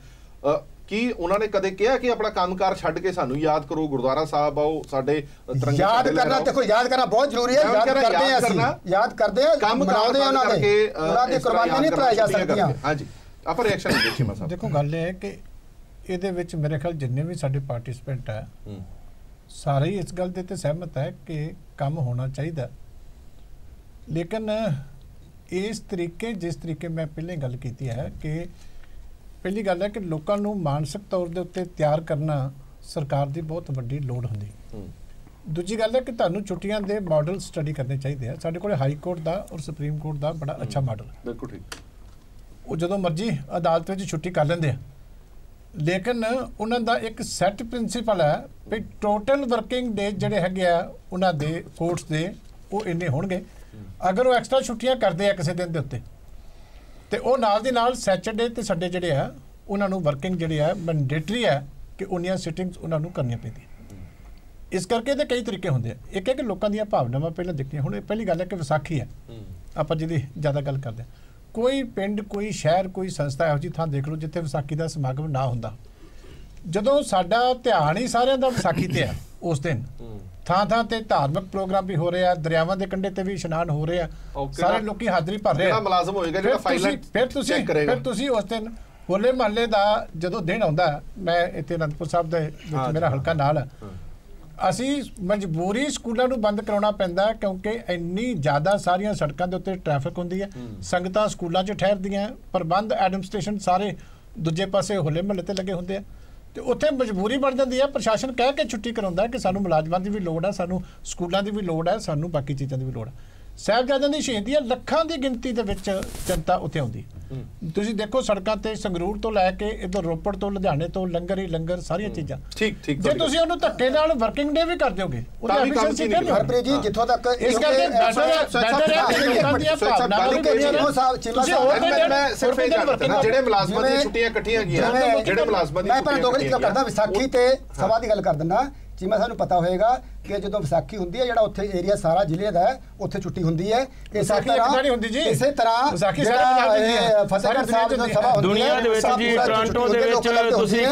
ਕੀ ਉਹਨਾਂ ਨੇ ਕਦੇ ਕਿਹਾ ਕਿ ਆਪਣਾ ਕੰਮਕਾਰ ਛੱਡ ਕੇ ਸਾਨੂੰ ਯਾਦ ਕਰੋ, ਗੁਰਦੁਆਰਾ ਸਾਹਿਬ ਆਓ, ਸਾਡੇ ਤਿਰੰਗੇ ਯਾਦ ਕਰਨਾ? ਦੇਖੋ ਯਾਦ ਕਰਨਾ ਬਹੁਤ ਜ਼ਰੂਰੀ ਹੈ, ਯਾਦ ਕਰਦੇ ਆ, ਕੰਮ ਕਰਾਉਂਦੇ ਆ, ਉਹਨਾਂ ਦੀ ਕੁਰਬਾਨੀਆਂ ਨਹੀਂ ਭੁਲਾਈ ਜਾ ਸਕਦੀਆਂ। ਹਾਂਜੀ, ਆਪਾਂ ਰਿਐਕਸ਼ਨ ਦੇਖੀਏ ਮਾ ਸਾਹਿਬ। ਦੇਖੋ ਗੱਲ ਇਹ ਹੈ ਕਿ ਇਹਦੇ ਵਿੱਚ ਮੇਰੇ ਖਿਆਲ ਜਿੰਨੇ ਵੀ ਸਾਡੇ ਪਾਰਟਿਸਪੈਂਟ ਹੈ ਸਾਰੇ ਹੀ ਇਸ ਗੱਲ ਦੇ ਤੇ ਸਹਿਮਤ ਹੈ ਕਿ ਕੰਮ ਹੋਣਾ ਚਾਹੀਦਾ, ਲੇਕਿਨ ਇਸ ਤਰੀਕੇ ਜਿਸ ਤਰੀਕੇ ਮੈਂ ਪਹਿਲੇ ਗੱਲ ਕੀਤੀ ਹੈ ਕਿ ਪਹਿਲੀ ਗੱਲ ਹੈ ਕਿ ਲੋਕਾਂ ਨੂੰ ਮਾਨਸਿਕ ਤੌਰ ਦੇ ਉੱਤੇ ਤਿਆਰ ਕਰਨਾ ਸਰਕਾਰ ਦੀ ਬਹੁਤ ਵੱਡੀ ਲੋੜ ਹੁੰਦੀ। ਦੂਜੀ ਗੱਲ ਹੈ ਕਿ ਤੁਹਾਨੂੰ ਛੁੱਟੀਆਂ ਦੇ ਮਾਡਲ ਸਟੱਡੀ ਕਰਨੇ ਚਾਹੀਦੇ ਆ। ਸਾਡੇ ਕੋਲ ਹਾਈ ਕੋਰਟ ਦਾ ਔਰ ਸੁਪਰੀਮ ਕੋਰਟ ਦਾ ਬੜਾ ਅੱਛਾ ਮਾਡਲ ਹੈ। ਬਿਲਕੁਲ ਠੀਕ। ਉਹ ਜਦੋਂ ਮਰਜ਼ੀ ਅਦਾਲਤ ਵਿੱਚ ਛੁੱਟੀ ਕਰ ਲੈਂਦੇ ਆ, ਲੇਕਿਨ ਉਹਨਾਂ ਦਾ ਇੱਕ ਸੈੱਟ ਪ੍ਰਿੰਸੀਪਲ ਹੈ ਵੀ ਟੋਟਲ ਵਰਕਿੰਗ ਡੇ ਜਿਹੜੇ ਹੈਗੇ ਆ ਉਹਨਾਂ ਦੇ ਕੋਰਟਸ ਦੇ ਉਹ ਇੰਨੇ ਹੋਣਗੇ। ਅਗਰ ਉਹ ਐਕਸਟਰਾ ਛੁੱਟੀਆਂ ਕਰਦੇ ਆ ਕਿਸੇ ਦਿਨ ਦੇ ਉੱਤੇ ਤੇ ਉਹ ਨਾਲ ਦੀ ਨਾਲ ਸੈਚਰਡੇ ਤੇ ਸੰਡੇ ਜਿਹੜੇ ਆ ਉਹਨਾਂ ਨੂੰ ਵਰਕਿੰਗ ਜਿਹੜੇ ਆ ਮੈਂਡੇਟਰੀ ਹੈ ਕਿ ਉਹਨੀਆਂ ਸਿਟਿੰਗਸ ਉਹਨਾਂ ਨੂੰ ਕਰਨੀਆਂ ਪੈਂਦੀਆਂ। ਇਸ ਕਰਕੇ ਤੇ ਕਈ ਤਰੀਕੇ ਹੁੰਦੇ ਆ। ਇੱਕ ਹੈ ਕਿ ਲੋਕਾਂ ਦੀਆਂ ਭਾਵਨਾਵਾਂ ਪਹਿਲਾਂ ਦੇਖਣੀਆਂ। ਹੁਣ ਪਹਿਲੀ ਗੱਲ ਹੈ ਕਿ ਵਿਸਾਖੀ ਹੈ, ਆਪਾਂ ਜਿਹਦੀ ਜ਼ਿਆਦਾ ਗੱਲ ਕਰਦੇ ਹਾਂ। ਕੋਈ ਪਿੰਡ, ਕੋਈ ਸ਼ਹਿਰ, ਕੋਈ ਸੰਸਥਾ ਇਹੋ ਜਿਹੀ ਥਾਂ ਦੇਖ ਲਓ ਜਿੱਥੇ ਵਿਸਾਖੀ ਦਾ ਸਮਾਗਮ ਨਾ ਹੁੰਦਾ। ਜਦੋਂ ਸਾਡਾ ਧਿਆਨ ਹੀ ਸਾਰਿਆਂ ਦਾ ਵਿਸਾਖੀ ਤੇ ਆ, ਉਸ ਦਿਨ ਥਾਂ ਤੇ ਧਾਰਮਿਕ ਪ੍ਰੋਗਰਾਮ ਵੀ ਹੋ ਰਹੇ ਆ, ਦਰਿਆਵਾਂ ਦੇ ਕੰਢੇ ਤੇ ਵੀ ਇਸ਼ਨਾਨ ਹੋ ਰਹੇ ਆ, ਸਾਰੇ ਲੋਕੀ ਹਾਜ਼ਰੀ ਭਰ ਰਹੇ ਆ। ਮੁਲਾਜ਼ਮ ਹੋਏਗਾ ਜਿਹੜਾ ਫਾਈਲ ਫਿਰ ਤੁਸੀਂ ਉਸ ਦਿਨ ਹੋਲੇ ਮਹੱਲੇ ਦਾ ਜਦੋਂ ਦਿਨ ਆਉਂਦਾ, ਮੈਂ ਇੱਥੇ ਅਨੰਦਪੁਰ ਸਾਹਿਬ ਦੇ ਵਿੱਚ ਮੇਰਾ ਹਲਕਾ ਨਾਲ ਹੈ, ਅਸੀਂ ਮਜਬੂਰੀ ਸਕੂਲਾਂ ਨੂੰ ਬੰਦ ਕਰਾਉਣਾ ਪੈਂਦਾ ਕਿਉਂਕਿ ਇੰਨੀ ਜ਼ਿਆਦਾ ਸਾਰੀਆਂ ਸੜਕਾਂ ਦੇ ਉੱਤੇ ਟ੍ਰੈਫਿਕ ਹੁੰਦੀ ਹੈ। ਸੰਗਤਾਂ ਸਕੂਲਾਂ 'ਚ ਠਹਿਰਦੀਆਂ, ਪ੍ਰਬੰਧ ਐਡਮਿਨਿਸਟ੍ਰੇਸ਼ਨ ਸਾਰੇ ਦੂਜੇ ਪਾਸੇ ਹੋਲੇ ਮਹੱਲੇ ਤੇ ਲੱਗੇ ਹੁੰਦੇ ਆ ਤੇ ਉੱਥੇ ਮਜਬੂਰੀ ਬਣ ਜਾਂਦੀ ਹੈ। ਪ੍ਰਸ਼ਾਸਨ ਕਹਿ ਕੇ ਛੁੱਟੀ ਕਰਾਉਂਦਾ ਕਿ ਸਾਨੂੰ ਮੁਲਾਜ਼ਮਾਂ ਦੀ ਵੀ ਲੋੜ ਹੈ, ਸਾਨੂੰ ਸਕੂਲਾਂ ਦੀ ਵੀ ਲੋੜ ਹੈ, ਸਾਨੂੰ ਬਾਕੀ ਚੀਜ਼ਾਂ ਦੀ ਵੀ ਲੋੜ ਹੈ। ਸਾਹਿਬਜ਼ਾਦਿਆਂ ਦੀ ਸ਼ਹੀਦੀਆਂ ਲੱਖਾਂ ਦੀ ਗਿਣਤੀ ਦੇ ਵਿੱਚ ਜਨਤਾ ਉੱਥੇ ਆਉਂਦੀ। ਤੁਸੀਂ ਦੇਖੋ ਸੜਕਾਂ ਤੇ ਸੰਗਰੂਰ ਤੋਂ ਲੈ ਕੇ ਇੱਧਰ ਰੋਪੜ ਤੋਂ ਲੁਧਿਆਣੇ ਤੋਂ ਲੰਗਰ ਹੀ ਲੰਗਰ, ਸਾਰੀਆਂ ਚੀਜ਼ਾਂ। ਠੀਕ ਠੀਕ। ਜੇ ਤੁਸੀਂ ਉਹਨੂੰ ਧੱਕੇ ਨਾਲ ਵਰਕਿੰਗ ਡੇ ਵੀ ਕਰ ਦਿਓਗੇ ਉਹਦੀ ਐਫੀਸ਼ੀਐਂਸੀ ਕਿੰਨੀ ਹਰਪ੍ਰੀਤ ਜੀ, ਜਿੱਥੋਂ ਤੱਕ ਇਸ ਕਰਕੇ ਜਿਹੜੇ ਮੁਲਾਜ਼ਮਾਂ ਦੀਆਂ ਛੁੱਟੀਆਂ ਇਕੱਠੀਆਂ ਗਈਆਂ, ਜਿਹੜੇ ਮੁਲਾਜ਼ਮਾਂ ਦੀ ਮੈਂ ਦੋ ਗੱਲ ਕਰਦਾ ਵਿਸਾਖੀ ਤੇ ਸਭਾ ਦੀ ਗੱਲ ਕਰ ਦਿੰਦਾ। ਚੀਮਾ ਸਾਨੂੰ ਪਤਾ ਹੋਏਗਾ ਕਿ ਜਦੋਂ ਵਿਸਾਖੀ ਹੁੰਦੀ ਹੈ ਜਿਹੜਾ ਉੱਥੇ ਏਰੀਆ ਸਾਰਾ ਜ਼ਿਲ੍ਹੇ ਦਾ ਉੱਥੇ ਛੁੱਟੀ ਹੁੰਦੀ ਹੈ। ਇਸੇ ਤਰ੍ਹਾਂ ਫਤਿਹਗੜ੍ਹ ਸਾਹਿਬ ਜਦੋਂ ਸਭਾ ਹੁੰਦੀ ਹੈ ਦੁਨੀਆ ਦੇ ਵਿੱਚ ਜੀ, ਟੋਰਾਂਟੋ ਦੇ ਵਿੱਚ ਤੁਸੀਂ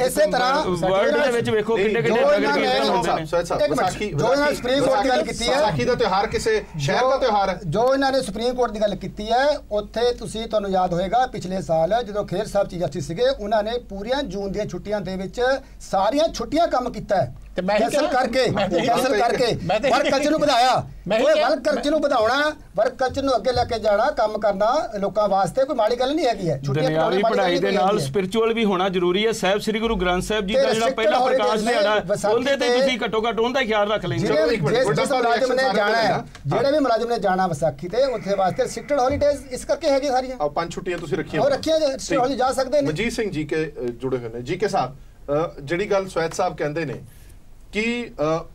ਇਸੇ ਤਰ੍ਹਾਂ ਵਰਲਡ ਦੇ ਵਿੱਚ ਵੇਖੋ ਕਿੰਨੇ ਨਗਰ ਕੀਰਤਨ ਹੁੰਦੇ ਨੇ। ਵਿਸਾਖੀ ਜੋ ਇਹਨਾਂ ਨੇ ਸੁਪਰੀਮ ਕੋਰਟ ਦੀ ਗੱਲ ਕੀਤੀ ਹੈ, ਵਿਸਾਖੀ ਦਾ ਤਿਉਹਾਰ ਕਿਸੇ ਸ਼ਹਿਰ ਦਾ ਤਿਉਹਾਰ ਹੈ। ਜੋ ਇਹਨਾਂ ਨੇ ਸੁਪਰੀਮ ਕੋਰਟ ਦੀ ਗੱਲ ਕੀਤੀ ਹੈ, ਉੱਥੇ ਤੁਸੀਂ ਤੁਹਾਨੂੰ ਯਾਦ ਹੋਏਗਾ ਪਿਛਲੇ ਸਾਲ ਜਦੋਂ ਖੇਰ ਸਾਹਿਬ ਚੀਫ ਜਸਟਿਸ ਸੀਗੇ, ਉਹਨਾਂ ਨੇ ਪੂਰੀਆਂ ਜੂਨ ਦੀਆਂ ਛੁੱਟੀਆਂ ਦੇ ਵਿੱਚ ਸਾਰੀਆਂ ਛੁੱਟੀਆਂ ਕੰਮ ਕੀਤਾ ਹੈ। ਕੈਂਸਲ ਕਰਕੇ ਵਰਕ ਕਲਚਰ ਨੂੰ ਵਧਾਇਆ। ਵਰਕ ਕਲਚਰ ਨੂੰ ਵਧਾਉਣਾ, ਵਰਕ ਕਲਚਰ ਨੂੰ ਅੱਗੇ ਲੈ ਕੇ ਜਾਣਾ, ਕੰਮ ਕਰਨਾ ਲੋਕਾਂ ਵਾਸਤੇ ਕੋਈ ਮਾੜੀ ਗੱਲ ਨਹੀਂ ਹੈਗੀ ਹੈ। ਦੁਨਿਆਵੀ ਪੜ੍ਹਾਈ ਦੇ ਨਾਲ ਸਪਿਰਚੁਅਲ ਵੀ ਹੋਣਾ ਜ਼ਰੂਰੀ ਹੈ। ਸਾਹਿਬ ਸ੍ਰੀ ਗੁਰੂ ਗ੍ਰੰਥ ਸਾਹਿਬ ਜੀ ਦਾ ਜਿਹੜਾ ਪਹਿਲਾ ਪ੍ਰਕਾਸ਼ ਦਿਹਾੜਾ ਉਹਦੇ ਤੇ ਤੁਸੀਂ ਘੱਟੋ ਘੱਟ ਉਹਦਾ ਖਿਆਲ ਰੱਖ ਲੈਂਦੇ। ਜਿਹੜੇ ਵੀ ਮੁਲਾਜ਼ਮ ਨੇ ਜਾਣਾ ਵਿਸਾਖੀ ਤੇ ਉੱਥੇ ਵਾਸਤੇ ਰਿਸਟ੍ਰਿਕਟਡ ਹੌਲੀਡੇਜ਼ ਇਸ ਕਰਕੇ ਹੈਗੀ ਸਾਰੀਆਂ। 5 ਛੁੱਟੀਆਂ ਤੁਸੀਂ ਰੱਖੀਆਂ ਰਿਸਟ੍ਰਿਕਟਡ ਹੌਲੀ ਜਾ ਸਕਦੇ ਨੇ। ਮਨਜੀਤ ਸਿੰਘ ਜੀ ਕੇ ਜੁੜੇ ਹੋਏ ਨੇ। ਜੀ ਕੇ ਸਾਹਿਬ, ਜਿਹੜੀ ਗੱਲ ਸਵੈਤ ਸਾਹਿਬ ਕਹਿੰਦੇ ਨੇ ਕਿ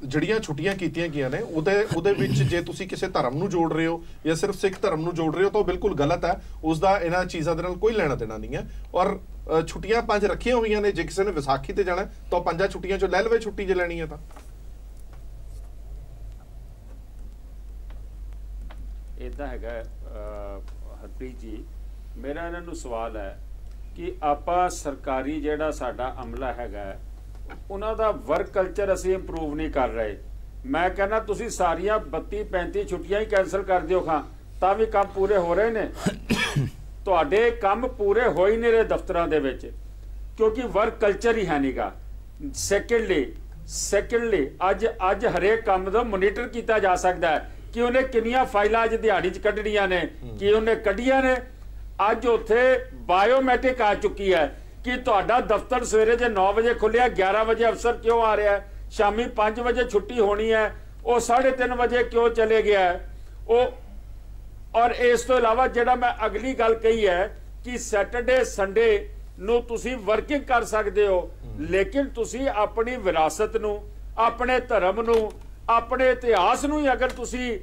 ਜਿਹੜੀਆਂ ਛੁੱਟੀਆਂ ਕੀਤੀਆਂ ਗਈਆਂ ਨੇ ਉਹਦੇ ਵਿੱਚ ਜੇ ਤੁਸੀਂ ਕਿਸੇ ਧਰਮ ਨੂੰ ਜੋੜ ਰਹੇ ਹੋ ਜਾਂ ਸਿਰਫ ਸਿੱਖ ਧਰਮ ਨੂੰ ਜੋੜ ਰਹੇ ਹੋ ਤਾਂ ਉਹ ਬਿਲਕੁਲ ਗਲਤ ਹੈ। ਉਸ ਦਾ ਇਹਨਾਂ ਚੀਜ਼ਾਂ ਦੇ ਨਾਲ ਕੋਈ ਲੈਣਾ ਦੇਣਾ ਨਹੀਂ ਹੈ। ਔਰ ਛੁੱਟੀਆਂ 5 ਰੱਖੀਆਂ ਹੋਈਆਂ ਨੇ। ਜੇ ਕਿਸੇ ਨੇ ਵਿਸਾਖੀ ਤੇ ਜਾਣਾ ਤਾਂ 5 ਛੁੱਟੀਆਂ ਚੋਂ ਲੈ ਲਵੇ ਛੁੱਟੀ ਜੇ ਲੈਣੀ ਹੈ ਤਾਂ। ਇਦਾਂ ਹੈਗਾ ਹਰਪ੍ਰੀਤ ਜੀ, ਮੇਰਾ ਇਹਨਾਂ ਨੂੰ ਸਵਾਲ ਹੈ ਕਿ ਆਪਾਂ ਸਰਕਾਰੀ ਜਿਹੜਾ ਸਾਡਾ ਅਮਲਾ ਹੈਗਾ ਉਹਨਾਂ ਦਾ ਵਰਕ ਕਲਚਰ ਅਸੀਂ ਇੰਪਰੂਵ ਨਹੀਂ ਕਰ ਰਹੇ। ਮੈਂ ਕਹਿੰਦਾ ਤੁਸੀਂ ਸਾਰੀਆਂ 32-35 ਛੁੱਟੀਆਂ ਹੀ ਕੈਂਸਲ ਕਰ ਦਿਓ ਖਾਂ ਤਾਂ ਵੀ ਕੰਮ ਪੂਰੇ ਹੋ ਰਹੇ ਨੇ। ਤੁਹਾਡੇ ਕੰਮ ਪੂਰੇ ਹੋ ਹੀ ਨਹੀਂ ਰਹੇ ਦਫ਼ਤਰਾਂ ਦੇ ਵਿੱਚ ਕਿਉਂਕਿ ਵਰਕ ਕਲਚਰ ਹੀ ਹੈ ਨਹੀਂਗਾ। ਸੈਕੰਡਲੀ ਅੱਜ ਹਰੇਕ ਕੰਮ ਦਾ ਮੋਨੀਟਰ ਕੀਤਾ ਜਾ ਸਕਦਾ ਹੈ ਕਿ ਉਹਨੇ ਕਿੰਨੀਆਂ ਫਾਈਲਾਂ ਅੱਜ ਦਿਹਾੜੀ 'ਚ ਕੱਢਣੀਆਂ ਨੇ, ਕਿ ਉਹਨੇ ਕੱਢੀਆਂ ਨੇ। ਅੱਜ ਉੱਥੇ ਬਾਇਓਮੈਟ੍ਰਿਕ ਆ ਚੁੱਕੀ ਹੈ ਕਿ ਤੁਹਾਡਾ ਦਫ਼ਤਰ ਸਵੇਰੇ ਜੇ 9 ਵਜੇ ਖੁੱਲਿਆ 11 ਵਜੇ ਅਫਸਰ ਕਿਉਂ ਆ ਰਿਹਾ ਹੈ, ਸ਼ਾਮੀ 5 ਵਜੇ ਛੁੱਟੀ ਹੋਣੀ ਹੈ ਉਹ 3:30 ਵਜੇ ਕਿਉਂ ਚਲੇ ਗਿਆ ਹੈ ਉਹ। ਔਰ ਇਸ ਤੋਂ ਇਲਾਵਾ ਜਿਹੜਾ ਮੈਂ ਅਗਲੀ ਗੱਲ ਕਹੀ ਹੈ ਕਿ ਸੈਟਰਡੇ ਸੰਡੇ ਨੂੰ ਤੁਸੀਂ ਵਰਕਿੰਗ ਕਰ ਸਕਦੇ ਹੋ, ਲੇਕਿਨ ਤੁਸੀਂ ਆਪਣੀ ਵਿਰਾਸਤ ਨੂੰ, ਆਪਣੇ ਧਰਮ ਨੂੰ, ਆਪਣੇ ਇਤਿਹਾਸ ਨੂੰ ਹੀ ਅਗਰ ਤੁਸੀਂ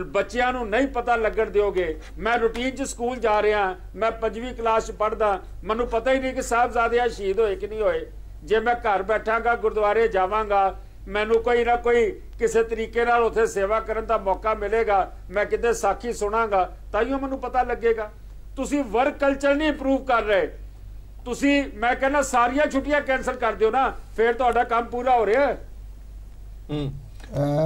ਬੱਚਿਆਂ ਨੂੰ ਨਹੀਂ ਪਤਾ ਲੱਗਣ ਦਿਓਗੇ। ਮੈਂ ਰੂਟੀਨ 'ਚ ਸਕੂਲ ਜਾ ਰਿਹਾ, ਮੈਂ 5ਵੀਂ ਕਲਾਸ 'ਚ ਪੜ੍ਹਦਾ, ਮੈਨੂੰ ਪਤਾ ਹੀ ਨਹੀਂ ਕਿ ਸਾਹਿਬਜ਼ਾਦੇ ਸ਼ਹੀਦ ਹੋਏ ਕਿ ਨਹੀਂ ਹੋਏ। ਜੇ ਮੈਂ ਘਰ ਬੈਠਾਂਗਾ ਗੁਰਦੁਆਰੇ ਜਾਵਾਂਗਾ, ਮੈਨੂੰ ਕੋਈ ਨਾ ਕੋਈ ਕਿਸੇ ਤਰੀਕੇ ਨਾਲ ਉੱਥੇ ਸੇਵਾ ਕਰਨ ਦਾ ਮੌਕਾ ਮਿਲੇਗਾ, ਮੈਂ ਕਿਤੇ ਸਾਖੀ ਸੁਣਾਂਗਾ ਤਾਈਓ ਮੈਨੂੰ ਪਤਾ ਲੱਗੇਗਾ। ਤੁਸੀਂ ਵਰਕ ਕਲਚਰ ਨਹੀਂ ਇੰਪਰੂਵ ਕਰ ਰਹੇ। ਤੁਸੀਂ ਮੈਂ ਕਹਿੰਦਾ ਸਾਰੀਆਂ ਛੁੱਟੀਆਂ ਕੈਂਸਲ ਕਰ ਦਿਓ ਨਾ, ਫਿਰ ਤੁਹਾਡਾ ਕੰਮ ਪੂਰਾ ਹੋ ਰਿਹਾ।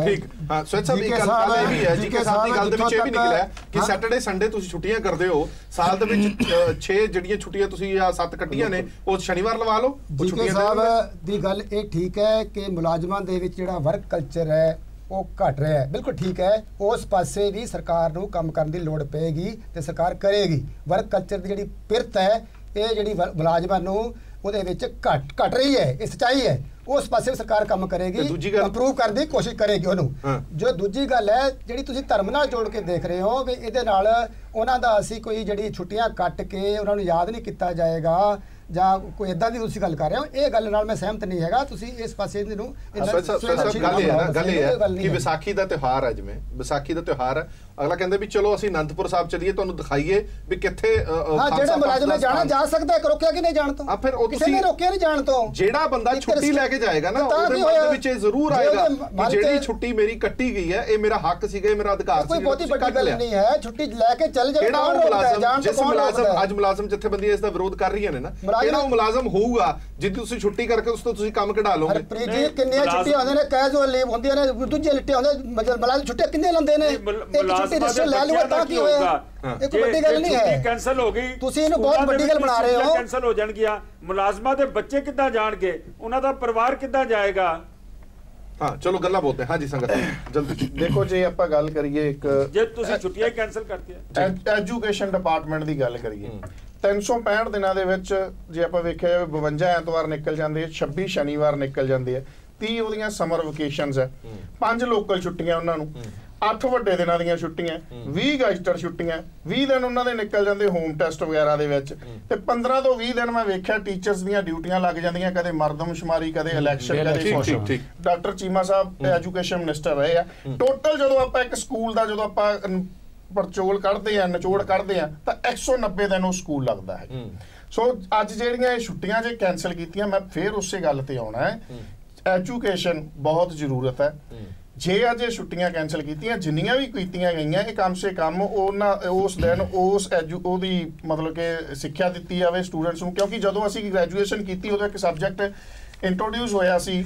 ਠੀਕ। ਹਾਂ ਸਵੈਤ ਸਾਹਿਬ, ਇੱਕ ਗੱਲ ਇਹ ਵੀ ਹੈ ਜੀ ਕਿ ਸਾਹਿਬ ਦੀ ਗੱਲ ਦੇ ਵਿੱਚ ਇਹ ਵੀ ਨਿਕਲਿਆ ਕਿ ਸੈਟਰਡੇ ਸੰਡੇ ਤੁਸੀਂ ਛੁੱਟੀਆਂ ਕਰਦੇ ਹੋ, ਸਾਲ ਦੇ ਵਿੱਚ 6 ਜਿਹੜੀਆਂ ਛੁੱਟੀਆਂ ਤੁਸੀਂ ਜਾਂ 7 ਕੱਟੀਆਂ ਨੇ ਉਹ ਸ਼ਨੀਵਾਰ ਲਵਾ ਲਓ। ਜੀ ਸਾਹਿਬ ਦੀ ਗੱਲ ਇਹ ਠੀਕ ਹੈ ਕਿ ਮੁਲਾਜ਼ਮਾਂ ਦੇ ਵਿੱਚ ਜਿਹੜਾ ਵਰਕ ਕਲਚਰ ਹੈ ਉਹ ਘਟ ਰਿਹਾ ਹੈ, ਬਿਲਕੁਲ ਠੀਕ ਹੈ। ਉਸ ਪਾਸੇ ਵੀ ਸਰਕਾਰ ਨੂੰ ਕੰਮ ਕਰਨ ਦੀ ਲੋੜ ਪਏਗੀ ਤੇ ਸਰਕਾਰ ਕਰੇਗੀ। ਵਰਕ ਕਲਚਰ ਦੀ ਜਿਹੜੀ ਪਿਰਤ ਹੈ ਇਹ ਜਿਹੜੀ ਮੁਲਾਜ਼ਮਾਂ ਨੂੰ ਉਹਦੇ ਵਿੱਚ ਘਟ ਰਹੀ ਹੈ, ਇਹ ਸੱਚਾਈ ਹੈ। ਉਸ ਪਾਸੇ ਸਰਕਾਰ ਕੰਮ ਕਰੇਗੀ, ਇੰਪਰੂਵ ਕਰਨ ਦੀ ਕੋਸ਼ਿਸ਼ ਕਰੇਗੀ ਉਹਨੂੰ। ਜੋ ਦੂਜੀ ਗੱਲ ਹੈ ਜਿਹੜੀ ਤੁਸੀਂ ਧਰਮ ਨਾਲ ਜੋੜ ਕੇ ਦੇਖ ਰਹੇ ਹੋ ਵੀ ਇਹਦੇ ਨਾਲ ਉਹਨਾਂ ਦਾ ਅਸੀਂ ਕੋਈ ਜਿਹੜੀ ਛੁੱਟੀਆਂ ਕੱਟ ਕੇ ਉਹਨਾਂ ਨੂੰ ਯਾਦ ਨਹੀਂ ਕੀਤਾ ਜਾਏਗਾ ਜਾਂ ਕੋਈ ਇਦਾਂ ਦੀ ਤੁਸੀਂ ਗੱਲ ਕਰ ਰਹੇ ਹੋ, ਇਹ ਗੱਲ ਨਾਲ ਮੈਂ ਸਹਿਮਤ ਨਹੀਂ ਹੈਗਾ। ਤੁਸੀਂ ਇਸ ਪਾਸੇ ਨੂੰ ਗੱਲ ਇਹ ਹੈ ਕਿ ਵਿਸਾਖੀ ਦਾ ਤਿਉਹਾਰ ਹੈ, ਜਿਵੇਂ ਵਿਸਾਖੀ ਦਾ ਤਿਉਹਾਰ ਹੈ, ਅਗਲਾ ਕਹਿੰਦੇ ਵੀ ਚਲੋ ਅਸੀਂ ਅਨੰਦਪੁਰ ਸਾਹਿਬ ਚਲੀਏ, ਤੁਹਾਨੂੰ ਦਿਖਾਈਏ ਵੀ ਕਿੱਥੇ ਜਿਹੜਾ ਮੁਲਾਜ਼ਮ ਨੇ ਜਾਣਾ ਜਾ ਸਕਦਾ, ਰੋਕਿਆ ਕਿ ਨਹੀਂ ਜਾਣ ਤੋਂ? ਫਿਰ ਉਹ ਕਿਸੇ ਨੇ ਰੋਕਿਆ ਨਹੀਂ ਜਾਣ ਤੋਂ। ਜਿਹੜਾ ਬੰਦਾ ਛੁੱਟੀ ਲੈ ਕੇ ਜਾਏਗਾ ਨਾ ਉਹਦੇ ਮਨ ਦੇ ਵਿੱਚ ਇਹ ਜ਼ਰੂਰ ਆਏਗਾ ਕਿ ਜਿਹੜੀ ਛੁੱਟੀ ਮੇਰੀ ਕੱਟੀ ਗਈ ਹੈ ਇਹ ਮੇਰਾ ਹੱਕ ਸੀਗਾ, ਇਹ ਮੇਰਾ ਅਧਿਕਾਰ ਸੀ। ਕੋਈ ਬਹੁਤੀ ਵੱਡੀ ਗੱਲ ਨਹੀਂ ਹੈ, ਛੁੱਟੀ ਲੈ ਕੇ ਚੱਲ ਜਾਵੇ। ਕਿਹੜਾ ਮੁਲਾਜ਼ਮ, ਜਿਸ ਮੁਲਾਜ਼ਮ ਅੱਜ ਮੁਲਾਜ਼ਮ ਜਥੇਬੰਦੀਆਂ ਇਸ ਦਾ ਵਿਰੋਧ ਕਰ ਰਹੀਆਂ ਨੇ ਨਾ, ਕਿਹੜਾ ਉਹ ਮੁਲਾਜ਼ਮ ਹੋਊਗਾ ਜਿੱਦ ਤੁਸੀਂ ਛੁੱਟੀ ਕਰਕੇ ਉਸ ਤੋਂ ਤੁਸੀਂ ਕੰਮ ਕਢਾ ਲਓਗੇ? ਹਰਪ੍ਰੀਤ ਜੀ ਕਿੰਨੀਆਂ ਛੁੱਟੀਆਂ ਹੁੰਦੀਆਂ ਨੇ, ਕੈਜੂਅਲ ਲੀਵ ਹੁੰਦੀਆਂ ਨੇ, ਦੂਜੇ ਲਿੱਟੇ ਹੁੰਦੇ, ਮੁਲਾਜ਼ਮ ਛੁੱਟੀਆਂ ਕਿੰਨੇ ਲੈਂਦੇ ਨੇ? ਇੱਕ ਛੁੱਟੀ ਰਜਿਸਟਰ ਲੈ ਲੂਗਾ ਤਾਂ ਕੀ ਹੋਇਆ? ਇਹ ਕੋਈ ਵੱਡੀ ਗੱਲ ਨਹੀਂ ਹੈ। ਕੈਂਸਲ ਹੋ ਗਈ, ਤੁਸੀਂ ਇਹਨੂੰ ਬਹੁਤ ਵੱਡੀ ਗੱਲ ਬਣਾ ਰਹੇ ਹੋ। ਕੈਂਸਲ ਹੋ ਜਾਣਗੀਆਂ, ਮੁਲਾਜ਼ਮਾਂ ਦੇ ਬੱਚੇ ਕਿੱਦਾਂ ਜਾਣਗੇ, ਉਹਨਾਂ ਦਾ ਪਰਿਵਾਰ ਕਿੱਦਾਂ ਜਾਏਗਾ? ਹਾਂ ਚਲੋ ਗੱਲਾਂ ਬੋਲਦੇ ਹਾਂ ਜੀ ਸੰਗਤ ਜਲਦੀ। ਦੇਖੋ ਜੇ ਆਪਾਂ ਗੱਲ ਕਰੀਏ ਇੱਕ ਜੇ ਤੁਸੀਂ ਛੁੱਟੀਆਂ ਕੈਂਸਲ ਕਰਤੀਆਂ, ਐਜੂਕੇਸ਼ਨ ਡਿਪਾਰਟਮੈਂਟ ਦੀ ਗੱਲ ਕਰੀਏ 365 ਦਿਨਾਂ ਦੇ ਵਿੱਚ ਜੇ ਆਪਾਂ ਵੇਖਿਆ ਜਾਵੇ 52 ਐਤਵਾਰ ਨਿਕਲ ਜਾਂਦੇ ਆ, 26 ਸ਼ਨੀਵਾਰ ਨਿਕਲ ਜਾਂਦੇ ਆ, 30 ਉਹਦੀਆਂ ਸਮਰ ਵਕੇਸ਼ਨਸ ਹੈ, 5 ਲੋਕਲ ਛੁੱਟੀਆਂ ਉਹਨਾਂ ਨੂੰ, 8 ਵੱਡੇ ਦਿਨਾਂ ਦੀਆਂ ਛੁੱਟੀਆਂ, 20 ਗੈਸਟਰ ਛੁੱਟੀਆਂ, 20 ਦਿਨ ਉਹਨਾਂ ਦੇ ਨਿਕਲ ਜਾਂਦੇ ਹੋਮ ਟੈਸਟ ਵਗੈਰਾ ਦੇ ਵਿੱਚ, ਤੇ 15 ਤੋਂ 20 ਦਿਨ ਮੈਂ ਵੇਖਿਆ ਟੀਚਰਸ ਦੀਆਂ ਡਿਊਟੀਆਂ ਲੱਗ ਜਾਂਦੀਆਂ, ਕਦੇ ਮਰਦਮਸ਼ੁਮਾਰੀ, ਕਦੇ ਇਲੈਕਸ਼ਨ, ਕਦੇ ਕੁਛ। ਡਾਕਟਰ ਚੀਮਾ ਸਾਹਿਬ ਐਜੂਕੇਸ਼ਨ ਮਿਨਿਸਟਰ ਰਹੇ ਆ। ਟੋਟਲ ਜਦੋਂ ਆਪਾਂ ਇੱਕ ਸਕੂਲ ਦਾ ਜਦੋਂ ਆਪਾਂ ਪਰਚੋਲ ਕੱਢਦੇ ਆ, ਨਿਚੋੜ ਕੱਢਦੇ ਆ, ਤਾਂ 190 ਦਿਨ ਉਹ ਸਕੂਲ ਲੱਗਦਾ ਹੈ। ਸੋ ਅੱਜ ਜਿਹੜੀਆਂ ਇਹ ਛੁੱਟੀਆਂ ਜੇ ਕੈਂਸਲ ਕੀਤੀਆਂ, ਮੈਂ ਫੇਰ ਉਸੇ ਗੱਲ ਤੇ ਆਉਣਾ ਹੈ, ਐਜੂਕੇਸ਼ਨ ਬਹੁਤ ਜ਼ਰੂਰਤ ਹੈ। ਜੇ ਅੱਜ ਇਹ ਛੁੱਟੀਆਂ ਕੈਂਸਲ ਕੀਤੀਆਂ, ਜਿੰਨੀਆਂ ਵੀ ਕੀਤੀਆਂ ਗਈਆਂ, ਇਹ ਕਮ ਸੇ ਕਮ ਉਹਨਾਂ ਉਸ ਦਿਨ ਉਹਦੀ ਮਤਲਬ ਕਿ ਸਿੱਖਿਆ ਦਿੱਤੀ ਜਾਵੇ ਸਟੂਡੈਂਟਸ ਨੂੰ, ਕਿਉਂਕਿ ਜਦੋਂ ਅਸੀਂ ਗ੍ਰੈਜੂਏਸ਼ਨ ਕੀਤੀ ਉਦੋਂ ਇੱਕ ਸਬਜੈਕਟ ਇੰਟਰੋਡਿਊਸ ਹੋਇਆ ਸੀ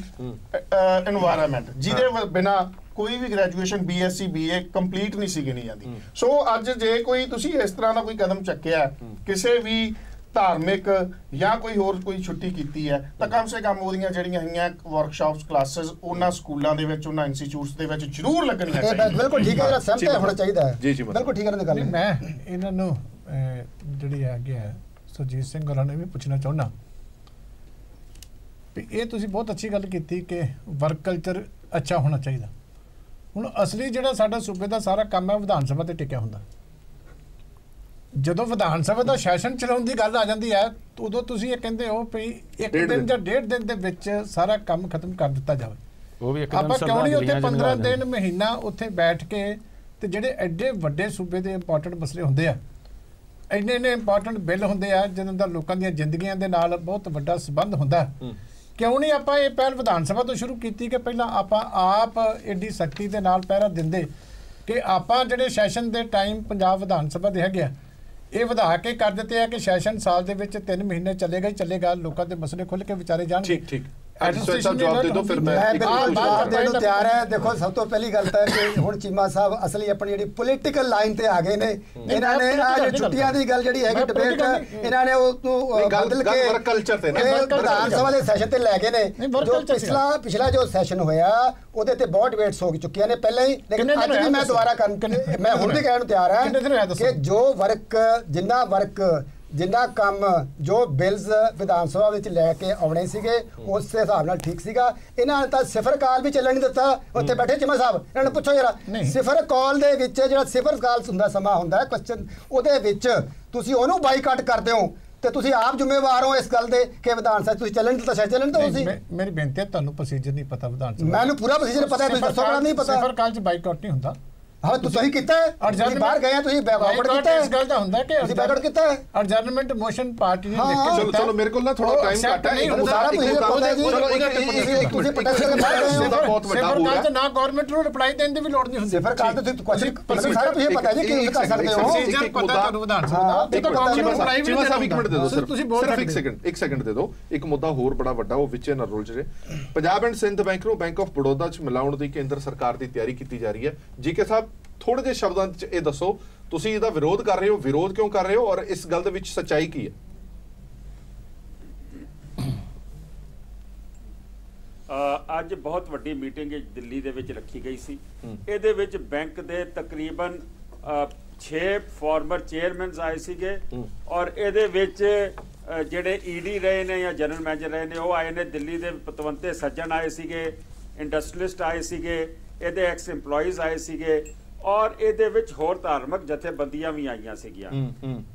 এনवायरमेंट, ਜਿਹਦੇ ਬਿਨਾ ਕੋਈ ਵੀ ਗ੍ਰੈਜੂਏਸ਼ਨ BSc BA ਕੰਪਲੀਟ ਨਹੀਂ ਸੀ ਗਿਣੀ ਜਾਂਦੀ। ਸੋ ਅੱਜ ਜੇ ਕੋਈ ਤੁਸੀਂ ਇਸ ਤਰ੍ਹਾਂ ਦਾ ਕੋਈ ਕਦਮ ਚੱਕਿਆ ਕਿਸੇ ਵੀ ਧਾਰਮਿਕ ਜਾਂ ਕੋਈ ਹੋਰ ਕੋਈ ਛੁੱਟੀ ਕੀਤੀ ਹੈ ਤਾਂ ਕਮ ਸੇ ਕਮ ਉਹਦੀਆਂ ਜਿਹੜੀਆਂ ਹੈਗੀਆਂ ਵਰਕਸ਼ਾਪਸ ਕਲਾਸਿਸ ਉਹਨਾਂ ਸਕੂਲਾਂ ਦੇ ਵਿੱਚ ਉਹਨਾਂ ਇੰਸਟੀਚਿਊਟਸ ਦੇ ਵਿੱਚ ਜ਼ਰੂਰ ਲੱਗਣੀਆਂ ਚਾਹੀਦੀਆਂ। ਬਿਲਕੁਲ ਠੀਕ ਹੈ, ਸਹਿਮਤ ਹੋਣਾ ਚਾਹੀਦਾ ਹੈ। ਜੀ ਜੀ ਬਿਲਕੁਲ ਠੀਕ ਹੈ ਗੱਲ। ਮੈਂ ਇਹਨਾਂ ਨੂੰ ਜਿਹੜੀ ਹੈਗੀ ਹੈ ਸੁਰਜੀਤ ਸਿੰਘ ਹੋਰਾਂ ਨੇ ਵੀ ਪੁੱਛਣਾ ਚਾਹੁੰਦਾ ਵੀ ਇਹ ਤੁਸੀਂ ਬਹੁਤ ਅੱਛੀ ਗੱਲ ਕੀਤੀ ਕਿ ਵਰਕ ਕਲਚਰ ਅੱਛਾ ਹੋਣਾ ਚਾਹੀਦਾ। ਹੁਣ ਅਸਲੀ ਜਿਹੜਾ ਸਾਡਾ ਸੂਬੇ ਦਾ ਸਾਰਾ ਕੰਮ ਹੈ ਵਿਧਾਨ ਸਭਾ ਤੇ ਟਿਕਿਆ ਹੁੰਦਾ। ਜਦੋਂ ਵਿਧਾਨ ਸਭਾ ਦਾ ਸੈਸ਼ਨ ਚਲਾਉਣ ਦੀ ਗੱਲ ਆ ਜਾਂਦੀ ਹੈ ਉਦੋਂ ਤੁਸੀਂ ਇਹ ਕਹਿੰਦੇ ਹੋ ਵੀ ਇੱਕ ਦਿਨ ਜਾਂ 1.5 ਦਿਨ ਦੇ ਵਿੱਚ ਸਾਰਾ ਕੰਮ ਖਤਮ ਕਰ ਦਿੱਤਾ ਜਾਵੇ। ਉਹ ਵੀ ਆਪਾਂ ਕਿਉਂ ਨਹੀਂ ਉੱਥੇ 15 ਦਿਨ ਮਹੀਨਾ ਉੱਥੇ ਬੈਠ ਕੇ ਤੇ ਜਿਹੜੇ ਐਡੇ ਵੱਡੇ ਸੂਬੇ ਦੇ ਇੰਪੋਰਟੈਂਟ ਮਸਲੇ ਹੁੰਦੇ ਆ, ਇੰਨੇ ਇੰਪੋਰਟੈਂਟ ਬਿੱਲ ਹੁੰਦੇ ਆ ਜਿਹਨਾਂ ਦਾ ਲੋਕਾਂ ਦੀਆਂ ਜ਼ਿੰਦਗੀਆਂ ਦੇ ਨਾਲ ਬਹੁਤ ਵੱਡਾ ਸੰਬੰਧ ਹੁੰਦਾ, ਕਿਉਂ ਨਹੀਂ ਆਪਾਂ ਇਹ ਪਹਿਲ ਵਿਧਾਨ ਸਭਾ ਤੋਂ ਸ਼ੁਰੂ ਕੀਤੀ ਕਿ ਪਹਿਲਾਂ ਆਪਾਂ ਆਪ ਏਡੀ ਸਖਤੀ ਦੇ ਨਾਲ ਪਹਿਰਾ ਦਿੰਦੇ ਕਿ ਆਪਾਂ ਜਿਹੜੇ ਸੈਸ਼ਨ ਦੇ ਟਾਈਮ ਪੰਜਾਬ ਵਿਧਾਨ ਸਭਾ ਦੇ ਹੈਗੇ ਆ ਇਹ ਵਧਾ ਕੇ ਕਰ ਦਿੱਤੇ ਆ ਕਿ ਸੈਸ਼ਨ ਸਾਲ ਦੇ ਵਿੱਚ 3 ਮਹੀਨੇ ਚੱਲੇਗਾ ਹੀ ਚੱਲੇਗਾ, ਲੋਕਾਂ ਦੇ ਮਸਲੇ ਖੁੱਲ੍ਹ ਕੇ ਵਿਚਾਰੇ ਜਾਣਗੇ। ਠੀਕ ਠੀਕ ਜਵਾਬ ਦੇ ਦਿਓ ਫਿਰ ਮੈਂ ਜਵਾਬ ਦੇਣ ਨੂੰ ਤਿਆਰ ਹੈ। ਦੇਖੋ ਸਭ ਤੋਂ ਪਹਿਲੀ ਗੱਲ ਤਾਂ ਕਿ ਹੁਣ ਚੀਮਾ ਸਾਹਿਬ ਅਸਲੀ ਆਪਣੀ ਜਿਹੜੀ ਪੋਲੀਟੀਕਲ ਲਾਈਨ ਤੇ ਆ ਗਏ ਨੇ। ਇਹਨਾਂ ਨੇ ਆ ਛੁੱਟੀਆਂ ਦੀ ਗੱਲ ਜਿਹੜੀ ਹੈਗੀ ਡਿਬੇਟ ਇਹਨਾਂ ਨੇ ਉਹ ਬਦਲ ਕੇ ਕਲਚਰ ਤੇ ਵਿਧਾਨ ਸਭਾ ਦੇ ਸੈਸ਼ਨ ਤੇ ਲੈ ਗਏ ਨੇ। ਜੋ ਪਿਛਲਾ ਜੋ ਸੈਸ਼ਨ ਹੋਇਆ ਉਹਦੇ ਤੇ ਬਹੁਤ ਡਿਬੇਟਸ ਹੋ ਚੁੱਕੀਆਂ ਨੇ ਪਹਿਲਾਂ ਹੀ, ਲੇਕਿਨ ਅੱਜ ਵੀ ਮੈਂ ਦੁਬਾਰਾ ਮੈਂ ਹੁਣ ਵੀ ਕਹਿਣ ਨੂੰ ਤਿਆਰ ਹਾਂ ਕਿ ਜੋ ਜਿੰਨਾ ਕੰਮ ਜੋ ਬਿਲਸ ਵਿਧਾਨ ਸਭਾ ਵਿੱਚ ਲੈ ਕੇ ਆਉਣੇ ਸੀਗੇ ਉਸ ਦੇ ਹਿਸਾਬ ਨਾਲ ਠੀਕ ਸੀਗਾ। ਇਹਨਾਂ ਨੇ ਤਾਂ ਸਿਫਰ ਕਾਲ ਵੀ ਚੱਲਣ ਨਹੀਂ ਦਿੱਤਾ। ਉੱਥੇ ਬੈਠੇ ਚੀਮਾ ਸਾਹਿਬ ਇਹਨਾਂ ਨੂੰ ਪੁੱਛੋ ਜਰਾ, ਸਿਫਰ ਕਾਲ ਦੇ ਵਿੱਚ ਜਿਹੜਾ ਸਿਫਰ ਕਾਲ ਹੁੰਦਾ ਸਮਾਂ ਹੁੰਦਾ ਕੁਐਸਚਨ ਉਹਦੇ ਵਿੱਚ ਤੁਸੀਂ ਉਹਨੂੰ ਬਾਈਕਾਟ ਕਰਦੇ ਹੋ ਤੇ ਤੁਸੀਂ ਆਪ ਜ਼ਿੰਮੇਵਾਰ ਹੋ ਇਸ ਗੱਲ ਦੇ ਕਿ ਵਿਧਾਨ ਸਭਾ ਤੁਸੀਂ ਚੱਲਣ ਦਿੱਤਾ ਚੱਲਣ ਤਾਂ ਤੁਸੀਂ। ਮੇਰੀ ਬੇਨਤੀ ਹੈ ਤੁਹਾਨੂੰ ਪ੍ਰੋਸੀਜਰ ਨਹੀਂ ਪਤਾ ਵਿਧਾਨ ਸਭਾ ਮੈਨੂੰ ਪੂਰਾ ਪ੍ਰੋਸੀਜਰ ਪਤਾ ਹੈ, ਤੁਸੀਂ ਦੱਸੋ ਕਿਹੜਾ ਨਹੀਂ ਪਤਾ। ਸਿਫਰ ਕਾਲ 'ਚ ਬਾਈਕਾਟ ਨਹੀਂ ਹੁੰਦਾ। ਹਾਂ ਤੁਸੀਂ ਕੀਤਾ ਹੈ, ਤੁਸੀਂ ਬਾਹਰ ਗਏ ਤੁਸੀਂ ਬੈਕਆਊਟ ਕੀਤਾ ਹੈ। ਇਸ ਗੱਲ ਦਾ ਹੁੰਦਾ ਕਿ ਤੁਸੀਂ ਬੈਕਆਊਟ ਕੀਤਾ ਹੈ। ਅਡਜਰਨਮੈਂਟ ਮੋਸ਼ਨ ਪਾਰਟੀ ਨੇ ਲਿਖ ਕੇ ਚਲੋ ਚਲੋ ਮੇਰੇ ਕੋਲ ਨਾ ਥੋੜਾ ਟਾਈਮ ਘੱਟ ਹੈ। ਸਾਰਾ ਤੁਸੀਂ ਪਤਾ ਜੀ ਤੁਸੀਂ ਪ੍ਰੋਟੈਕਸ਼ਨ ਦੇ ਬਾਹਰ ਗਏ ਹੋ। ਬਹੁਤ ਵੱਡਾ ਸਿਫਰ ਕਾਲ 'ਚ ਨਾ ਗਵਰਨਮੈਂਟ ਨੂੰ ਰਿਪਲਾਈ ਦੇਣ ਦੀ ਵੀ ਲੋੜ ਨਹੀਂ ਹੁੰਦੀ। ਸਿਫਰ ਕਾਲ ਤੇ ਤੁਸੀਂ ਕੁਐਸਚਨ ਸਾਰਾ ਤੁਸੀਂ ਪਤਾ ਜੀ ਕੀ ਕਰ ਸਕਦੇ ਹੋ। ਪ੍ਰੋਸੀਜਰ ਪਤਾ ਤੁਹਾਨੂੰ ਵਿਧਾਨ ਸਭਾ ਦਾ। ਚੀਮਾ ਸਾਹਿਬ ਇੱਕ ਮਿੰਟ ਦੇ ਦਿਓ ਸਿਰਫ ਇੱਕ ਸੈਕਿੰਡ ਦੇ ਦਿਓ। ਇੱਕ ਮੁੱਦਾ ਹੋਰ ਬੜਾ ਵੱਡਾ ਉਹ ਵਿੱਚ ਨਾ ਰੁਲਝ ਜੇ। ਪੰਜਾਬ ਐਂਡ ਸਿੰਧ ਬੈਂਕ ਨੂੰ ਬੈਂਕ ਆਫ ਬੜੌਦਾ 'ਚ ਮਿਲਾਉਣ ਦੀ ਕੇਂਦਰ ਸਰਕਾਰ ਦੀ ਤਿਆਰੀ ਕੀਤੀ ਜਾ ਰਹੀ ਹੈ। ਜੀਕੇ ਸਾਹਿਬ ਥੋੜੇ ਜਿਹੇ ਸ਼ਬਦਾਂ 'ਚ ਇਹ ਦੱਸੋ ਤੁਸੀਂ ਇਹਦਾ ਵਿਰੋਧ ਕਰ ਰਹੇ ਹੋ, ਵਿਰੋਧ ਕਿਉਂ ਕਰ ਰਹੇ ਹੋ ਔਰ ਇਸ ਗੱਲ ਦੇ ਵਿੱਚ ਸੱਚਾਈ ਕੀ ਹੈ? ਅੱਜ ਬਹੁਤ ਵੱਡੀ ਮੀਟਿੰਗ ਦਿੱਲੀ ਦੇ ਵਿੱਚ ਰੱਖੀ ਗਈ ਸੀ। ਇਹਦੇ ਵਿੱਚ ਬੈਂਕ ਦੇ ਤਕਰੀਬਨ 6 ਫਾਰਮਰ ਚੇਅਰਮੈਨਸ ਆਏ ਸੀਗੇ ਔਰ ਇਹਦੇ ਵਿੱਚ ਜਿਹੜੇ ਈਡੀ ਰਹੇ ਨੇ ਜਾਂ ਜਨਰਲ ਮੈਨੇਜਰ ਰਹੇ ਨੇ ਉਹ ਆਏ ਨੇ। ਦਿੱਲੀ ਦੇ ਪਤਵੰਤੇ ਸੱਜਣ ਆਏ ਸੀਗੇ, ਇੰਡਸਟਰੀਲਿਸਟ ਆਏ ਸੀਗੇ, ਇਹਦੇ ਐਕਸ EMPLOYEES ਆਏ ਸੀਗੇ ਔਰ ਇਹਦੇ ਵਿੱਚ ਹੋਰ ਧਾਰਮਿਕ ਜਥੇਬੰਦੀਆਂ ਵੀ ਆਈਆਂ ਸੀਗੀਆਂ।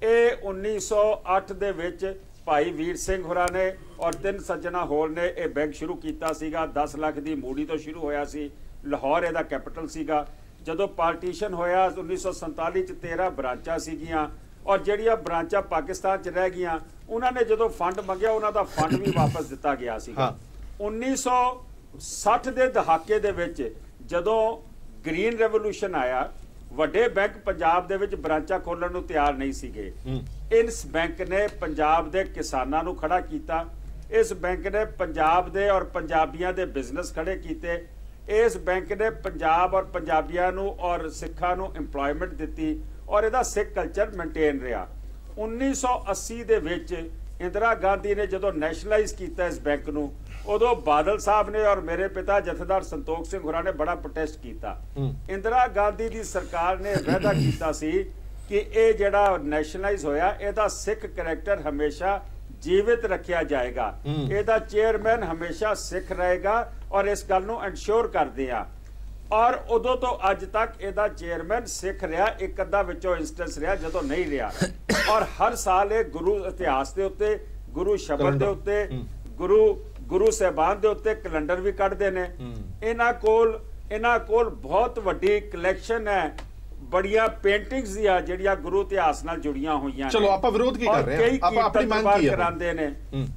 ਇਹ 1908 ਦੇ ਵਿੱਚ ਭਾਈ ਵੀਰ ਸਿੰਘ ਹੋਰਾਂ ਨੇ ਔਰ 3 ਸੱਜਣਾ ਹੋਰ ਨੇ ਇਹ ਬੈਂਕ ਸ਼ੁਰੂ ਕੀਤਾ ਸੀਗਾ। 10 ਲੱਖ ਦੀ ਮੂੜੀ ਤੋਂ ਸ਼ੁਰੂ ਹੋਇਆ ਸੀ। ਲਾਹੌਰ ਇਹਦਾ ਕੈਪੀਟਲ ਸੀਗਾ। ਜਦੋਂ ਪਾਰਟੀਸ਼ਨ ਹੋਇਆ 1947 ਚ 13 ਬ੍ਰਾਂਚਾਂ ਸੀਗੀਆਂ ਔਰ ਜਿਹੜੀਆਂ ਬ੍ਰਾਂਚਾਂ ਪਾਕਿਸਤਾਨ ਚ ਰਹਿ ਗਈਆਂ ਉਹਨਾਂ ਨੇ ਜਦੋਂ ਫੰਡ ਮੰਗਿਆ ਉਹਨਾਂ ਦਾ ਫੰਡ ਵੀ ਵਾਪਸ ਦਿੱਤਾ ਗਿਆ ਸੀਗਾ। 1960 ਦੇ ਦਹਾਕੇ ਦੇ ਵਿੱਚ ਜਦੋਂ ਗ੍ਰੀਨ ਰੈਵੋਲੂਸ਼ਨ ਆਇਆ ਵੱਡੇ ਬੈਂਕ ਪੰਜਾਬ ਦੇ ਵਿੱਚ ਬ੍ਰਾਂਚਾਂ ਖੋਲਣ ਨੂੰ ਤਿਆਰ ਨਹੀਂ ਸੀਗੇ। ਇਸ ਬੈਂਕ ਨੇ ਪੰਜਾਬ ਦੇ ਕਿਸਾਨਾਂ ਨੂੰ ਖੜਾ ਕੀਤਾ। ਇਸ ਬੈਂਕ ਨੇ ਪੰਜਾਬ ਦੇ ਔਰ ਪੰਜਾਬੀਆਂ ਦੇ ਬਿਜ਼ਨਸ ਖੜੇ ਕੀਤੇ। ਇਸ ਬੈਂਕ ਨੇ ਪੰਜਾਬ ਔਰ ਪੰਜਾਬੀਆਂ ਨੂੰ ਔਰ ਸਿੱਖਾਂ ਨੂੰ ਇੰਪਲੋਇਮੈਂਟ ਦਿੱਤੀ ਔਰ ਇਹਦਾ ਸਿੱਖ ਕਲਚਰ ਮੇਨਟੇਨ ਰਿਹਾ। 1980 ਦੇ ਵਿੱਚ ਇੰਦਰਾ ਗਾਂਧੀ ਨੇ ਜਦੋਂ ਨੈਸ਼ਨਲਾਈਜ਼ ਕੀਤਾ ਇਸ ਬੈਂਕ ਨੂੰ ਉਦੋਂ ਬਾਦਲ ਸਾਹਿਬ ਨੇ ਔਰ ਮੇਰੇ ਪਿਤਾ ਜਥੇਦਾਰ ਸੰਤੋਖ ਸਿੰਘ ਹੋਰਾਂ ਨੇ ਬੜਾ ਪ੍ਰੋਟੈਸਟ ਕੀਤਾ। ਇੰਦਰਾ ਗਾਂਧੀ ਦੀ ਸਰਕਾਰ ਨੇ ਵਾਅਦਾ ਕੀਤਾ ਸੀ ਕਿ ਇਹ ਜਿਹੜਾ ਨੈਸ਼ਨਲਾਈਜ਼ ਹੋਇਆ ਇਹਦਾ ਸਿੱਖ ਕਰੈਕਟਰ ਹਮੇਸ਼ਾ ਜੀਵਿਤ ਰੱਖਿਆ ਜਾਏਗਾ, ਇਹਦਾ ਚੇਅਰਮੈਨ ਹਮੇਸ਼ਾ ਸਿੱਖ ਰਹੇਗਾ ਔਰ ਇਸ ਗੱਲ ਨੂੰ ਇਨਸ਼ੋਰ ਕਰਦੇ ਆ। ਔਰ ਉਦੋਂ ਤੋਂ ਅੱਜ ਤੱਕ ਇਹਦਾ ਚੇਅਰਮੈਨ ਸਿੱਖ ਰਿਹਾ। ਇੱਕ ਅੱਧਾ ਵਿੱਚੋਂ ਇੰਸਟੈਂਸ ਰਿਹਾ ਜਦੋਂ ਨਹੀਂ ਰਿਹਾ ਔਰ ਹਰ ਸਾਲ ਇਹ ਗੁਰੂ ਇਤਿਹਾਸ ਦੇ ਉੱਤੇ, ਗੁਰੂ ਸ਼ਬਦ ਦੇ ਉੱਤੇ, ਗੁਰੂ ਸਾਹਿਬਾਨ ਦੇ ਉੱਤੇ ਕੈਲੰਡਰ ਵੀ ਕੱਢਦੇ ਨੇ। ਇਹਨਾਂ ਕੋਲ ਬਹੁਤ ਵੱਡੀ ਕਲੈਕਸ਼ਨ ਹੈ ਬੜੀਆਂ ਪੇਂਟਿੰਗਸ ਦੀਆਂ ਜਿਹੜੀਆਂ ਗੁਰੂ ਇਤਿਹਾਸ ਨਾਲ ਜੁੜੀਆਂ ਹੋਈਆਂ ਨੇ। ਚਲੋ ਆਪਾਂ ਵਿਰੋਧ ਕੀ ਕਰ ਰਹੇ ਹਾਂ, ਆਪਾਂ ਆਪਣੀ ਮੰਗ ਕੀ ਕਰਾਉਂਦੇ ਨੇ।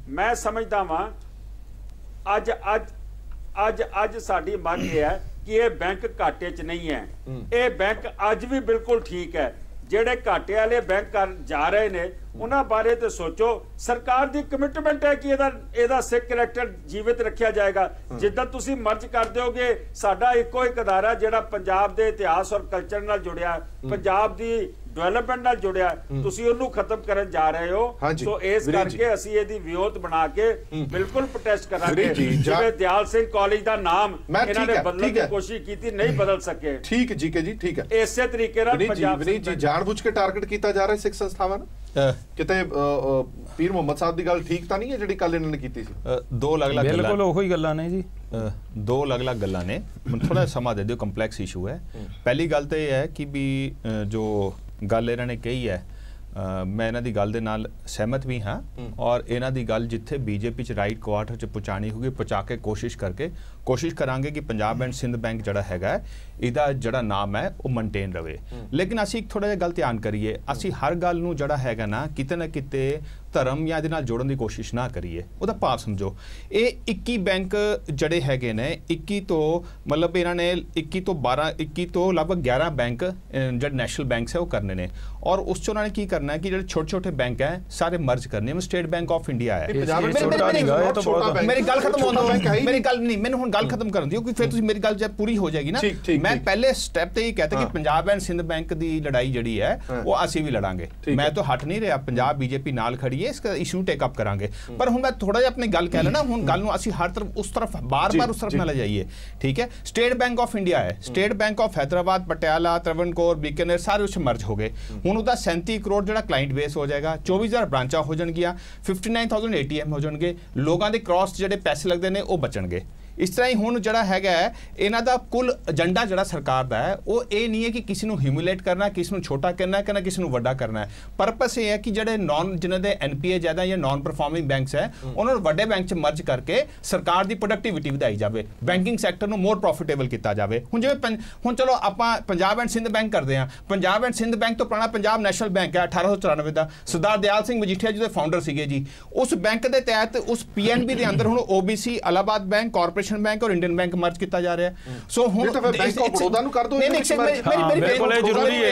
ਮੈਂ ਸਮਝਦਾ ਵਾਂ ਅੱਜ ਸਾਡੀ ਮੰਗ ਇਹ ਹੈ ਕਿ ਇਹ ਬੈਂਕ ਘਾਟੇ 'ਚ ਨਹੀਂ ਹੈ। ਇਹ ਬੈਂਕ ਅੱਜ ਵੀ ਬਿਲਕੁਲ ਠੀਕ ਹੈ। ਜਿਹੜੇ ਘਾਟੇ ਵਾਲੇ ਬੈਂਕ ਜਾ ਰਹੇ ਨੇ ਉਹਨਾਂ ਬਾਰੇ ਤੇ ਸੋਚੋ। ਸਰਕਾਰ ਦੀ ਕਮਿਟਮੈਂਟ ਹੈ ਕਿ ਇਹਦਾ ਸਿੱਖ ਕਰੈਕਟਰ ਜੀਵਿਤ ਰੱਖਿਆ ਜਾਏਗਾ। ਜਿੱਦਾਂ ਤੁਸੀਂ ਮਰਜ ਕਰ ਦਿਓਗੇ, ਸਾਡਾ ਇੱਕੋ ਇੱਕ ਅਦਾਰਾ ਜਿਹੜਾ ਪੰਜਾਬ ਦੇ ਇਤਿਹਾਸ ਔਰ ਕਲਚਰ ਨਾਲ ਜੁੜਿਆ, ਪੰਜਾਬ ਦੀ ਡਿਵੈਲਪਮੈਂਟ ਨਾਲ ਜੁੜਿਆ, ਤੁਸੀਂ ਉਹਨੂੰ ਖਤਮ ਕਰਨ ਜਾ ਰਹੇ ਹੋ। ਸੋ ਇਸ ਕਰਕੇ ਅਸੀਂ ਇਹਦੀ ਵਿਉਂਤ ਬਣਾ ਕੇ ਬਿਲਕੁਲ ਪ੍ਰੋਟੈਸਟ ਕਰਾਂਗੇ। ਜਿਵੇਂ ਦਿਆਲ ਸਿੰਘ ਕਾਲਜ ਦਾ ਨਾਮ ਇਹਨਾਂ ਨੇ ਬਦਲਣ ਦੀ ਕੋਸ਼ਿਸ਼ ਕੀਤੀ, ਨਹੀਂ ਬਦਲ ਸਕੇ। ਠੀਕ ਜੀ ਕੇ ਜੀ, ਠੀਕ ਹੈ। ਇਸੇ ਤਰੀਕੇ ਨਾਲ ਪੰਜਾਬ ਜੀ ਜਾਣਬੁੱਝ ਕੇ ਟਾਰਗੇਟ ਕੀਤਾ ਜਾ ਰਿਹਾ ਸਿੱਖ ਸੰਸਥਾਵਾਂ ਨੂੰ। ਕਿਤੇ ਪੀਰ ਮੁਹੰਮਦ ਸਾਹਿਬ ਦੀ ਗੱਲ ਠੀਕ ਤਾਂ ਨਹੀਂ ਹੈ ਜਿਹੜੀ ਕੱਲ ਇਹਨਾਂ ਨੇ ਕੀਤੀ ਸੀ? ਦੋ ਅਲੱਗ-ਅਲੱਗ ਗੱਲਾਂ, ਬਿਲਕੁਲ ਉਹੀ ਗੱਲਾਂ ਨੇ ਜੀ। ਦੋ ਅਲੱਗ-ਅਲੱਗ ਗੱਲਾਂ ਨੇ, ਮੈਨੂੰ ਥੋੜਾ ਸਮਾਂ ਦੇ ਦਿਓ, ਕੰਪਲੈਕਸ ਇਸ਼ੂ ਹੈ। ਪਹਿਲੀ ਗੱਲ ਤਾਂ ਇਹ ਹੈ ਕਿ ਵੀ ਜੋ ਗੱਲ ਇਹਨਾਂ ਨੇ ਕਹੀ ਹੈ, ਮੈਂ ਇਹਨਾਂ ਦੀ ਗੱਲ ਦੇ ਨਾਲ ਸਹਿਮਤ ਵੀ ਹਾਂ, ਔਰ ਇਹਨਾਂ ਦੀ ਗੱਲ ਜਿੱਥੇ ਬੀਜੇਪੀ ਚ ਰਾਈਟ ਕੁਆਰਟਰ ਚ ਪਹੁੰਚਾਣੀ ਹੋਊਗੀ ਪਹੁੰਚਾ ਕੇ ਕੋਸ਼ਿਸ਼ ਕਰਾਂਗੇ ਕਿ ਪੰਜਾਬ ਐਂਡ ਸਿੰਧ ਬੈਂਕ ਜਿਹੜਾ ਹੈਗਾ ਇਹਦਾ ਜਿਹੜਾ ਨਾਮ ਹੈ ਉਹ ਮੇਨਟੇਨ ਰਵੇ। ਲੇਕਿਨ ਅਸੀਂ ਇੱਕ ਥੋੜਾ ਜਿਹਾ ਗੱਲ ਧਿਆਨ ਕਰੀਏ, ਅਸੀਂ ਹਰ ਗੱਲ ਨੂੰ ਜਿਹੜਾ ਹੈਗਾ ਨਾ ਕਿਤੇ ਧਰਮ ਜਾਂ ਇਹਦੇ ਨਾਲ ਜੋੜਨ ਦੀ ਕੋਸ਼ਿਸ਼ ਨਾ ਕਰੀਏ। ਉਹਦਾ ਭਾਵ ਸਮਝੋ, ਇਹ 21 ਬੈਂਕ ਜਿਹੜੇ ਹੈਗੇ ਨੇ, 21 ਤੋਂ ਮਤਲਬ ਇਹਨਾਂ ਨੇ 21 ਤੋਂ ਲਗਭਗ 11 ਬੈਂਕ ਜਿਹੜੇ ਨੈਸ਼ਨਲ ਬੈਂਕਸ ਹੈ ਉਹ ਕਰਨੇ ਨੇ, ਔਰ ਉਸ ਚ ਉਹਨਾਂ ਨੇ ਕੀ ਕਰਨਾ ਹੈ ਕਿ ਜਿਹੜੇ ਛੋਟੇ ਬੈਂਕ ਹੈ ਸਾਰੇ ਮਰਜ ਕਰਨੇ। ਸਟੇਟ ਬੈਂਕ ਆਫ ਇੰਡੀਆ ਹੈ। ਮੇਰੀ ਗੱਲ ਖਤਮ ਹੋਣ ਦਿਓ, ਮੇਰੀ ਗੱਲ ਨਹੀਂ, ਮੈਨੂੰ ਹੁਣ ਗੱਲ ਖਤਮ ਕਰਨ ਦਿਓ, ਕਿਉਂਕਿ ਫਿਰ ਤੁਸੀਂ ਮੇਰੀ ਗੱਲ ਜਦ ਪੂਰੀ ਹੋ ਜਾਏਗੀ ਨਾ, ਮੈਂ ਪਹਿਲੇ ਸਟੈਪ ਤੇ ਹੀ ਕਹਤਾ ਕਿ ਪੰਜਾਬ ਐਂਡ ਸਿੰਧ ਬੈਂਕ ਦੀ ਲੜਾਈ ਜਿਹੜੀ ਹੈ ਉਹ ਅਸੀਂ ਵੀ ਲੜਾਂਗੇ। ਮੈਂ ਤਾਂ ਹਟ ਨਹੀਂ ਰਿਹਾ, ਪੰਜਾਬ ਬੀਜੇਪੀ ਨਾਲ ਖੜੀ ਹੈ, इसका इशू टेक अप करांगे। पर हुण मैं थोड़ा जिहा अपनी गल कह लेना, हुण गल नूं असीं हर तरफ उस तरफ बार-बार उस तरफ ना ले जाइए, ठीक है। स्टेट बैंक ऑफ इंडिया है, State Bank of Hyderabad, Patiala, Travancore, Bikaner सारे उस मर्ज हो गए। हुण उहदा 37 करोड़ जिहड़ा क्लाइंट बेस हो जाएगा, 24,000 ब्रांचां हो जाणगीਆਂ, 59,000 ATM हो जाणगे, लोगों के क्रॉस जिहड़े पैसे लगदे ने वो बचणगे। इस तरह ही हुण जिहड़ा हैगा इन्हां दा कुल एजेंडा जिहड़ा सरकार दा है वो ये नहीं है कि किसी नूं ह्यूमिलेट करना, किसी नूं छोटा करना है, किसी नूं वड्डा करना है। पर्पस ये है कि जिहड़े नॉन जिन्हां दे NPA ज़्यादा या नॉन परफॉर्मिंग बैंक्स है उन्हां नूं वड्डे बैंक च मर्ज करके सरकार दी प्रोडक्टिविटी वधाई जावे, बैंकिंग सैक्टर नूं मोर प्रॉफिटेबल किया जावे। हुण जिवें हुण चलो आपां पंजाब एंड सिंध बैंक करदे हां, पंजाब एंड सिंध बैंक तो पुराना पंजाब नैशनल बैंक है 1894 दा, सरदार दयाल सिंह मजीठिया जी दे फाउंडर सीगे जी। उस बैंक दे तहत उस PNB दे अंदर हुण OBC, Allahabad bank, corporation bank और इंडियन बैंक मर्ज किया जा रहा है। सो हुण बैंक ऑफ बड़ौदा नु कर दो, मेरी जरूरी है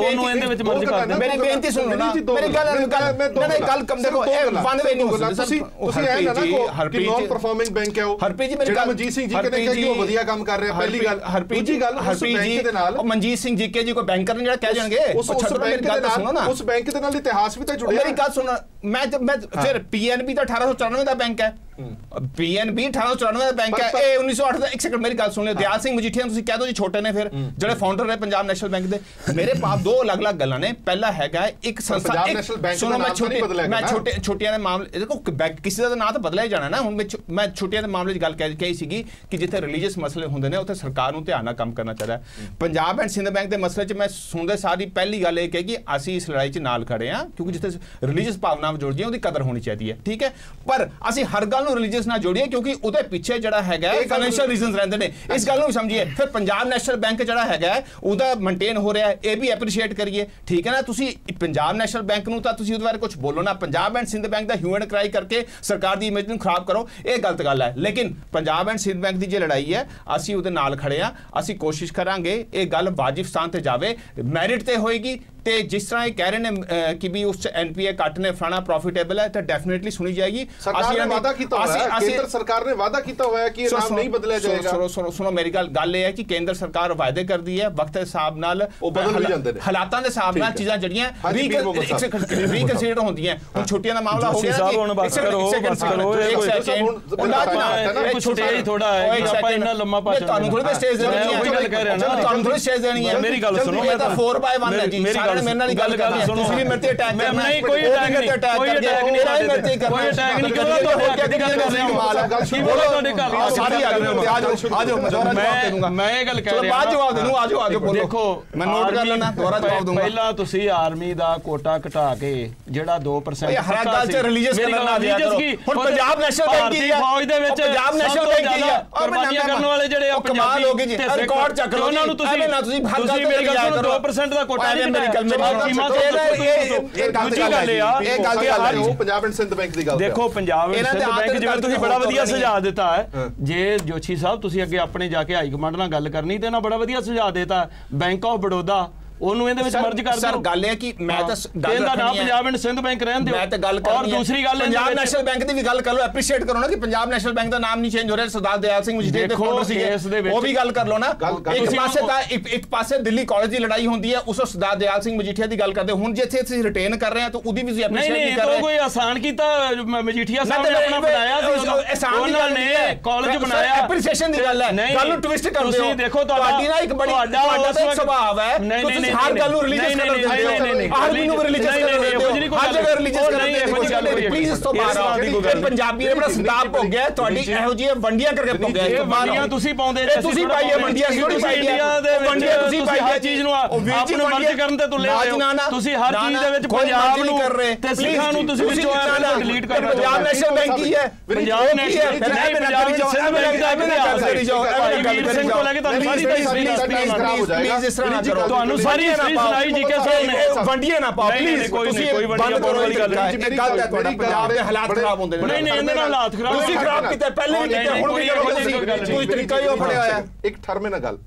ਉਹਨੂੰ ਇਹਦੇ ਵਿੱਚ ਮਰਜ ਕਰ ਦੇ। ਮੇਰੀ ਬੇਨਤੀ ਸੁਣੋ ਨਾ, ਮੇਰੀ ਗੱਲ ਗੱਲ ਕਮ ਦੇਖੋ, ਇਹ ਵਨ ਵੇ ਨਹੀਂ ਹੋ ਸਕਦਾ। ਤੁਸੀਂ ਐ ਨਾ ਕੋ ਕਿ ਨॉन परफॉर्मिंग बैंक ਹੈ ਉਹ ਹਰਪ੍ਰੀਤ ਜੀ, ਮੇਰੀ ਗੱਲ ਮਨਜੀਤ ਸਿੰਘ ਜੀ ਕਹਿੰਦੇ ਕਿ ਉਹ ਵਧੀਆ ਕੰਮ ਕਰ ਰਿਹਾ। ਪਹਿਲੀ ਗੱਲ ਦੂਜੀ ਗੱਲ ਉਸ ਬੈਂਕ ਦੇ ਨਾਲ ਮਨਜੀਤ ਸਿੰਘ ਜੀ ਕੇ ਜੀ ਕੋਈ ਬੈਂਕਰ ਨੇ ਜਿਹੜਾ ਕਹਿ ਜਾਣਗੇ ਉਸ ਬੈਂਕ ਦੇ ਨਾਲ, ਉਸ ਬੈਂਕ ਦੇ ਨਾਲ ਇਤਿਹਾਸ ਵੀ ਤਾਂ ਜੁੜਿਆ। ਮੇਰੀ ਗੱਲ ਸੁਣ, ਮੈਂ ਫਿਰ PNB ਤਾਂ 1894 ਦਾ ਬੈਂਕ ਹੈ, PNB 1894 ਦਾ ਬੈਂਕ ਹੈ, ਇਹ 1908 ਦਾ। ਇੱਕ ਸੈਕਿੰਡ ਮੇਰੀ ਗੱਲ ਸੁਣ ਲਿਓ, ਦਿਆਲ ਸਿੰਘ ਮਜੀਠੀਆ ਤੁਸੀਂ ਕਹਿ ਦੋ ਜੀ ਛੋਟੇ ਨੇ, ਫਿਰ ਜਿਹੜੇ ਫਾਊਂਡਰ ਨੇ ਪੰਜਾਬ ਨੈਸ਼ਨਲ ਬੈਂਕ ਦੇ। ਮੇਰੇ ਪਾਸ ਦੋ ਅਲੱਗ-ਅਲੱਗ ਗੱਲਾਂ ਨੇ। ਪਹਿਲਾ ਹੈਗਾ ਇੱਕ ਸੰਸਥਾ, ਸੁਣੋ ਮੈਂ ਛੋਟੀਆਂ ਦੇ ਮਾਮਲੇ ਦੇਖੋ, ਕਿਸੇ ਦਾ ਨਾਂ ਤਾਂ ਬਦਲਿਆ ਹੀ ਜਾਣਾ ਨਾ। ਹੁਣ ਮੈਂ ਛੋਟੀਆਂ ਦੇ ਮਾਮਲੇ 'ਚ ਗੱਲ ਕਹੀ ਸੀਗੀ ਕਿ ਜਿੱਥੇ ਰਿਲੀਜੀਅਸ ਮਸਲੇ ਹੁੰਦੇ ਨੇ ਉੱਥੇ ਸਰਕਾਰ ਨੂੰ ਧਿਆਨ ਨਾਲ ਕੰਮ ਕਰਨਾ ਚਾਹੀਦਾ। ਪੰਜਾਬ ਐਂਡ ਸਿੰਧ ਬੈਂਕ ਦੇ ਮਸਲੇ 'ਚ ਮੈਂ ਸੁਣਦੇ ਸਾਰੀ ਪਹਿਲੀ ਗੱਲ ਇਹ ਕਹੀ ਕਿ ਅਸੀਂ ਇਸ ਲੜਾਈ 'ਚ ਨਾਲ ਖੜੇ ਹਾਂ, ਕਿਉਂਕਿ ਜਿੱਥੇ ਰਿਲੀਜੀਅਸ ਭਾਵਨਾਵਾਂ ਜੁੜਦੀਆਂ ਉਹਦੀ ਕਦਰ ਹੋਣੀ ਚਾਹੀਦੀ ਹੈ, ਠੀਕ ਹੈ। ਪਰ ਅਸੀਂ ਹਰ ਗੱਲ ਨੂੰ ਰਿਲੀਜੀਅਸ ਨਾਲ ਜੋੜੀਏ, ਕਿਉਂਕਿ ਉਹਦੇ ਪਿੱਛੇ ਜਿਹੜਾ ਹੈਗਾ ਫਾਈਨੈਂਸ਼ੀਅਲ ਰੀਜ਼ਨਸ ਰਹਿੰਦੇ ਨੇ। ਇਸ ਗੱਲ ਨੂੰ ਸਮਝੀਏ। ਫਿਰ ਪੰਜਾਬ ਨੈਸ਼ਨਲ ਬੈਂਕ ਜਿਹੜਾ ਹੈਗਾ ਉਹਦਾ ਮੇਨਟੇਨ ਹੋ ਰਿਹਾ, ਇਹ ਵੀ ਐਪਰੀਸ਼ੀਏਟ ਕਰੀਏ, ਠੀਕ ਹੈ ਨਾ। ਤੁਸੀਂ ਪੰਜਾਬ ਨੈਸ਼ਨਲ ਬੈਂਕ ਨੂੰ ਤਾਂ ਤੁਸੀਂ ਉਹਦੇ ਬਾਰੇ ਕੁਝ ਬੋਲੋ ਨਾ, ਪੰਜਾਬ ਐਂਡ ਸਿੰਧ ਬੈਂਕ ਦਾ ਹਿਊ ਐਂਡ ਕਰਾਈ ਕਰਕੇ ਸਰਕਾਰ ਦੀ ਇਮੇਜ ਨੂੰ ਖਰਾਬ ਕਰੋ, ਇਹ ਗਲਤ ਗੱਲ ਹੈ। ਲੇਕਿਨ ਪੰਜਾਬ ਐਂਡ ਸਿੰਧ ਬੈਂਕ ਦੀ ਜੇ ਲੜਾਈ ਹੈ ਅਸੀਂ ਉਹਦੇ ਨਾਲ ਖੜੇ ਆ, ਅਸੀਂ ਕੋਸ਼ਿਸ਼ ਕਰਾਂਗੇ ਇਹ ਗੱਲ ਵਾਜਿਬ ਸਥਾਨ ਤੇ ਜਾਵੇ, ਮੈਰਿਟ ਤੇ ਹੋਏਗੀ। ਤੇ ਜਿਸ ਤਰ੍ਹਾਂ ਇਹ ਕਹਿ ਰਹੇ ਨੇ ਕਿ ਵੀ ਉਸ ਚ NPA ਕੱਟ ਨੇ, ਫਲਾਣਾ ਪ੍ਰੋਫਿਟੇਬਲ ਹੈ, ਤਾਂ ਡੈਫੀਨਿਟਲੀ ਸੁਣੀ ਜਾਏਗੀ। ਸਰਕਾਰ ਨੇ ਵਾਅਦਾ ਕੀਤਾ ਹੋਇਆ ਹੈ, ਕੇਂਦਰ ਸਰਕਾਰ ਨੇ ਵਾਅਦਾ ਕੀਤਾ ਹੋਇਆ ਕਿ ਇਹ ਨਾਮ ਨਹੀਂ ਬਦਲਿਆ ਜਾਏਗਾ। ਸੁਣੋ ਮੇਰੀ ਗੱਲ ਇਹ ਹੈ ਕਿ ਕੇਂਦਰ ਸਰਕਾਰ ਵਾਅਦੇ ਕਰਦੀ ਹੈ, ਵਕਤ ਦੇ ਹਿਸਾਬ ਨਾਲ ਉਹ ਬਦਲ ਵੀ ਜਾਂਦੇ ਨੇ, ਹਾਲਾਤਾਂ ਦੇ ਹਿਸਾਬ ਨਾਲ ਚੀਜ਼ਾਂ ਜਿਹੜੀਆਂ ਰੀਕਨਸੀਡਰ ਹੁੰਦੀਆਂ। ਹੁਣ ਛੁੱਟੀਆਂ ਦਾ ਮਾਮਲਾ ਹੋ ਗਿਆ ਸਾਹਿਬ, ਹੁਣ ਬਸ ਕਰੋ ਛੁੱਟੀਆਂ ਹੀ ਥੋੜਾ ਹੈ ਕਿ ਆਪਾਂ ਇੰਨਾ ਲੰਮਾ ਭਾਸ਼ਣ ਤੁਹਾਨੂੰ ਥੋੜੀ ਸਟੇਜ ਦੇਣੀ ਹੈ, ਗੱਲ ਕਹਿ ਰਿਹਾ ਨਾ, ਤੁਹਾਨੂੰ ਥੋੜੀ ਸਟੇਜ ਦੇਣੀ ਹੈ। ਮੇਰੀ ਗੱਲ ਸੁਣੋ, ਇਹ ਤਾਂ 4x1 ਹੈ ਜੀ, ਮੇਰੇ ਨਾਲ ਗੱਲ ਸੁਣੋ। ਤੁਸੀਂ ਵੀ ਮੇਰੇ ਤੇ ਅਟੈਕ ਕਰਨਾ, ਨਹੀਂ ਕੋਈ ਅਟੈਕ ਨਹੀਂ, ਕੋਈ ਅਟੈਕ ਨਹੀਂ, ਕੋਈ ਅਟੈਕ ਨਹੀਂ ਕਰਦਾ। ਤੁਹਾਡੀ ਗੱਲ ਕਰ ਰਿਹਾ ਹਾਂ, ਕੀ ਬੋਲੋ ਤੁਹਾਡੇ ਘਰ ਸਾਰੀ ਆ ਗਏ, ਆਜੋ ਮੈਂ ਇਹ ਗੱਲ ਕਹਿ ਰਿਹਾ, ਬਾਅਦ ਜਵਾਬ ਦੇ ਦੂੰ, ਆਜੋ ਬੋਲੋ। ਦੇਖੋ ਮੈਂ ਨੋਟ ਕਰ ਲੈਣਾ, ਦੁਬਾਰਾ ਜਵਾਬ ਦੂੰਗਾ। ਪਹਿਲਾਂ ਤੁਸੀਂ ਆਰਮੀ ਦਾ ਕੋਟਾ ਘਟਾ ਕੇ ਜਿਹੜਾ 2% ਹਰ ਗੱਲ ਚ ਰਿਲੀਜੀਅਸ ਕਰਨਾ ਦਿਆ ਕਰੋ। ਹੁਣ ਪੰਜਾਬ ਨੈਸ਼ਨਲ ਬੈਂਕ ਕੀ ਹੈ, ਫੌਜ ਦੇ ਵਿੱਚ ਪੰਜਾਬ ਨੈਸ਼ਨਲ ਬੈਂਕ ਕੀ ਹੈ, ਕੁਰਬਾਨੀਆਂ ਕਰਨ ਵਾਲੇ ਜਿਹੜੇ ਆ ਕਮਾਲ ਹੋ ਗਏ ਜੀ, ਰਿਕਾਰਡ ਚੱਕ ਲਓ ਉਹਨਾਂ ਨੂੰ। ਤੁਸੀਂ ਮੇਰੀ ਗੱਲ ਸੁਣੋ, 2% ਦਾ ਕੋਟਾ ਨਹੀਂ ਪੰਜਾਬ ਐਂਡ ਸਿੰਧ ਬੈਂਕ ਦੀ ਗੱਲ ਦੇਖੋ। ਪੰਜਾਬ ਐਂਡ ਸਿੰਧ ਬੈਂਕ ਜਿਵੇਂ ਤੁਸੀਂ ਬੜਾ ਵਧੀਆ ਸੁਝਾਅ ਦਿੱਤਾ ਹੈ, ਜੇ ਜੋਸ਼ੀ ਸਾਹਿਬ ਤੁਸੀਂ ਅੱਗੇ ਆਪਣੇ ਜਾ ਕੇ ਹਾਈ ਕਮਾਂਡ ਨਾਲ ਗੱਲ ਕਰਨੀ ਤੇ ਇਹਨਾਂ ਬੜਾ ਵਧੀਆ ਸੁਝਾਅ ਦਿੱਤਾ। ਬੈਂਕ ਆਫ ਬੜੌਦਾ ਉਹਨੂੰ ਇਹਦੇ ਵਿੱਚ ਮਰਜ ਕਰ ਦਿਓ। ਸਰ ਗੱਲ ਇਹ ਕਿ ਮੈਂ ਤਾਂ ਗੱਲ ਇਹਦਾ ਨਾਮ ਪੰਜਾਬ ਐਂਡ ਸਿੰਧ ਬੈਂਕ ਰਹਿਣ ਦਿਓ। ਮੈਂ ਤਾਂ ਗੱਲ ਔਰ ਦੂਸਰੀ ਗੱਲ ਪੰਜਾਬ ਨੈਸ਼ਨਲ ਬੈਂਕ ਦੀ ਵੀ ਗੱਲ ਕਰ ਲਓ, ਐਪਰੀਸ਼ੀਏਟ ਕਰੋ ਨਾ ਕਿ ਪੰਜਾਬ ਨੈਸ਼ਨਲ ਬੈਂਕ ਦਾ ਨਾਮ ਨਹੀਂ ਚੇਂਜ ਹੋ ਰਿਹਾ, ਸਰਦਾਰ ਦਿਆਲ ਸਿੰਘ ਮਜੀਠੀਆ ਦੇ ਫਾਊਂਡਰ ਸੀਗੇ, ਉਹ ਵੀ ਗੱਲ ਕਰ ਲਓ ਨਾ। ਇੱਕ ਪਾਸੇ ਦਿੱਲੀ ਕਾਲਜ ਦੀ ਲੜਾਈ ਹੁੰਦੀ ਹੈ, ਉਸ ਸਰਦਾਰ ਦਿਆਲ ਸਿੰਘ ਮਜੀਠੀਆ ਦੀ ਗੱਲ ਕਰਦੇ, ਹੁਣ ਜਿੱਥੇ ਅਸੀਂ ਰਿਟੇਨ ਕਰ ਰਹੇ ਹਾਂ ਤਾਂ ਉਹਦੀ ਵੀ ਐਪਰੀਸ਼ੀਏਟ ਨਹੀਂ ਕਰ ਰਹੇ। ਕੋਈ ਆਸਾਨ ਕੀਤਾ ਮਜੀਠੀਆ ਸਾਹਿਬ ਨੇ ਆਪਣਾ ਬਣਾਇਆ ਸੀ, ਉਹਨਾਂ ਨੇ ਕਾਲਜ ਬਣਾਇਆ, ਐਪਰੀਸ਼ੀਏਸ਼ਨ ਦੀ ਗੱਲ ਹੈ, ਗੱਲ ਨੂੰ ਟਵਿਸਟ ਕਰਦੇ ਹੋ। ਤੁਸੀਂ ਦੇਖੋ ਤੁਹਾਡੀ ਨਾ ਇੱਕ ਬੜੀ ਤੁਹਾਡਾ ਸੁਭਾਅ ਹੈ, ਤੁਸੀਂ ਹਰ ਗੱਲ ਨੂੰ ਰਿਲੀਜੀਅਸ ਕਰ ਦਿੰਦੇ ਹੋ, ਹਰ ਨੂੰ ਰਿਲੀਜੀਅਸ ਕਰ ਦਿੰਦੇ ਹੋ, ਹਰ ਜਗ੍ਹਾ ਰਿਲੀਜੀਅਸ ਕਰ ਦਿੰਦੇ ਹੋ। ਪਲੀਜ਼ ਤੋਂ ਬਾਹਰ ਆਓ, ਇਹ ਪੰਜਾਬੀ ਨੇ ਬੜਾ ਸੰਤਾਪ ਹੋ ਗਿਆ ਤੁਹਾਡੀ ਇਹੋ ਜਿਹੀ ਵੰਡੀਆਂ ਕਰਕੇ ਹੋ ਗਿਆ। ਇਹ ਵੰਡੀਆਂ ਤੁਸੀਂ ਪਾਉਂਦੇ ਜੇ, ਤੁਸੀਂ ਪਾਈਏ ਵੰਡੀਆਂ, ਇੰਡੀਆ ਦੇ ਵਿੱਚ ਤੁਸੀਂ ਹਰ ਚੀਜ਼ ਨੂੰ ਆਪਣੇ ਮਰਜ਼ੀ ਕਰਨ ਤੇ ਤੁਲੇ ਹੋਏ ਹੋ। ਤੁਸੀਂ ਹਰ ਚੀਜ਼ ਦੇ ਵਿੱਚ ਪੰਜਾਬ ਨੂੰ ਤੇ ਸਿੱਖਾਂ ਨੂੰ ਤੁਸੀਂ ਵਿੱਚੋਂ ਡਿਲੀਟ ਕਰ ਰਹੇ ਹੋ। ਪੰਜਾਬ ਨੈਸ਼ਨਲ ਬੈਂਕ ਕੀ ਹੈ? ਪੰਜਾਬ ਨੈਸ਼ਨਲ ਬੈਂਕ ਦਾ ਵੀਰ ਸਿੰਘ ਤੋਂ ਲੈ ਕੇ ਤੁਹਾਨੂੰ ਸਾਰੀ ਤੁਹਾਨੂੰ ਸਾਰੀ ਹਿਸਟਰੀ ਸੁਣਾਈ ਜੀ ਕੇ ਸਾਹਿਬ ਨੇ। ਵੰਡੀਆਂ ਨਾ ਪਾਓ ਪਲੀਜ਼, ਕੋਈ ਵੰਡੀਆਂ ਪਾਉਣ ਵਾਲੀ ਗੱਲ ਨਹੀਂ। ਇੱਕ ਗੱਲ ਹੈ ਤੁਹਾਡਾ ਪੰਜਾਬ ਦੇ ਹਾਲਾਤ ਖਰਾਬ ਹੁੰਦੇ ਨੇ। ਨਹੀਂ ਇਹਦੇ ਨਾਲ ਹਾਲਾਤ ਖਰਾਬ ਤੁਸੀਂ ਖਰਾਬ ਕੀਤਾ, ਪਹਿਲੇ ਵੀ ਕੀਤਾ, ਹੁਣ ਵੀ ਕਰੋਗੇ। ਕੋਈ ਤਰੀਕਾ ਹੀ ਉਹ ਫੜਿਆ ਹੋਇਆ। ਇੱਕ ਠਰਮੇ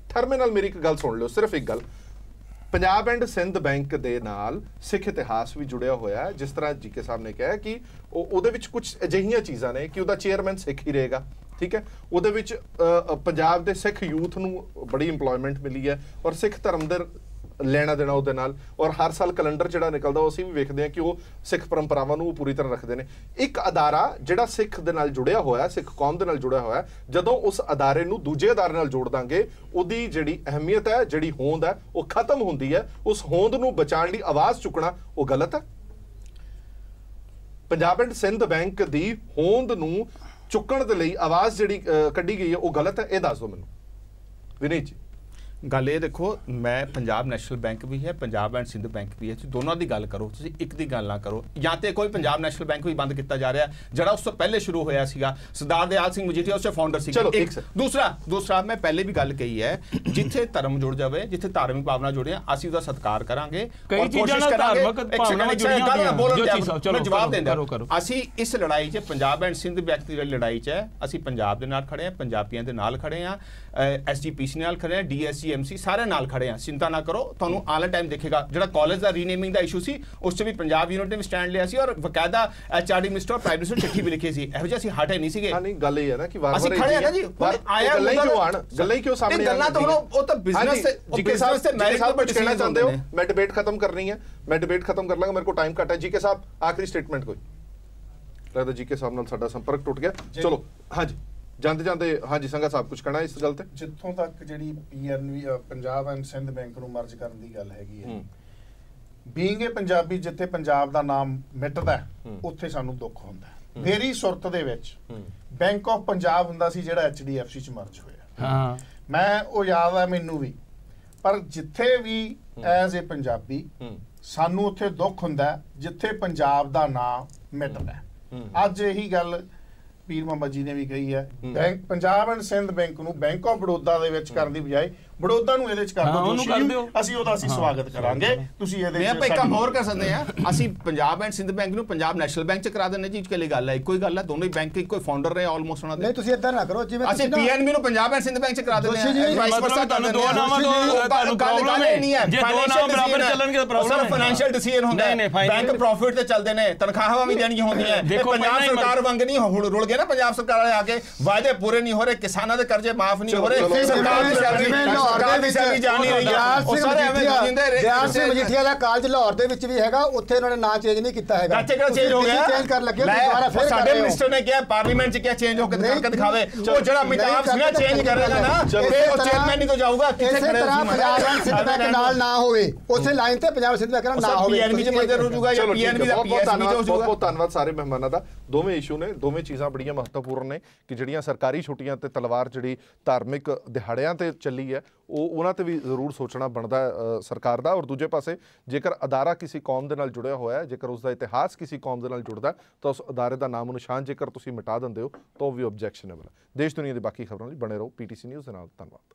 ਨਾਲ ਮੇਰੀ ਇੱਕ ਗੱਲ ਸੁਣ ਲਿਓ, ਸਿਰਫ ਇੱਕ ਗੱਲ। ਪੰਜਾਬ ਐਂਡ ਸਿੰਧ ਬੈਂਕ ਦੇ ਨਾਲ ਸਿੱਖ ਇਤਿਹਾਸ ਵੀ ਜੁੜਿਆ ਹੋਇਆ ਹੈ। ਜਿਸ ਤਰ੍ਹਾਂ ਜੀਕੇ ਸਾਹਿਬ ਨੇ ਕਿਹਾ ਕਿ ਉਹਦੇ ਵਿੱਚ ਕੁਝ ਅਜਿਹੀਆਂ ਚੀਜ਼ਾਂ ਨੇ ਕਿ ਉਹਦਾ ਚੇਅਰਮੈਨ ਸਿੱਖ ਹੀ ਰਹੇਗਾ, ਠੀਕ ਹੈ। ਉਹਦੇ ਵਿੱਚ ਪੰਜਾਬ ਦੇ ਸਿੱਖ ਯੂਥ ਨੂੰ ਬੜੀ ਇੰਪਲੋਇਮੈਂਟ ਮਿਲੀ ਹੈ ਔਰ ਸਿੱਖ ਧਰਮ ਦੇ ਲੈਣਾ ਦੇਣਾ ਉਹਦੇ ਨਾਲ, ਔਰ ਹਰ ਸਾਲ ਕੈਲੰਡਰ ਜਿਹੜਾ ਨਿਕਲਦਾ ਉਹ ਅਸੀਂ ਵੀ ਵੇਖਦੇ ਹਾਂ ਕਿ ਉਹ ਸਿੱਖ ਪਰੰਪਰਾਵਾਂ ਨੂੰ ਪੂਰੀ ਤਰ੍ਹਾਂ ਰੱਖਦੇ ਨੇ। ਇੱਕ ਅਦਾਰਾ ਜਿਹੜਾ ਸਿੱਖ ਦੇ ਨਾਲ ਜੁੜਿਆ ਹੋਇਆ, ਸਿੱਖ ਕੌਮ ਦੇ ਨਾਲ ਜੁੜਿਆ ਹੋਇਆ, ਜਦੋਂ ਉਸ ਅਦਾਰੇ ਨੂੰ ਦੂਜੇ ਅਦਾਰੇ ਨਾਲ ਜੋੜ ਦਾਂਗੇ, ਉਹਦੀ ਜਿਹੜੀ ਅਹਿਮੀਅਤ ਹੈ, ਜਿਹੜੀ ਹੋਂਦ ਹੈ, ਉਹ ਖਤਮ ਹੁੰਦੀ ਹੈ। ਉਸ ਹੋਂਦ ਨੂੰ ਬਚਾਉਣ ਲਈ ਆਵਾਜ਼ ਚੁੱਕਣਾ ਉਹ ਗਲਤ ਹੈ। ਪੰਜਾਬ ਐਂਡ ਸਿੰਧ ਬੈਂਕ ਦੀ ਹੋਂਦ ਨੂੰ ਚੁੱਕਣ ਦੇ ਲਈ ਆਵਾਜ਼ ਜਿਹੜੀ ਕੱਢੀ ਗਈ ਹੈ ਉਹ ਗਲਤ ਹੈ। ਇਹ ਦੱਸ ਦਿਓ ਮੈਨੂੰ ਵਿਨੀਤ ਜੀ। ਗੱਲ ਇਹ ਦੇਖੋ, ਮੈਂ ਪੰਜਾਬ ਨੈਸ਼ਨਲ ਬੈਂਕ ਵੀ ਹੈ, ਪੰਜਾਬ ਐਂਡ ਸਿੰਧ ਬੈਂਕ ਵੀ ਹੈ, ਤੁਸੀਂ ਦੋਨਾਂ ਦੀ ਗੱਲ ਕਰੋ, ਤੁਸੀਂ ਇੱਕ ਦੀ ਗੱਲ ਨਾ ਕਰੋ। ਜਾਂ ਤੇ ਕੋਈ ਪੰਜਾਬ ਨੈਸ਼ਨਲ ਬੈਂਕ ਵੀ ਬੰਦ ਕੀਤਾ ਜਾ ਰਿਹਾ ਜਿਹੜਾ ਉਸ ਤੋਂ ਪਹਿਲੇ ਸ਼ੁਰੂ ਹੋਇਆ ਸੀਗਾ, ਸਰਦਾਰ ਦਿਆਲ ਸਿੰਘ ਮਜੀਠੀਆ ਉਸ ਦੇ ਫਾਊਂਡਰ ਸੀਗੇ। ਦੂਸਰਾ ਮੈਂ ਪਹਿਲੇ ਵੀ ਗੱਲ ਕਹੀ ਹੈ, ਜਿੱਥੇ ਧਰਮ ਜੁੜ ਜਾਵੇ, ਜਿੱਥੇ ਧਾਰਮਿਕ ਭਾਵਨਾ ਜੁੜਿਆ, ਅਸੀਂ ਉਹਦਾ ਸਤਿਕਾਰ ਕਰਾਂਗੇ। ਕਈ ਚੀਜ਼ਾਂ ਨਾਲ ਧਾਰਮਿਕ ਭਾਵਨਾਵਾਂ ਜੁੜੀਆਂ ਹੋਈਆਂ, ਜਵਾਬ ਦਿੰਦਾ। ਅਸੀਂ ਇਸ ਲੜਾਈ 'ਚ ਪੰਜਾਬ ਐਂਡ ਸਿੰਧ ਬੈਂਕ ਦੀ ਲੜਾਈ 'ਚ ਹੈ, ਅਸੀਂ ਪੰਜਾਬ ਦੇ ਨਾਲ ਖੜੇ ਹਾਂ, ਪੰਜਾਬੀਆਂ ਦੇ ਨਾਲ ਖੜੇ ਹਾਂ, SGPC ਨਾਲ ਖੜੇ ਹਾਂ, DSCMC ਸਾਰੇ ਨਾਲ ਖੜੇ ਹਾਂ। ਚਿੰਤਾ ਨਾ ਕਰੋ, ਤੁਹਾਨੂੰ ਆਉਣ ਵਾਲਾ ਟਾਈਮ ਦਿਖੇਗਾ। ਜਿਹੜਾ ਕਾਲਜ ਦਾ ਰੀਨੇਮਿੰਗ ਦਾ ਇਸ਼ੂ ਸੀ, ਉਸ 'ਚ ਵੀ ਪੰਜਾਬ ਯੂਨਿਟ ਨੇ ਵੀ ਸਟੈਂਡ ਲਿਆ ਸੀ ਔਰ ਬਕਾਇਦਾ HRD ਮਿਨਿਸਟਰ, ਪ੍ਰਾਈਮ ਮਿਨਿਸਟਰ ਚਿੱਠੀ ਵੀ ਲਿਖੀ ਸੀ। ਇਹੋ ਜਿਹੇ ਅਸੀਂ ਹਟੇ ਨਹੀਂ ਸੀਗੇ। ਨਹੀਂ ਗੱਲ ਇਹ ਹੈ ਨਾ ਕਿ ਅਸੀਂ ਖੜੇ ਹਾਂ ਨਾ ਜੀ, ਆਇਆ ਗੱਲਾਂ ਹੀ ਕਿਉਂ ਸਾਹਮਣੇ ਗੱਲਾਂ ਤਾਂ ਉਹ ਤਾਂ ਬਿਜ਼ਨਸ ਤੇ ਜੀਕੇ ਸਾਹਿਬ ਕੁਝ ਕਹਿਣਾ ਚਾਹੁੰਦੇ ਹੋ? ਮੈਂ ਡਿਬੇਟ ਖਤਮ ਕਰਨੀ ਹੈ, ਮੈਂ ਡਿਬੇਟ ਖਤਮ ਕਰ ਲਾਂਗਾ, ਮੇਰੇ ਕੋਲ ਟਾਈਮ ਘੱਟ ਹੈ। ਜੀਕੇ ਸਾਹਿਬ ਆਖਰੀ ਸਟੇਟਮੈਂਟ ਕੋਈ? ਲੱਗਦਾ ਜੀਕੇ ਸਾਹਿਬ ਨਾਲ ਸਾਡਾ ਸੰਪਰਕ ਟੁੱਟ ਗਿਆ। ਚਲੋ ਹਾਂਜੀ ਜਾਂਦੇ ਹਾਂਜੀ ਸੰਘਾ ਸਾਹਿਬ ਕੁਝ ਕਹਿਣਾ ਇਸ ਗੱਲ ਤੇ? ਜਿੱਥੋਂ ਤੱਕ ਜਿਹੜੀ PNB Punjab and Sind bank ਨੂੰ ਮਰਜ ਕਰਨ ਦੀ ਗੱਲ ਹੈਗੀ ਹੈ, ਬੀਇੰਗ ਏ ਪੰਜਾਬੀ, ਜਿੱਥੇ ਪੰਜਾਬ ਦਾ ਨਾਮ ਮਿਟਦਾ ਉੱਥੇ ਸਾਨੂੰ ਦੁੱਖ ਹੁੰਦਾ। ਮੇਰੀ ਸੁਰਤ ਦੇ ਵਿੱਚ ਬੈਂਕ ਆਫ ਪੰਜਾਬ ਹੁੰਦਾ ਸੀ ਜਿਹੜਾ HDFC ਚ ਮਰਜ ਹੋਇਆ, ਮੈਂ ਉਹ ਯਾਦ ਹੈ ਮੈਨੂੰ ਵੀ। ਪਰ ਜਿੱਥੇ ਵੀ ਐਜ਼ ਏ ਪੰਜਾਬੀ ਸਾਨੂੰ ਉੱਥੇ ਦੁੱਖ ਹੁੰਦਾ ਜਿੱਥੇ ਪੰਜਾਬ ਦਾ ਨਾਮ ਮਿਟਦਾ। ਅੱਜ ਇਹੀ ਗੱਲ ਪੀਰ ਮੁਹੰਮਦ ਜੀ ਨੇ ਵੀ ਕਹੀ ਹੈ, bank Punjab and Sind bank ਨੂੰ ਬੈਂਕ ਆਫ ਬੜੌਦਾ ਦੇ ਵਿੱਚ ਕਰਨ ਦੀ ਬਜਾਏ ਬੜੌਦਾ ਨੂੰ ਇਹਦੇ ਵਿੱਚ ਕਰ ਦਿਓ। ਅਸੀਂ ਸਵਾਗਤ ਕਰਾਂਗੇ। ਤੁਸੀਂ ਇਹਦੇ ਵਿੱਚ ਆਪਾਂ ਇੱਕ ਕੰਮ ਹੋਰ ਕਰ ਸਕਦੇ ਆ, ਅਸੀਂ ਪੰਜਾਬ ਐਂਡ ਸਿੰਧ ਬੈਂਕ ਨੂੰ ਪੰਜਾਬ ਨੈਸ਼ਨਲ ਬੈਂਕ ਚ ਕਰਾ ਦਿੰਦੇ ਜੀ। ਇਕੱਲੀ ਗੱਲ ਹੈ, ਇੱਕੋ ਹੀ ਗੱਲ ਹੈ, ਦੋਨੋਂ ਹੀ ਬੈਂਕ ਇੱਕੋ ਫਾਊਂਡਰ ਰਹੇ ਆਲਮੋਸਟ ਉਹਨਾਂ ਦੇ। ਨਹੀਂ ਤੁਸੀਂ ਇਦਾਂ ਨਾ ਕਰੋ, ਜਿਵੇਂ ਅਸੀਂ PNB ਨੂੰ ਪੰਜਾਬ ਐਂਡ ਸਿੰਧ ਬੈਂਕ ਚ ਕਰਾ ਦਿੰਦੇ ਆ। ਤੁਹਾਨੂੰ ਦੋ ਨਾਮਾਂ ਤੋਂ ਪ੍ਰੋਬਲਮ ਨਹੀਂ ਹੈ, ਜੇ ਦੋ ਨਾਮ ਬਰਾਬਰ ਚੱਲਣਗੇ ਤਾਂ ਪ੍ਰੋਬਲਮ ਹੈ। ਫਾਈਨੈਂਸ਼ੀਅਲ ਡਿਸੀਜਨ ਹੁੰਦਾ ਹੈ, ਬੈਂਕ ਪ੍ਰੋਫਿਟ ਤੇ ਚੱਲਦੇ ਨੇ, ਤਨਖਾਹਾਂ ਵੀ ਦੇਣੀਆਂ ਹੁੰਦੀਆਂ। ਪੰਜਾਬ ਸਰਕਾਰ ਵਾਂਗ ਨਹੀਂ ਰੁਲ ਗਏ ਨਾ, ਪੰਜਾਬ ਸਰਕਾਰ ਵਾਲੇ ਆ ਕੇ ਵਾਅਦੇ ਪੂਰੇ ਨਹੀਂ ਹੋ ਰਹੇ, ਕਿਸਾਨਾਂ ਦੇ ਕਰਜ਼ੇ ਮਾਫ ਨਹੀਂ ਹੋ ਰਹੇ, ਸਰਕਾਰ ਦੀ ਸੈਲਰੀ ਦਿਆਲ ਸਿੰਘ ਮਜੀਠੀਆ ਦਾ ਕਾਲਜ ਲਾਹੌਰ ਦੇ ਵਿੱਚ ਵੀ ਹੈਗਾ, ਉੱਥੇ ਉਹਨਾਂ ਨੇ ਨਾਂ ਚੇਂਜ ਨਹੀਂ ਕੀਤਾ ਹੈਗਾ। ਚੇਂਜ ਹੋ ਗਿਆ, ਚੇਂਜ ਕਰਨ ਲੱਗੇ ਦੁਬਾਰਾ ਫਿਰ ਸਾਡੇ ਮਿਨਿਸਟਰ ਨੇ ਕਿਹਾ ਪਾਰਲੀਮੈਂਟ 'ਚ ਕਿਹਾ ਚੇਂਜ ਹੋ ਕੇ ਦਿਖਾਵੇ। ਉਹ ਜਿਹੜਾ ਮਿਟਾਪ ਸੀਗਾ ਚੇਂਜ ਕਰੇਗਾ ਨਾ, ਉਹ ਚੇਅਰਮੈਨ ਹੀ ਤੋਂ ਜਾਊਗਾ। ਕਿਸੇ ਤਰ੍ਹਾਂ ਪੰਜਾਬ ਐਂਡ ਸਿੰਧ ਬੈਂਕ ਨਾਲ ਨਾ ਹੋਵੇ, ਉਸੇ ਲਾਈਨ ਤੇ ਪੰਜਾਬ ਸਿੰਧ ਬੈਂਕ ਨਾਲ ਨਾ ਹੋਵੇ। PNB 'ਚ ਮਰਜਰ ਹੋ ਜਾਊਗਾ ਜਾਂ PNB ਦਾ PSB 'ਚ ਹੋ ਜਾਊਗਾ। ਬਹੁਤ ਧੰਨਵਾਦ ਸਾਰੇ ਮਹਿਮਾਨਾਂ ਦਾ। ਦੋਵੇਂ ਇਸ਼ੂ ਨੇ, ਦੋਵੇਂ ਚੀਜ਼ਾਂ ਬੜੀਆਂ ਮਹੱਤਵਪੂਰਨ ਨੇ ਕਿ ਜਿਹੜੀਆਂ ਸਰਕਾਰੀ ਛੁੱਟੀਆਂ ਤੇ ਤਲਵਾਰ ਜਿਹੜੀ ਧਾਰਮਿਕ ਦਿਹਾੜਿਆਂ ਤੇ ਚੱਲੀ ਹੈ, ਉਹਨਾਂ ਤੇ ਵੀ ਜ਼ਰੂਰ ਸੋਚਣਾ ਬਣਦਾ ਸਰਕਾਰ ਦਾ। ਔਰ ਦੂਜੇ ਪਾਸੇ ਜੇਕਰ ਅਦਾਰਾ ਕਿਸੇ ਕੌਮ ਦੇ ਨਾਲ ਜੁੜਿਆ ਹੋਇਆ ਹੈ, ਜੇਕਰ ਉਸ ਦਾ ਇਤਿਹਾਸ ਕਿਸੇ ਕੌਮ ਦੇ ਨਾਲ ਜੁੜਦਾ ਤਾਂ ਉਸ ਅਦਾਰੇ ਦਾ ਨਾਮ ਨਿਸ਼ਾਨ ਜੇਕਰ ਤੁਸੀਂ ਮਿਟਾ ਦਿੰਦੇ ਹੋ ਤਾਂ ਉਹ ਵੀ ਆਬਜੈਕਸ਼ਨੇਬਲ ਹੈ। ਦੇਸ਼ ਦੁਨੀਆ ਦੀ ਬਾਕੀ ਖਬਰਾਂ ਲਈ ਬਣੇ ਰਹੋ PTC ਨਿਊਜ਼ ਦੇ ਨਾਲ। ਧੰਨਵਾਦ।